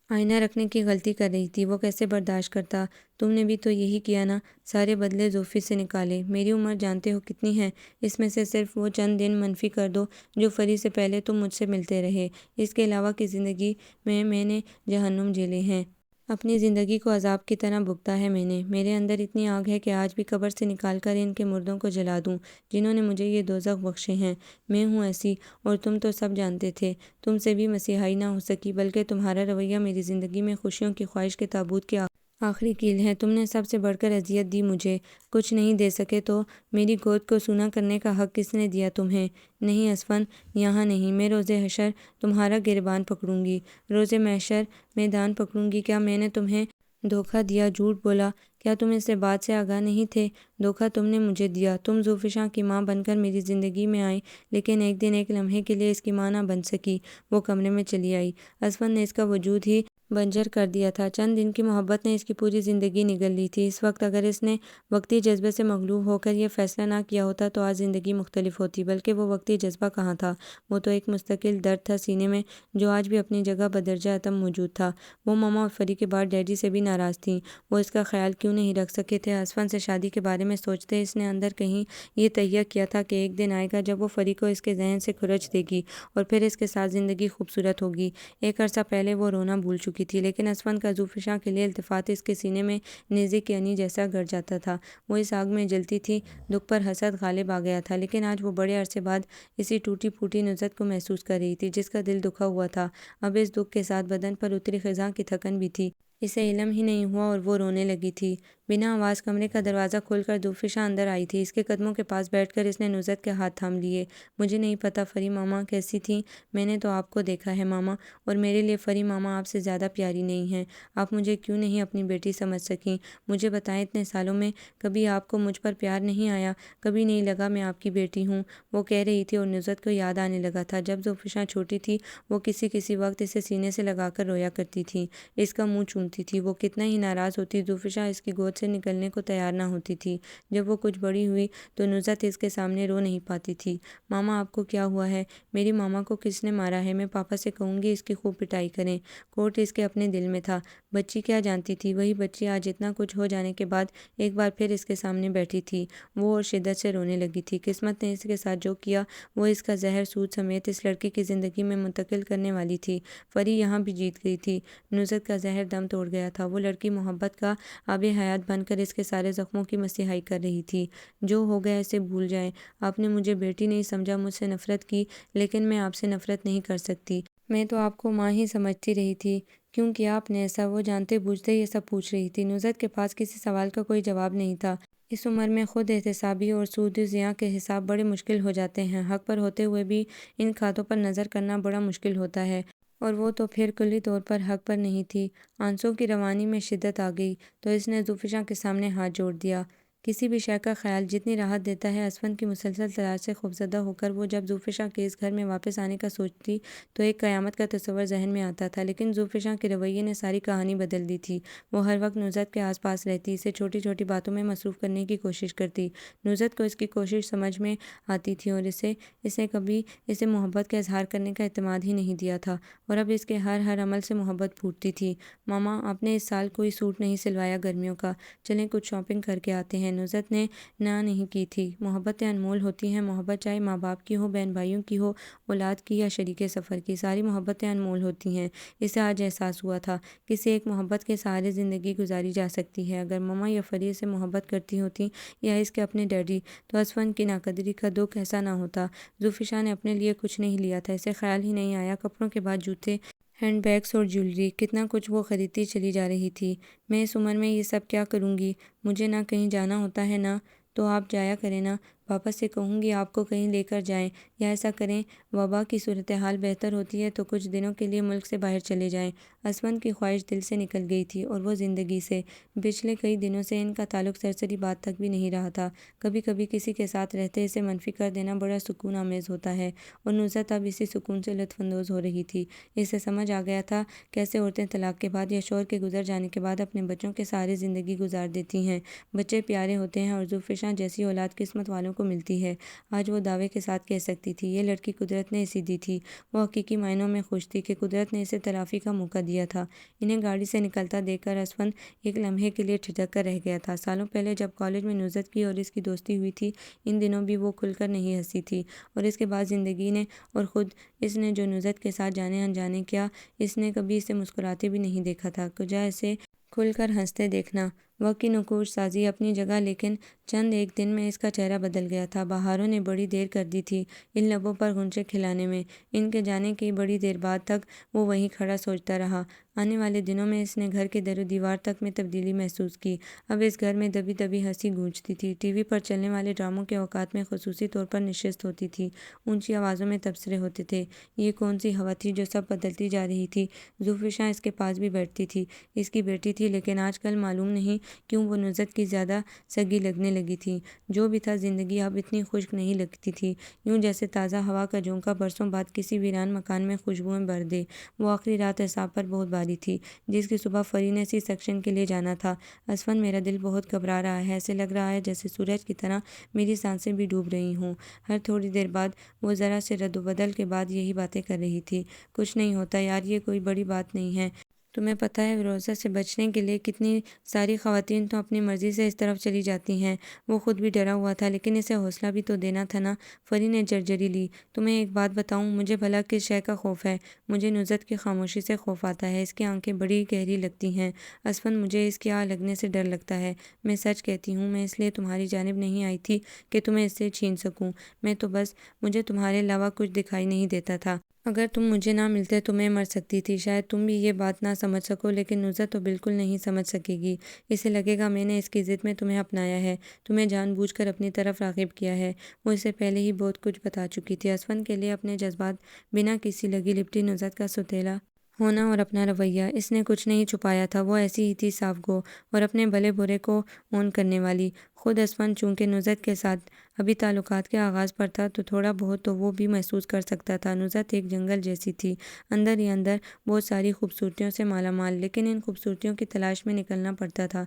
آئینہ رکھنے کی غلطی کر رہی تھی۔ وہ کیسے برداشت کرتا؟ تم نے بھی تو یہی کیا نا، سارے بدلے زوفی سے نکالے۔ میری عمر جانتے ہو کتنی ہے؟ اس میں سے صرف وہ چند دن منفی کر دو جو فری سے پہلے تم مجھ سے ملتے رہے۔ اس کے علاوہ کی زندگی میں نے جہنم جھیلے ہیں۔ اپنی زندگی کو عذاب کی طرح بھگتا ہے میں نے۔ میرے اندر اتنی آگ ہے کہ آج بھی قبر سے نکال کر ان کے مردوں کو جلا دوں جنہوں نے مجھے یہ دوزخ بخشے ہیں۔ میں ہوں ایسی، اور تم تو سب جانتے تھے۔ تم سے بھی مسیحائی نہ ہو سکی، بلکہ تمہارا رویہ میری زندگی میں خوشیوں کی خواہش کے تابوت کی آخری کیل ہے۔ تم نے سب سے بڑھ کر اذیت دی مجھے۔ کچھ نہیں دے سکے تو میری گود کو سونا کرنے کا حق کس نے دیا تمہیں؟ نہیں اسفند، یہاں نہیں۔ میں روز حشر تمہارا گریبان پکڑوں گی، روز محشر میدان پکڑوں گی۔ کیا میں نے تمہیں دھوکہ دیا، جھوٹ بولا؟ کیا تم اس بات سے آگاہ نہیں تھے؟ دھوکہ تم نے مجھے دیا۔ تم زوفشاں کی ماں بن کر میری زندگی میں آئی، لیکن ایک دن، ایک لمحے کے لیے اس کی ماں نہ بن سکی۔ وہ کمرے میں چلی آئی۔ اسفند نے اس کا وجود ہی بنجر کر دیا تھا۔ چند دن کی محبت نے اس کی پوری زندگی نگل لی تھی۔ اس وقت اگر اس نے وقتی جذبے سے مغلوب ہو کر یہ فیصلہ نہ کیا ہوتا تو آج زندگی مختلف ہوتی، بلکہ وہ وقتی جذبہ کہاں تھا؟ وہ تو ایک مستقل درد تھا سینے میں، جو آج بھی اپنی جگہ بدرجہ اتم موجود تھا۔ وہ ماما اور فری کے بعد ڈیڈی سے بھی ناراض تھیں۔ وہ اس کا خیال کیوں نہیں رکھ سکے تھے؟ اسفند سے شادی کے بارے میں سوچتے اس نے اندر کہیں یہ تہیہ کیا تھا کہ ایک دن آئے گا جب وہ فری کو اس کے ذہن سے کھرچ دے گی، اور پھر اس کے ساتھ زندگی خوبصورت ہوگی۔ ایک عرصہ پہلے وہ رونا بھول چکی تھی، لیکن اسفند کا زوفشاں کے لیے التفات اس کے سینے میں نیزے کی انی جیسا گڑ جاتا تھا۔ وہ اس آگ میں جلتی تھی، دکھ پر حسد غالب آ گیا تھا، لیکن آج وہ بڑے عرصے بعد اسی ٹوٹی پھوٹی نصرت کو محسوس کر رہی تھی جس کا دل دکھا ہوا تھا۔ اب اس دکھ کے ساتھ بدن پر اتری خزاں کی تھکن بھی تھی۔ اسے علم ہی نہیں ہوا اور وہ رونے لگی تھی۔ بنا آواز کمرے کا دروازہ کھول کر زوفشاں اندر آئی تھی۔ اس کے قدموں کے پاس بیٹھ کر اس نے نصرت کے ہاتھ تھام لیے۔ مجھے نہیں پتا فری ماما کیسی تھیں، میں نے تو آپ کو دیکھا ہے ماما، اور میرے لیے فری ماما آپ سے زیادہ پیاری نہیں ہیں۔ آپ مجھے کیوں نہیں اپنی بیٹی سمجھ سکیں؟ مجھے بتائیں، اتنے سالوں میں کبھی آپ کو مجھ پر پیار نہیں آیا؟ کبھی نہیں لگا میں آپ کی بیٹی ہوں؟ وہ کہہ رہی تھی اور نصرت کو یاد آنے لگا تھا جب زوفشاں چھوٹی تھی وہ کسی وقت اسے سینے سے لگا کر رویا کرتی تھی، اس کا منہ چومتی تھی۔ وہ کتنا ہی ناراض ہوتی، زوفشاں اس کی گود سے نکلنے کو تیار نہ ہوتی تھی۔ جب وہ کچھ بڑی ہوئی تو نصرت اس کے سامنے رو نہیں پاتی تھی۔ ماما آپ کو کیا ہوا ہے؟ میری ماما کو کس نے مارا ہے؟ میں پاپا سے کہوں گی اس کی خوب پٹائی کریں۔ کوٹ اس کے اپنے دل میں تھا۔ بچی کیا جانتی تھی؟ وہی بچی آج اتنا کچھ ہو جانے کے بعد ایک بار پھر اس کے سامنے بیٹھی تھی۔ وہ اور شدت سے رونے لگی تھی۔ قسمت نے اس کے ساتھ جو کیا وہ اس کا زہر سود سمیت اس لڑکی کی زندگی میں منتقل کرنے والی تھی۔ فری یہاں بھی جیت گئی تھی۔ نصرت کا زہر دم توڑ گیا تھا۔ وہ لڑکی محبت کا آب حیات بن کر اس کے سارے زخموں کی مسیحائی کر رہی تھی۔ جو ہو گیا اسے بھول جائیں۔ آپ نے مجھے بیٹی نہیں سمجھا، مجھ سے نفرت کی، لیکن میں آپ سے نفرت نہیں کر سکتی۔ میں تو آپ کو ماں ہی سمجھتی رہی تھی۔ کیوں کیا آپ نے ایسا؟ وہ جانتے بوجھتے یہ سب پوچھ رہی تھی۔ نصرت کے پاس کسی سوال کا کوئی جواب نہیں تھا۔ اس عمر میں خود احتسابی اور سود و زیاں کے حساب بڑے مشکل ہو جاتے ہیں۔ حق پر ہوتے ہوئے بھی ان کھاتوں پر نظر کرنا بڑا مشکل ہوتا ہے، اور وہ تو پھر کلی طور پر حق پر نہیں تھی۔ آنسوں کی روانی میں شدت آ گئی تو اس نے زوفشاں کے سامنے ہاتھ جوڑ دیا۔ کسی بھی شے کا خیال جتنی راحت دیتا ہے، اسفند کی مسلسل تلاش سے خوفزدہ ہو کر وہ جب زوفشاں کے اس گھر میں واپس آنے کا سوچتی تو ایک قیامت کا تصور ذہن میں آتا تھا، لیکن زوفشاں کے رویے نے ساری کہانی بدل دی تھی۔ وہ ہر وقت نصرت کے آس پاس رہتی، اسے چھوٹی چھوٹی باتوں میں مصروف کرنے کی کوشش کرتی۔ نصرت کو اس کی کوشش سمجھ میں آتی تھی اور اس نے کبھی اسے محبت کا اظہار کرنے کا اعتماد ہی نہیں دیا تھا، اور اب اس کے ہر عمل سے محبت پھوٹتی تھی۔ ماما، آپ نے اس سال کوئی سوٹ نہیں سلوایا گرمیوں کا، چلیں کچھ شاپنگ کر کے آتے ہیں۔ نصرت نے نہ نہیں کی تھی۔ محبتیں انمول ہوتی ہیں، محبت چاہے ماں باپ کی ہو، بہن بھائیوں کی ہو، اولاد کی یا شریک سفر کی، ساری محبتیں انمول ہوتی ہیں۔ اسے آج احساس ہوا تھا، کسی ایک محبت کے سہارے زندگی گزاری جا سکتی ہے۔ اگر ماما یا فرید سے محبت کرتی ہوتی یا اس کے اپنے ڈیڈی، تو اسفند کی ناقدری کا دکھ ایسا نہ ہوتا۔ زوفشاں نے اپنے لیے کچھ نہیں لیا تھا، اسے خیال ہی نہیں آیا۔ کپڑوں کے بعد جوتے، ہینڈ بیگز اور جیولری، کتنا کچھ وہ خریدتی چلی جا رہی تھی۔ میں اس عمر میں یہ سب کیا کروں گی؟ مجھے نہ کہیں جانا ہوتا ہے نہ تو آپ جایا کریں نا۔ پاپا سے کہوں گی آپ کو کہیں لے کر جائیں، یا ایسا کریں وبا کی صورتحال بہتر ہوتی ہے تو کچھ دنوں کے لیے ملک سے باہر چلے جائیں۔ اسفند کی خواہش دل سے نکل گئی تھی اور وہ زندگی سے۔ پچھلے کئی دنوں سے ان کا تعلق سرسری بات تک بھی نہیں رہا تھا۔ کبھی کبھی کسی کے ساتھ رہتے اسے منفی کر دینا بڑا سکون آمیز ہوتا ہے، اور نصرت اب اسی سکون سے لطف اندوز ہو رہی تھی۔ اسے سمجھ آ گیا تھا کیسے عورتیں طلاق کے بعد یا شوہر کے گزر جانے کے بعد اپنے بچوں کے سہارے زندگی گزار دیتی ہیں۔ بچے پیارے ہوتے ہیں اور زوفشاں جیسی اولاد قسمت والوں کو ملتی ہے۔ آج وہ دعوے کے ساتھ کہہ سکتی تھی، یہ لڑکی قدرت نے اسے دی تھی۔ وہ حقیقی معنوں میں خوش تھی کہ قدرت نے اسے تلافی کا موقع دیا تھا۔ انہیں گاڑی سے نکلتا دیکھ کر اسفند ایک لمحے کے لیے ٹھٹک کر رہ گیا تھا۔ سالوں پہلے جب کالج میں نصرت کی اور اس کی دوستی ہوئی تھی، ان دنوں بھی وہ کھل کر نہیں ہنسی تھی، اور اس کے بعد زندگی نے اور خود اس نے جو نصرت کے ساتھ جانے انجانے کیا، اس نے کبھی اسے مسکراتے بھی نہیں دیکھا تھا۔ کجا اسے کھل کر ہنستے دیکھنا۔ وقت کی نقوش سازی اپنی جگہ، لیکن چند ایک دن میں اس کا چہرہ بدل گیا تھا۔ بہاروں نے بڑی دیر کر دی تھی ان لبوں پر غنچے کھلانے میں۔ ان کے جانے کی بڑی دیر بعد تک وہ وہیں کھڑا سوچتا رہا۔ آنے والے دنوں میں اس نے گھر کے در و دیوار تک میں تبدیلی محسوس کی۔ اب اس گھر میں دبی دبی ہنسی گونجتی تھی۔ ٹی وی پر چلنے والے ڈراموں کے اوقات میں خصوصی طور پر نشست ہوتی تھی۔ اونچی آوازوں میں تبصرے ہوتے تھے۔ یہ کون سی ہوا تھی جو سب بدلتی جا رہی تھی؟ زوفشاں اس کے پاس بھی بیٹھتی تھی، اس کی بیٹی تھی، لیکن آج کل معلوم نہیں کیوں وہ نصرت کی زیادہ سگی لگنے لگی تھی۔ جو بھی تھا، زندگی اب اتنی خشک نہیں لگتی تھی، یوں جیسے تازہ ہوا کا جھونکا برسوں بعد کسی ویران مکان میں خوشبوئیں بھر دے۔ وہ آخری رات اعصاب پر بہت بھاری تھی، جس کی صبح فری نے سی سیکشن کے لیے جانا تھا۔ اسفند، میرا دل بہت گھبرا رہا ہے، ایسے لگ رہا ہے جیسے سورج کی طرح میری سانسیں بھی ڈوب رہی ہوں۔ ہر تھوڑی دیر بعد وہ ذرا سے رد و بدل کے بعد یہی باتیں کر رہی تھی۔ کچھ نہیں ہوتا یار، یہ کوئی بڑی بات نہیں ہے۔ تمہیں پتہ ہے روزہ سے بچنے کے لیے کتنی ساری خواتین تو اپنی مرضی سے اس طرف چلی جاتی ہیں۔ وہ خود بھی ڈرا ہوا تھا، لیکن اسے حوصلہ بھی تو دینا تھا نا۔ فری نے جرجری لی۔ تمہیں ایک بات بتاؤں، مجھے بھلا کس شے کا خوف ہے؟ مجھے نصرت کی خاموشی سے خوف آتا ہے، اس کی آنکھیں بڑی گہری لگتی ہیں۔ اسفند، مجھے اس کی آہ لگنے سے ڈر لگتا ہے۔ میں سچ کہتی ہوں، میں اس لیے تمہاری جانب نہیں آئی تھی کہ تمہیں اس سے چھین سکوں۔ میں تو بس، مجھے تمہارے علاوہ کچھ دکھائی نہیں دیتا تھا۔ اگر تم مجھے نہ ملتے تو میں مر سکتی تھی۔ شاید تم بھی یہ بات نہ سمجھ سکو، لیکن نصرت تو بالکل نہیں سمجھ سکے گی۔ اسے لگے گا میں نے اس کی ضد میں تمہیں اپنایا ہے، تمہیں جان بوجھ کر اپنی طرف راغب کیا ہے۔ وہ اسے پہلے ہی بہت کچھ بتا چکی تھی۔ اسفند کے لیے اپنے جذبات، بنا کسی لگی لپٹی نصرت کا سوتیلا ہونا اور اپنا رویہ، اس نے کچھ نہیں چھپایا تھا۔ وہ ایسی ہی تھی، صاف گو اور اپنے بھلے برے کو اون کرنے والی۔ خود اسفند چونکہ نصرت کے ساتھ ابھی تعلقات کے آغاز پر تھا، تو تھوڑا بہت تو وہ بھی محسوس کر سکتا تھا۔ نصرت ایک جنگل جیسی تھی، اندر ہی اندر بہت ساری خوبصورتیوں سے مالا مال، لیکن ان خوبصورتیوں کی تلاش میں نکلنا پڑتا تھا۔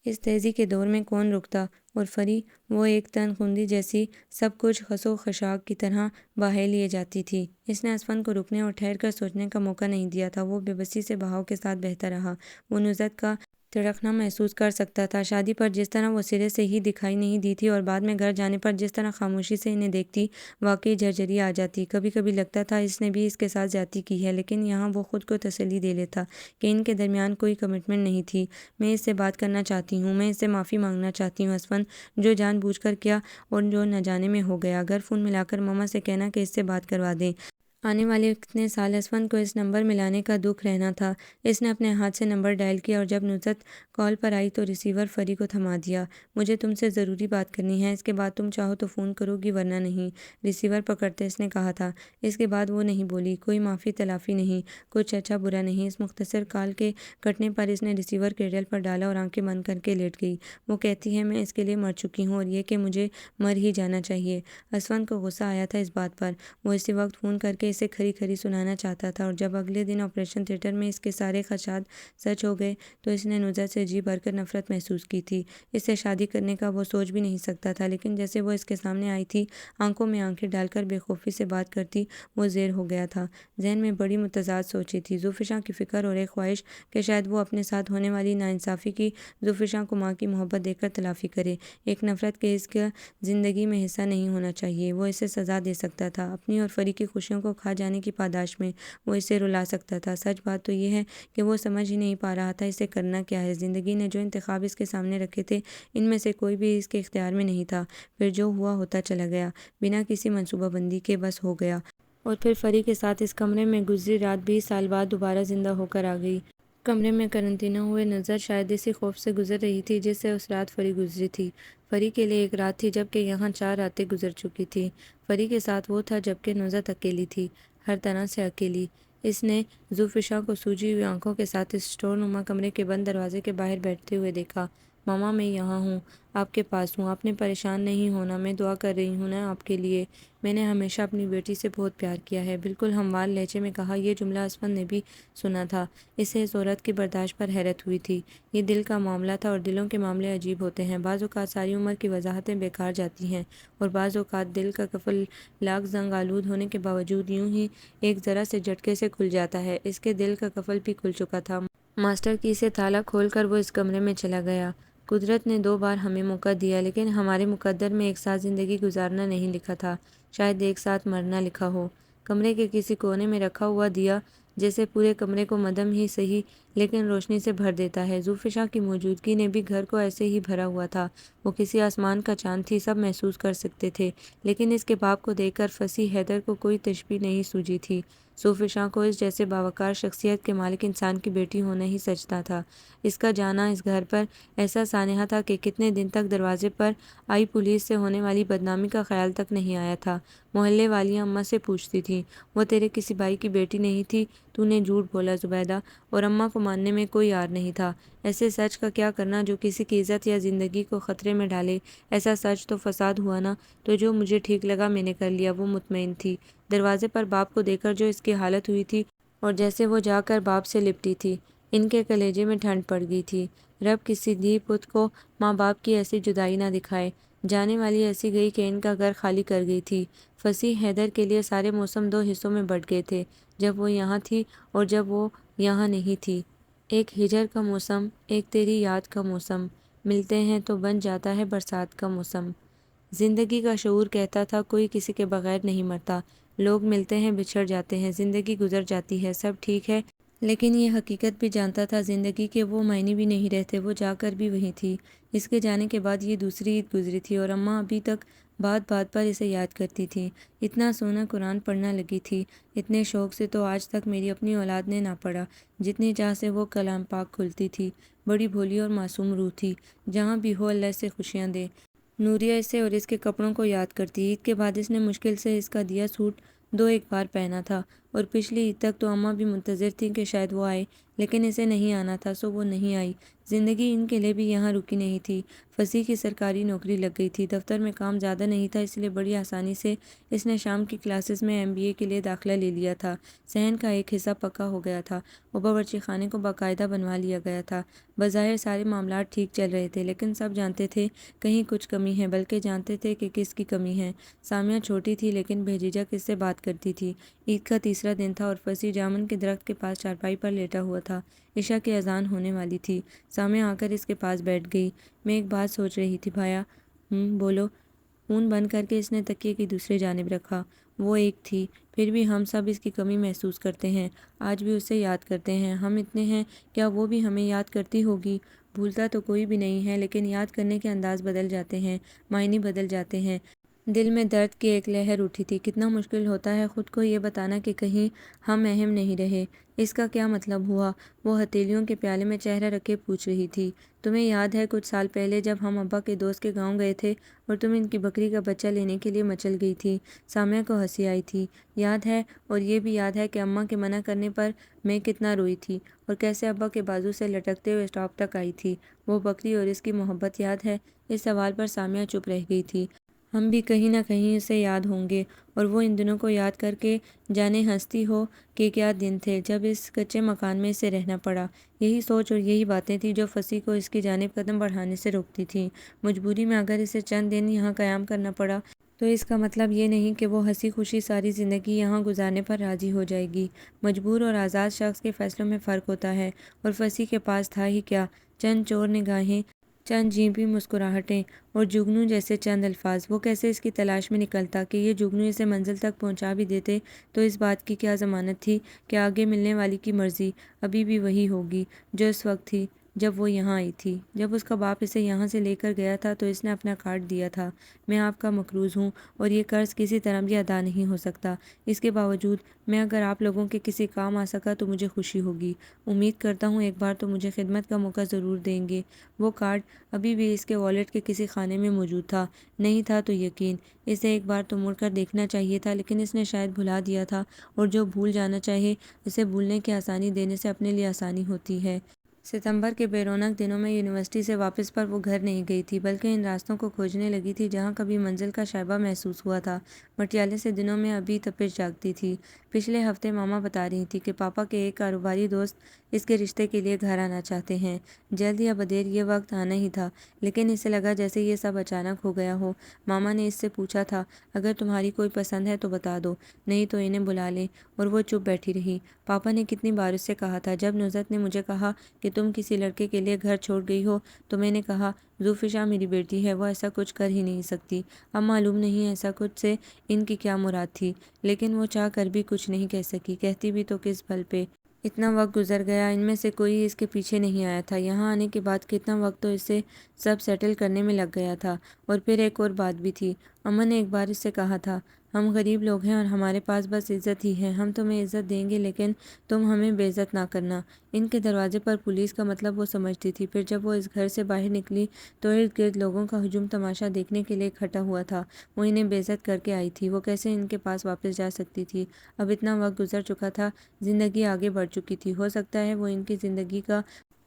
اس تیزی کے دور میں کون رکتا؟ اور فری، وہ ایک تن خوندی جیسی، سب کچھ خس و خشاک کی طرح بہہ لیے جاتی تھی۔ اس نے اسفند کو رکنے اور ٹھہر کر سوچنے کا موقع نہیں دیا تھا۔ وہ بے بسی سے بہاؤ کے ساتھ بہتا رہا۔ وہ نصرت کا تڑکنا محسوس کر سکتا تھا۔ شادی پر جس طرح وہ سرے سے ہی دکھائی نہیں دی تھی، اور بعد میں گھر جانے پر جس طرح خاموشی سے انہیں دیکھتی، واقعی جھرجھری آ جاتی۔ کبھی کبھی لگتا تھا اس نے بھی اس کے ساتھ زیادتی کی ہے، لیکن یہاں وہ خود کو تسلی دے لیتا کہ ان کے درمیان کوئی کمٹمنٹ نہیں تھی۔ میں اس سے بات کرنا چاہتی ہوں، میں اس سے معافی مانگنا چاہتی ہوں اسفند، جو جان بوجھ کر کیا اور جو نہ جانے میں ہو گیا۔ گھر فون ملا کر ماما سے کہنا کہ اس سے بات کروا دیں۔ آنے والے کتنے سال اسفند کو اس نمبر ملانے کا دکھ رہنا تھا۔ اس نے اپنے ہاتھ سے نمبر ڈائل کیا اور جب نصرت کال پر آئی تو ریسیور فری کو تھما دیا۔ مجھے تم سے ضروری بات کرنی ہے، اس کے بعد تم چاہو تو فون کرو گی ورنہ نہیں، ریسیور پکڑتے اس نے کہا تھا۔ اس کے بعد وہ نہیں بولی، کوئی معافی تلافی نہیں، کچھ اچھا برا نہیں۔ اس مختصر کال کے کٹنے پر اس نے ریسیور کیریل پر ڈالا اور آنکھیں بند کر کے لیٹ گئی۔ وہ کہتی ہے میں اس کے لیے مر چکی ہوں اور یہ کہ مجھے مر ہی جانا چاہیے۔ اسفند کو غصہ آیا تھا اس بات پر۔ وہ اسی وقت فون کر کے اسے کھری کھری سنانا چاہتا تھا، اور جب اگلے دن آپریشن تھیٹر میں اس کے سارے خدشات سچ ہو گئے تو اس نے نصرت سے جی بھر کر نفرت محسوس کی تھی۔ اس سے شادی کرنے کا وہ سوچ بھی نہیں سکتا تھا، لیکن جیسے وہ اس کے سامنے آئی تھی، آنکھوں میں آنکھیں ڈال کر بے خوفی سے بات کرتی، وہ زیر ہو گیا تھا۔ ذہن میں بڑی متضاد سوچیں تھیں، زوفشاں کی فکر اور ایک خواہش کہ شاید وہ اپنے ساتھ ہونے والی ناانصافی کی زوفشاں کو ماں کی محبت دے کر تلافی کرے، ایک نفرت کہ اس کا زندگی میں حصہ نہیں ہونا چاہیے۔ وہ اسے سزا دے سکتا تھا، اپنی اور فری کی خوشیوں کو کھا جانے کی پاداش میں وہ اسے رلا سکتا تھا۔ سچ بات تو یہ ہے کہ وہ سمجھ ہی نہیں پا رہا تھا اسے کرنا کیا ہے۔ زندگی نے جو انتخاب اس کے سامنے رکھے تھے، ان میں سے کوئی بھی اس کے اختیار میں نہیں تھا۔ پھر جو ہوا ہوتا چلا گیا، بنا کسی منصوبہ بندی کے بس ہو گیا۔ اور پھر فری کے ساتھ اس کمرے میں گزری رات 20 سال بعد دوبارہ زندہ ہو کر آ گئی۔ کمرے میں قرنطینہ ہوئے نصرت شاید اسی خوف سے گزر رہی تھی جس سے اس رات فری گزری تھی۔ فری کے لیے ایک رات تھی جبکہ یہاں 4 راتیں گزر چکی تھیں۔ فری کے ساتھ وہ تھا جبکہ نصرت اکیلی تھی، ہر طرح سے اکیلی۔ اس نے زوفشاں کو سوجی ہوئی آنکھوں کے ساتھ اس اسٹور نما کمرے کے بند دروازے کے باہر بیٹھتے ہوئے دیکھا۔ ماما میں یہاں ہوں، آپ کے پاس ہوں، آپ نے پریشان نہیں ہونا، میں دعا کر رہی ہوں نا آپ کے لیے۔ میں نے ہمیشہ اپنی بیٹی سے بہت پیار کیا ہے، بالکل ہموار لہجے میں کہا۔ یہ جملہ اسفند نے بھی سنا تھا۔ اسے اس عورت کی برداشت پر حیرت ہوئی تھی۔ یہ دل کا معاملہ تھا اور دلوں کے معاملے عجیب ہوتے ہیں، بعض اوقات ساری عمر کی وضاحتیں بیکار جاتی ہیں اور بعض اوقات دل کا قفل لاکھ زنگ آلود ہونے کے باوجود یوں ہی ایک ذرا سے جھٹکے سے کھل جاتا ہے۔ اس کے دل کا قفل بھی کھل چکا تھا۔ ماسٹر کی سے تالا کھول کر وہ اس کمرے میں چلا گیا۔ قدرت نے 2 بار ہمیں موقع دیا، لیکن ہمارے مقدر میں ایک ساتھ زندگی گزارنا نہیں لکھا تھا، شاید ایک ساتھ مرنا لکھا ہو۔ کمرے کے کسی کونے میں رکھا ہوا دیا جیسے پورے کمرے کو مدھم ہی صحیح لیکن روشنی سے بھر دیتا ہے۔ زوفشاں کی موجودگی نے بھی گھر کو ایسے ہی بھرا ہوا تھا۔ وہ کسی آسمان کا چاند تھی، سب محسوس کر سکتے تھے، لیکن اس کے باپ کو دیکھ کر فصیح حیدر کو کوئی تشبیہ نہیں سوجی تھی۔ زوفشاں کو اس جیسے باوقار شخصیت کے مالک انسان کی بیٹی ہونا ہی سچتا تھا۔ اس کا جانا اس گھر پر ایسا سانحہ تھا کہ کتنے دن تک دروازے پر آئی پولیس سے ہونے والی بدنامی کا خیال تک نہیں آیا تھا۔ محلے والیاں اماں سے پوچھتی تھیں، وہ تیرے کسی بھائی کی بیٹی نہیں تھی؟ تو نے جھوٹ بولا زبیدہ، اور اماں کو ماننے میں کوئی عار نہیں تھا۔ ایسے سچ کا کیا کرنا جو کسی کی عزت یا زندگی کو خطرے میں ڈالے؟ ایسا سچ تو فساد ہوا نا، تو جو مجھے ٹھیک لگا میں نے کر لیا۔ وہ مطمئن تھی دروازے پر باپ کو دیکھ کر جو اس کی حالت ہوئی تھی، اور جیسے وہ جا کر باپ سے لپٹی تھی، ان کے کلیجے میں ٹھنڈ پڑ گئی تھی۔ رب کسی دھی پت کو ماں باپ کی ایسی جدائی نہ دکھائے۔ جانے والی ایسی گئی کہ ان کا گھر خالی کر گئی تھی۔ فصیح حیدر کے لیے سارے موسم 2 حصوں میں بٹ گئے تھے، جب وہ یہاں تھی اور جب وہ یہاں نہیں تھی۔ ایک ہجر کا موسم، ایک تیری یاد کا موسم، ملتے ہیں تو بن جاتا ہے برسات کا موسم۔ زندگی کا شعور کہتا تھا کوئی کسی کے بغیر نہیں مرتا، لوگ ملتے ہیں بچھڑ جاتے ہیں، زندگی گزر جاتی ہے، سب ٹھیک ہے۔ لیکن یہ حقیقت بھی جانتا تھا زندگی کے وہ معنی بھی نہیں رہتے، وہ جا کر بھی وہی تھی۔ اس کے جانے کے بعد یہ دوسری عید گزری تھی اور اماں ابھی تک بات بات پر اسے یاد کرتی تھی۔ اتنا سونا قرآن پڑھنا لگی تھی، اتنے شوق سے تو آج تک میری اپنی اولاد نے نہ پڑھا، جتنی چاہ سے وہ کلام پاک کھلتی تھی۔ بڑی بھولی اور معصوم روح تھی، جہاں بھی ہو اللہ سے خوشیاں دے۔ نوریہ اسے اور اس کے کپڑوں کو یاد کرتی۔ عید کے بعد اس نے مشکل سے اس کا دیا سوٹ 2-1 بار پہنا تھا، اور پچھلی عید تک تو اماں بھی منتظر تھیں کہ شاید وہ آئے، لیکن اسے نہیں آنا تھا سو وہ نہیں آئی۔ زندگی ان کے لیے بھی یہاں رکی نہیں تھی۔ فصیح کی سرکاری نوکری لگ گئی تھی، دفتر میں کام زیادہ نہیں تھا، اس لیے بڑی آسانی سے اس نے شام کی کلاسز میں MBA کے لیے داخلہ لے لیا تھا۔ صحن کا ایک حصہ پکا ہو گیا تھا اور باورچی خانے کو باقاعدہ بنوا لیا گیا تھا۔ بظاہر سارے معاملات ٹھیک چل رہے تھے، لیکن سب جانتے تھے کہیں کچھ کمی ہے، بلکہ جانتے تھے کہ کس کی کمی ہے۔ سامیہ چھوٹی تھی لیکن بے جھجک اس سے بات کرتی تھی۔ عید کا تیسرا دن تھا اور فصیح جامن کے درخت کے پاس چارپائی پر لیٹا ہوا تھا۔ عشاء کی اذان ہونے والی تھی۔ سامیہ آ کر اس کے پاس بیٹھ گئی۔ میں ایک بات سوچ رہی تھی بھایا۔ بولو۔ فون بند کر کے اس نے تکیے کی دوسری جانب رکھا۔ وہ ایک تھی، پھر بھی ہم سب اس کی کمی محسوس کرتے ہیں، آج بھی اسے یاد کرتے ہیں۔ ہم اتنے ہیں، کیا وہ بھی ہمیں یاد کرتی ہوگی؟ بھولتا تو کوئی بھی نہیں ہے، لیکن یاد کرنے کے انداز بدل جاتے ہیں، معنی بدل جاتے ہیں۔ دل میں درد کی ایک لہر اٹھی تھی۔ کتنا مشکل ہوتا ہے خود کو یہ بتانا کہ کہیں ہم اہم نہیں رہے۔ اس کا کیا مطلب ہوا؟ وہ ہتھیلیوں کے پیالے میں چہرہ رکھے پوچھ رہی تھی۔ تمہیں یاد ہے کچھ سال پہلے جب ہم ابا کے دوست کے گاؤں گئے تھے اور تم ان کی بکری کا بچہ لینے کے لیے مچل گئی تھی؟ سامیہ کو ہنسی آئی تھی۔ یاد ہے، اور یہ بھی یاد ہے کہ اماں کے منع کرنے پر میں کتنا روئی تھی اور کیسے ابا کے بازو سے لٹکتے ہوئے اسٹاپ تک آئی تھی۔ وہ بکری اور اس کی محبت یاد ہے؟ اس سوال پر سامیہ چپ رہ گئی تھی۔ ہم بھی کہیں نہ کہیں اسے یاد ہوں گے، اور وہ ان دنوں کو یاد کر کے جانے ہنستی ہو کہ کیا دن تھے جب اس کچے مکان میں اسے رہنا پڑا۔ یہی سوچ اور یہی باتیں تھیں جو فصیح کو اس کی جانب قدم بڑھانے سے روکتی تھیں۔ مجبوری میں اگر اسے چند دن یہاں قیام کرنا پڑا تو اس کا مطلب یہ نہیں کہ وہ ہنسی خوشی ساری زندگی یہاں گزارنے پر راضی ہو جائے گی۔ مجبور اور آزاد شخص کے فیصلوں میں فرق ہوتا ہے، اور فصیح کے پاس تھا ہی کیا؟ چند چور نگاہیں، چند جھیپی مسکراہٹیں اور جگنو جیسے چند الفاظ۔ وہ کیسے اس کی تلاش میں نکلتا کہ یہ جگنو اسے منزل تک پہنچا بھی دیتے تو اس بات کی کیا ضمانت تھی کہ آگے ملنے والی کی مرضی ابھی بھی وہی ہوگی جو اس وقت تھی جب وہ یہاں آئی تھی۔ جب اس کا باپ اسے یہاں سے لے کر گیا تھا تو اس نے اپنا کارڈ دیا تھا: میں آپ کا مقروض ہوں اور یہ قرض کسی طرح بھی ادا نہیں ہو سکتا۔ اس کے باوجود میں اگر آپ لوگوں کے کسی کام آ سکا تو مجھے خوشی ہوگی۔ امید کرتا ہوں ایک بار تو مجھے خدمت کا موقع ضرور دیں گے۔ وہ کارڈ ابھی بھی اس کے والیٹ کے کسی خانے میں موجود تھا۔ نہیں تھا تو یقین، اسے ایک بار تو مڑ کر دیکھنا چاہیے تھا، لیکن اس نے شاید بھلا دیا تھا، اور جو بھول جانا چاہے اسے بھولنے کی آسانی دینے سے اپنے لیے آسانی ہوتی ہے۔ ستمبر کے بے رونق دنوں میں یونیورسٹی سے واپس پر وہ گھر نہیں گئی تھی، بلکہ ان راستوں کو کھوجنے لگی تھی جہاں کبھی منزل کا شائبہ محسوس ہوا تھا۔ مٹیالے سے دنوں میں ابھی تپش جاگتی تھی۔ پچھلے ہفتے ماما بتا رہی تھی کہ پاپا کے ایک کاروباری دوست اس کے رشتے کے لیے گھر آنا چاہتے ہیں۔ جلد یا بدیر یہ وقت آنا ہی تھا، لیکن اسے لگا جیسے یہ سب اچانک ہو گیا ہو۔ ماما نے اس سے پوچھا تھا: اگر تمہاری کوئی پسند ہے تو بتا دو، نہیں تو انہیں بلا لیں، اور وہ چپ بیٹھی رہی۔ پاپا نے کتنی بار اس سے کہا تھا۔ جب نصرت نے مجھے کہا کہ تم کسی لڑکے کے لیے گھر چھوڑ گئی ہو تو میں نے کہا ذوالفشاں میری بیٹی ہے، وہ ایسا کچھ کر ہی نہیں سکتی۔ اب معلوم نہیں ایسا کچھ سے ان کی کیا مراد تھی، لیکن وہ چاہ کر بھی کچھ نہیں کہہ سکی۔ کہتی بھی تو کس بل پہ؟ اتنا وقت گزر گیا، ان میں سے کوئی اس کے پیچھے نہیں آیا تھا۔ یہاں آنے کے بعد کتنا وقت تو اسے سب سیٹل کرنے میں لگ گیا تھا۔ اور پھر ایک اور بات بھی تھی۔ اماں نے ایک بار اس سے کہا تھا: ہم غریب لوگ ہیں اور ہمارے پاس بس عزت ہی ہے، ہم تمہیں عزت دیں گے لیکن تم ہمیں بے عزت نہ کرنا۔ ان کے دروازے پر پولیس کا مطلب وہ سمجھتی تھی۔ پھر جب وہ اس گھر سے باہر نکلی تو ارد گرد لوگوں کا ہجوم تماشا دیکھنے کے لیے اکٹھا ہوا تھا۔ وہ انہیں بے عزت کر کے آئی تھی، وہ کیسے ان کے پاس واپس جا سکتی تھی؟ اب اتنا وقت گزر چکا تھا، زندگی آگے بڑھ چکی تھی۔ ہو سکتا ہے وہ ان کی زندگی کا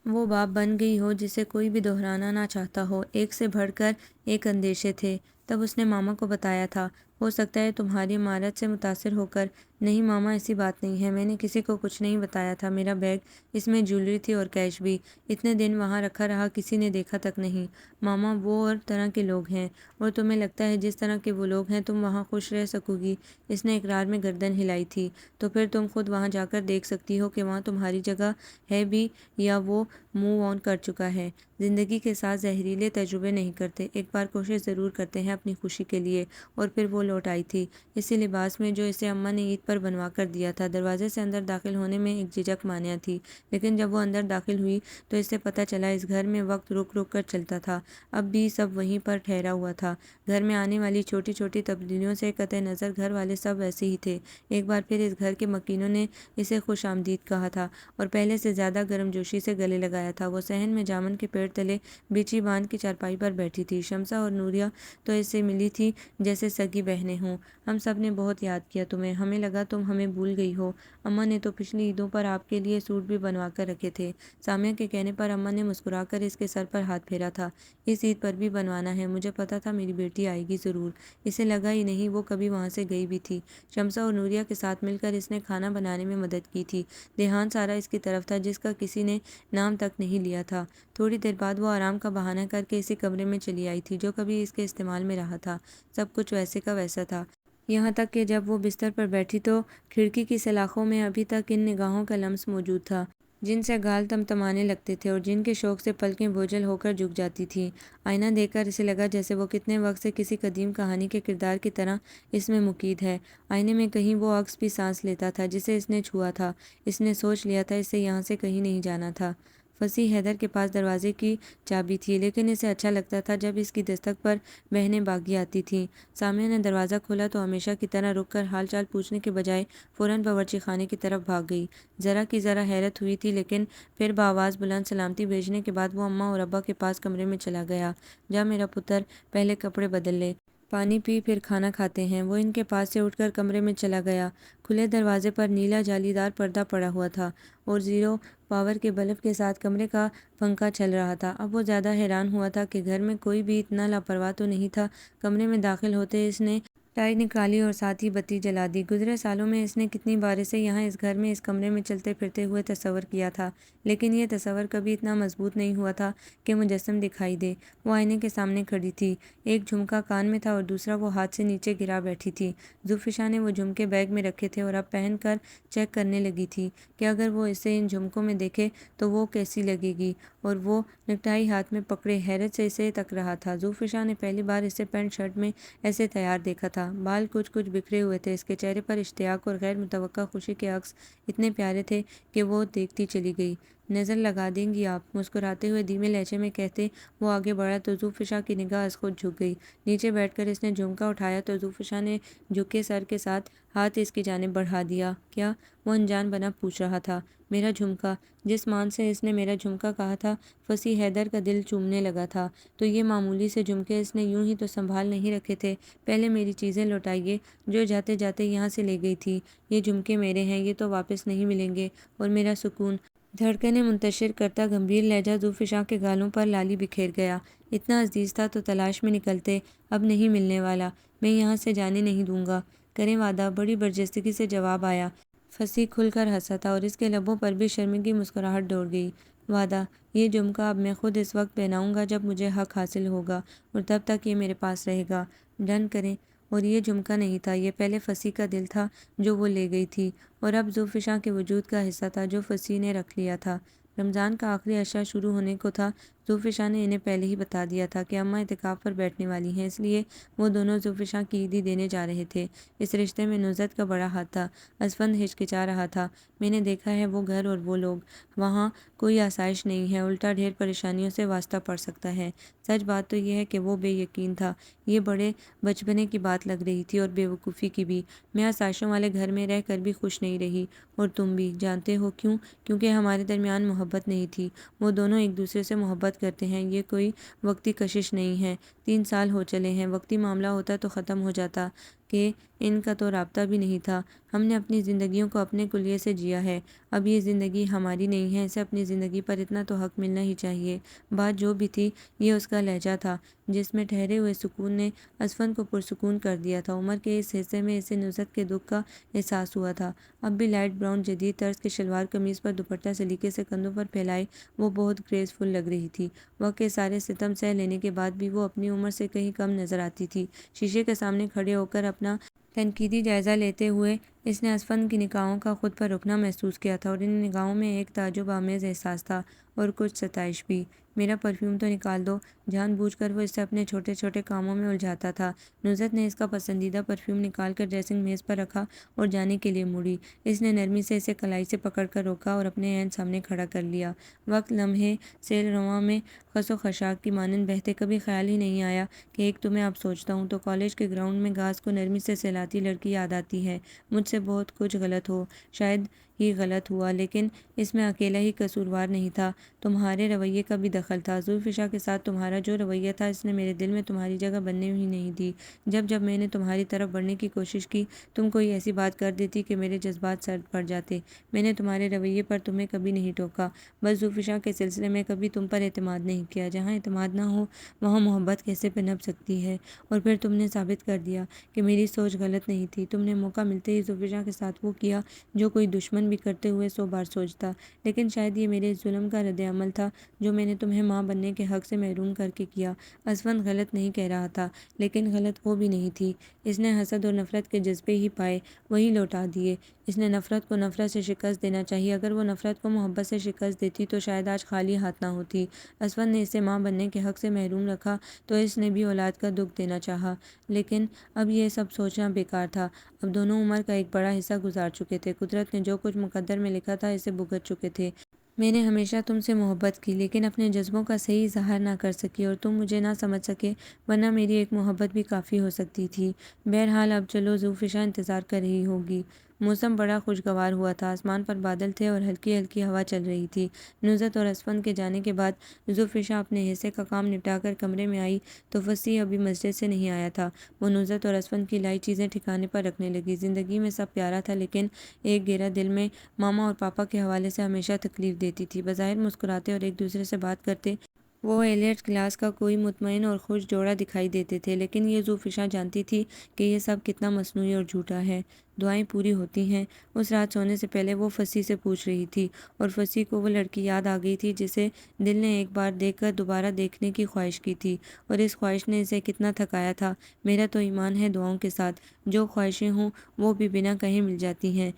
وہ باب بن گئی ہو جسے کوئی بھی دہرانا نہ چاہتا ہو۔ ایک سے بڑھ کر ایک اندیشے تھے۔ تب اس نے ماما کو بتایا تھا: ہو سکتا ہے تمہاری مہارت سے متاثر ہو کر۔ نہیں ماما، ایسی بات نہیں ہے، میں نے کسی کو کچھ نہیں بتایا تھا۔ میرا بیگ، اس میں جیولری تھی اور کیش بھی، اتنے دن وہاں رکھا رہا، کسی نے دیکھا تک نہیں۔ ماما، وہ اور طرح کے لوگ ہیں، اور تمہیں لگتا ہے جس طرح کے وہ لوگ ہیں تم وہاں خوش رہ سکو گی؟ اس نے اقرار میں گردن ہلائی تھی۔ تو پھر تم خود وہاں جا کر دیکھ سکتی ہو کہ وہاں تمہاری جگہ ہے بھی یا وہ موو آن کر چکا ہے۔ زندگی کے ساتھ زہریلے تجربے نہیں کرتے، ایک بار کوشش ضرور کرتے ہیں اپنی خوشی کے لیے۔ اور پھر وہ لوٹ آئی تھی اسی لباس میں جو اسے اماں نے عید پر بنوا کر دیا تھا۔ دروازے سے اندر داخل ہونے میں ایک جھجک مانع تھی، لیکن جب وہ اندر داخل ہوئی تو اسے پتہ چلا اس گھر میں وقت رک رک کر چلتا تھا۔ اب بھی سب وہیں پر ٹھہرا ہوا تھا۔ گھر میں آنے والی چھوٹی چھوٹی تبدیلیوں سے قطع نظر گھر والے سب ویسے ہی تھے۔ ایک بار پھر اس گھر کے مکینوں نے اسے خوش آمدید کہا تھا اور پہلے سے زیادہ گرمجوشی سے گلے لگایا تھا۔ وہ صحن میں جامن کے پیڑ تلے بچھی باندھ کی چارپائی پر بیٹھی تھی۔ شمسہ اور نوریہ تو اس سے ملی تھی جیسے سگی بہنیں ہوں۔ ہم سب نے بہت یاد کیا تمہیں، ہمیں لگا تم ہمیں بھول گئی ہو۔ اماں نے تو پچھلی عیدوں پر آپ کے لیے سوٹ بھی بنوا کر رکھے تھے۔ سامیہ کے کہنے پر اماں نے مسکرا کر اس کے سر پر ہاتھ پھیرا تھا۔ اس عید پر بھی بنوانا ہے، مجھے پتا تھا میری بیٹی آئے گی ضرور۔ اسے لگا ہی نہیں وہ کبھی وہاں سے گئی بھی تھی۔ شمسہ اور نوریہ کے ساتھ مل کر اس نے کھانا بنانے میں مدد کی تھی۔ دھیان سارا اس کی طرف تھا جس کا کسی نے نام تک نہیں لیا تھا۔ تھوڑی دیر بعد وہ آرام کا بہانہ کر کے اسی کمرے میں چلی آئی تھی جو کبھی اس کے استعمال میں رہا تھا۔ سب کچھ ویسے کا ویسا تھا، یہاں تک کہ جب وہ بستر پر بیٹھی تو کھڑکی کی سلاخوں میں ابھی تک ان نگاہوں کا لمس موجود تھا جن سے گال تمتمانے لگتے تھے اور جن کے شوق سے پلکیں بوجھل ہو کر جھک جاتی تھیں۔ آئینہ دیکھ کر اسے لگا جیسے وہ کتنے وقت سے کسی قدیم کہانی کے کردار کی طرح اس میں مقید ہے۔ آئینے میں کہیں وہ عکس بھی سانس لیتا تھا جسے اس نے چھوا تھا۔ اس نے سوچ لیا تھا اس سے یہاں سے کہیں نہیں جانا تھا۔ فصیح حیدر کے پاس دروازے کی چابی تھی، لیکن اسے اچھا لگتا تھا جب اس کی دستک پر بہنیں باغی آتی تھیں۔ سامعہ نے دروازہ کھولا تو ہمیشہ کی طرح رک کر حال چال پوچھنے کے بجائے فوراً باورچی خانے کی طرف بھاگ گئی۔ ذرا کی ذرا حیرت ہوئی تھی، لیکن پھر بآواز بلند سلامتی بھیجنے کے بعد وہ اماں اور ابا کے پاس کمرے میں چلا گیا۔ جا میرا پتر، پہلے کپڑے بدل لے، پانی پی، پھر کھانا کھاتے ہیں۔ وہ ان کے پاس سے اٹھ کر کمرے میں چلا گیا۔ کھلے دروازے پر نیلا جالی دار پردہ پڑا ہوا تھا اور زیرو پاور کے بلب کے ساتھ کمرے کا پنکھا چل رہا تھا۔ اب وہ زیادہ حیران ہوا تھا کہ گھر میں کوئی بھی اتنا لاپرواہ تو نہیں تھا۔ کمرے میں داخل ہوتے اس نے ٹائی نکالی اور ساتھ ہی بتی جلا دی۔ گزرے سالوں میں اس نے کتنی بار اسے یہاں اس گھر میں اس کمرے میں چلتے پھرتے ہوئے تصور کیا تھا، لیکن یہ تصور کبھی اتنا مضبوط نہیں ہوا تھا کہ مجسم دکھائی دے۔ وہ آئینے کے سامنے کھڑی تھی، ایک جھمکا کان میں تھا اور دوسرا وہ ہاتھ سے نیچے گرا بیٹھی تھی۔ زوفشا نے وہ جھمکے بیگ میں رکھے تھے اور اب پہن کر چیک کرنے لگی تھی کہ اگر وہ اسے ان جھمکوں میں دیکھے تو وہ کیسی لگے گی، اور وہ نیکٹائی ہاتھ میں پکڑے حیرت سے اسے تک رہا تھا۔ زوفشا نے پہلی بار اسے پینٹ شرٹ میں ایسے تیار دیکھا تھا۔ بال کچھ بکھرے ہوئے تھے۔ اس کے چہرے پر اشتیاق اور غیر متوقع خوشی کے عکس اتنے پیارے تھے کہ وہ دیکھتی چلی گئی۔ نظر لگا دیں گی آپ؟ مسکراتے ہوئے دھیمے لہجے میں کہتے وہ آگے بڑھا تو زوفشا کی نگاہ از خود جھک گئی۔ نیچے بیٹھ کر اس نے جھمکا اٹھایا تو زوفشا نے جھکے سر کے ساتھ ہاتھ اس کی جانب بڑھا دیا۔ کیا؟ وہ انجان بنا پوچھ رہا تھا۔ میرا جھمکا۔ جس مان سے اس نے میرا جھمکا کہا تھا، فصیح حیدر کا دل چومنے لگا تھا۔ تو یہ معمولی سے جھمکے اس نے یوں ہی تو سنبھال نہیں رکھے تھے؟ پہلے میری چیزیں لوٹائیے جو جاتے جاتے یہاں سے لے گئی تھی۔ یہ جھمکے میرے ہیں، یہ تو واپس نہیں ملیں گے، اور میرا سکون۔ دھڑکنیں منتشر کرتا گمبھیر لہجہ زوفشا کے گالوں پر لالی بکھیر گیا۔ اتنا عزیز تھا تو تلاش میں نکلتے، اب نہیں ملنے والا۔ میں یہاں سے جانے نہیں دوں گا۔ کریں وعدہ؟ بڑی برجستگی سے جواب آیا۔ فصیح کھل کر ہنسا تھا اور اس کے لبوں پر بھی شرمندگی مسکراہٹ دوڑ گئی۔ وعدہ؟ یہ جھمکا اب میں خود اس وقت پہناؤں گا جب مجھے حق حاصل ہوگا، اور تب تک یہ میرے پاس رہے گا۔ ڈن کریں؟ اور یہ جھمکا نہیں تھا، یہ پہلے فصیح کا دل تھا جو وہ لے گئی تھی، اور اب زوفشا کے وجود کا حصہ تھا جو فصیح نے رکھ لیا تھا۔ رمضان کا آخری عشاء شروع ہونے کو تھا۔ زوفشا نے انہیں پہلے ہی بتا دیا تھا کہ اماں اعتکاف پر بیٹھنے والی ہیں، اس لیے وہ دونوں زوفشا کی عیدی دینے جا رہے تھے۔ اس رشتے میں نوزت کا بڑا ہاتھ تھا۔ اسفند ہچکچا رہا تھا۔ میں نے دیکھا ہے وہ گھر اور وہ لوگ، وہاں کوئی آسائش نہیں ہے، الٹا ڈھیر پریشانیوں سے واسطہ پڑ سکتا ہے۔ سچ بات تو یہ ہے کہ وہ بے یقین تھا۔ یہ بڑے بچپنے کی بات لگ رہی تھی اور بے وقوفی کی بھی۔ میں آسائشوں والے گھر میں رہ کر بھی خوش نہیں رہی، اور تم بھی۔ جانتے ہو کیوں؟ کیونکہ ہمارے درمیان محبت نہیں تھی۔ وہ دونوں ایک دوسرے سے محبت کرتے ہیں، یہ کوئی وقتی کشش نہیں ہے۔ 3 سال ہو چلے ہیں، وقتی معاملہ ہوتا تو ختم ہو جاتا، کہ ان کا تو رابطہ بھی نہیں تھا۔ ہم نے اپنی زندگیوں کو اپنے کلیے سے جیا ہے، اب یہ زندگی ہماری نہیں ہے، اسے اپنی زندگی پر اتنا تو حق ملنا ہی چاہیے۔ بات جو بھی تھی، یہ اس کا لہجہ تھا جس میں ٹھہرے ہوئے سکون نے اسفند کو پرسکون کر دیا تھا۔ عمر کے اس حصے میں اسے نوزت کے دکھ کا احساس ہوا تھا۔ اب بھی لائٹ براؤن جدید طرز کے شلوار قمیض پر دوپٹہ سلیقے سے کندھوں پر پھیلائے وہ بہت گریسفل لگ رہی تھی۔ وقت کے سارے ستم سہ لینے کے بعد بھی وہ اپنی عمر سے کہیں کم نظر آتی تھی۔ شیشے کے سامنے کھڑے ہو کر اپنا تنقیدی جائزہ لیتے ہوئے اس نے اسفند کی نگاہوں کا خود پر رکنا محسوس کیا تھا، اور ان نگاہوں میں ایک تعجب آمیز احساس تھا اور کچھ ستائش بھی۔ میرا پرفیوم تو نکال دو۔ جان بوجھ کر وہ اسے اپنے چھوٹے چھوٹے کاموں میں الجھاتا تھا۔ نوزت نے اس کا پسندیدہ پرفیوم نکال کر ڈریسنگ میز پر رکھا اور جانے کے لیے مڑی۔ اس نے نرمی سے اسے کلائی سے پکڑ کر روکا اور اپنے عین سامنے کھڑا کر لیا۔ وقت لمحے سیل رواں میں خس و خشاک کی مانند بہتے، کبھی خیال ہی نہیں آیا کہ ایک تمہیں اب سوچتا ہوں تو کالج کے گراؤنڈ میں گھاس کو نرمی سے سہلاتی لڑکی یاد آتی ہے۔ مجھ سے بہت کچھ غلط ہو، شاید ہی غلط ہوا، لیکن اس میں اکیلا ہی قصوروار نہیں تھا، تمہارے رویے کا بھی دخل تھا۔ زوفشا کے ساتھ تمہارا جو رویہ تھا، اس نے میرے دل میں تمہاری جگہ بننے ہی نہیں دی۔ جب جب میں نے تمہاری طرف بڑھنے کی کوشش کی، تم کوئی ایسی بات کر دیتی کہ میرے جذبات سرد پڑ جاتے۔ میں نے تمہارے رویے پر تمہیں کبھی نہیں ٹوکا، بس زوفشا کے سلسلے میں کبھی تم پر اعتماد نہیں کیا۔ جہاں اعتماد نہ ہو وہاں محبت کیسے پنپ سکتی ہے؟ اور پھر تم نے ثابت کر دیا کہ میری سوچ غلط نہیں تھی۔ تم نے موقع ملتے ہی زوفشا کے ساتھ وہ کیا جو کوئی دشمن بھی کرتے ہوئے 100 بار سوچتا۔ لیکن شاید یہ میرے ظلم کا رد عمل تھا جو میں نے تمہیں ماں بننے کے حق سے محروم کر کے کیا۔ اسفند غلط نہیں کہہ رہا تھا، لیکن غلط وہ بھی نہیں تھی۔ اس نے حسد اور نفرت کے جذبے ہی پائے، وہی لوٹا دیے۔ اس نے نفرت کو نفرت سے شکست دینا چاہیے۔ اگر وہ نفرت کو محبت سے شکست دیتی تو شاید آج خالی ہاتھ نہ ہوتی۔ اسفند نے اسے ماں بننے کے حق سے محروم رکھا تو اس نے بھی اولاد کا دکھ دینا چاہا، لیکن اب یہ سب سوچنا بیکار تھا۔ اب دونوں عمر کا ایک بڑا حصہ گزار چکے تھے۔ قدرت نے جو کچھ مقدر میں لکھا تھا، اسے بھگت چکے تھے۔ میں نے ہمیشہ تم سے محبت کی لیکن اپنے جذبوں کا صحیح اظہار نہ کر سکی اور تم مجھے نہ سمجھ سکے، ورنہ میری ایک محبت بھی کافی ہو سکتی تھی۔ بہرحال اب چلو، ذوالفشاں انتظار کر رہی ہوگی۔ موسم بڑا خوشگوار ہوا تھا، آسمان پر بادل تھے اور ہلکی ہلکی ہوا چل رہی تھی۔ نصرت اور اسفند کے جانے کے بعد ذوالفشاں اپنے حصے کا کام نپٹا کر کمرے میں آئی تو فصیح ابھی مسجد سے نہیں آیا تھا۔ وہ نصرت اور اسفند کی لائی چیزیں ٹھکانے پر رکھنے لگی۔ زندگی میں سب پیارا تھا لیکن ایک گرہ دل میں ماما اور پاپا کے حوالے سے ہمیشہ تکلیف دیتی تھی۔ بظاہر مسکراتے اور ایک دوسرے سے بات کرتے وہ ایلیٹ کلاس کا کوئی مطمئن اور خوش جوڑا دکھائی دیتے تھے، لیکن یہ ذوالفشاں جانتی تھی کہ یہ سب کتنا مصنوعی اور جھوٹا ہے۔ دعائیں پوری ہوتی ہیں۔ اس رات سونے سے پہلے وہ فصیح سے پوچھ رہی تھی اور فصیح کو وہ لڑکی یاد آ گئی تھی جسے دل نے ایک بار دیکھ کر دوبارہ دیکھنے کی خواہش کی تھی، اور اس خواہش نے اسے کتنا تھکایا تھا۔ میرا تو ایمان ہے دعاؤں کے ساتھ جو خواہشیں ہوں وہ بھی بنا کہیں مل جاتی ہیں۔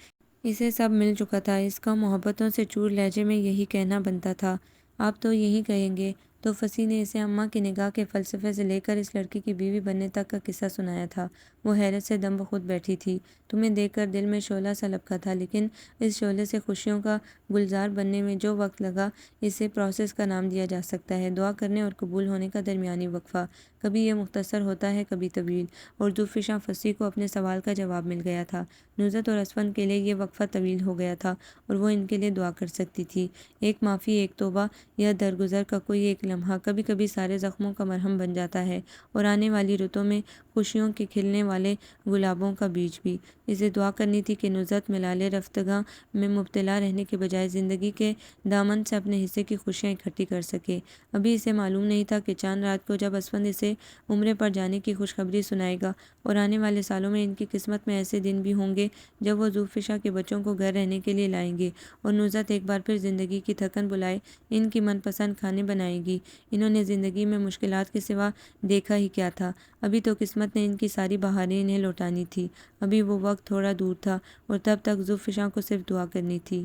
اسے سب مل چکا تھا، اس کا محبتوں سے چور لہجے میں یہی کہنا بنتا تھا۔ آپ تو یہی کہیں گے؟ تو فصیح نے اسے اماں کی نگاہ کے فلسفے سے لے کر اس لڑکی کی بیوی بننے تک کا قصہ سنایا تھا۔ وہ حیرت سے دم بخود بیٹھی تھی۔ تمہیں دیکھ کر دل میں شعلہ سا لبکا تھا، لیکن اس شعلے سے خوشیوں کا گلزار بننے میں جو وقت لگا اسے پروسیس کا نام دیا جا سکتا ہے۔ دعا کرنے اور قبول ہونے کا درمیانی وقفہ، کبھی یہ مختصر ہوتا ہے کبھی طویل، اور ذوالفشاں فصیح کو اپنے سوال کا جواب مل گیا تھا۔ نصرت اور اسفند کے لیے یہ وقفہ طویل ہو گیا تھا اور وہ ان کے لیے دعا کر سکتی تھی۔ ایک معافی، ایک توبہ یا درگزر کا کوئی ایک لمحہ کبھی کبھی سارے زخموں کا مرہم بن جاتا ہے، اور آنے والی رتوں میں خوشیوں کے کھلنے والے گلابوں کا بیج بھی۔ اسے دعا کرنی تھی کہ نصرت ملال رفتگاں میں مبتلا رہنے کے بجائے زندگی کے دامن سے اپنے حصے کی خوشیاں اکٹھی کر سکے۔ ابھی اسے معلوم نہیں تھا کہ چاند رات کو جب اسفند اسے عمرے پر جانے کی خوشخبری سنائے گا اور آنے والے سالوں میں ان کی قسمت میں ایسے دن بھی ہوں گے جب وہ ذوالفشاں کے بچوں کو گھر رہنے کے لیے لائیں گے اور نصرت ایک بار پھر زندگی کی تھکن بلائے ان کی من پسند کھانے بنائے گی۔ انہوں نے زندگی میں مشکلات کے سوا دیکھا ہی کیا تھا؟ ابھی تو قسمت نے ان کی ساری بہاریں انہیں لوٹانی تھی۔ ابھی وہ وقت تھوڑا دور تھا اور تب تک ذوالفشاں کو صرف دعا کرنی تھی۔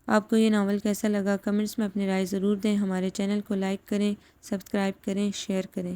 آپ کو یہ ناول کیسا لگا؟ کمنٹس میں اپنی رائے ضرور دیں۔ ہمارے چینل کو لائک کریں، سبسکرائب کریں، شیئر کریں۔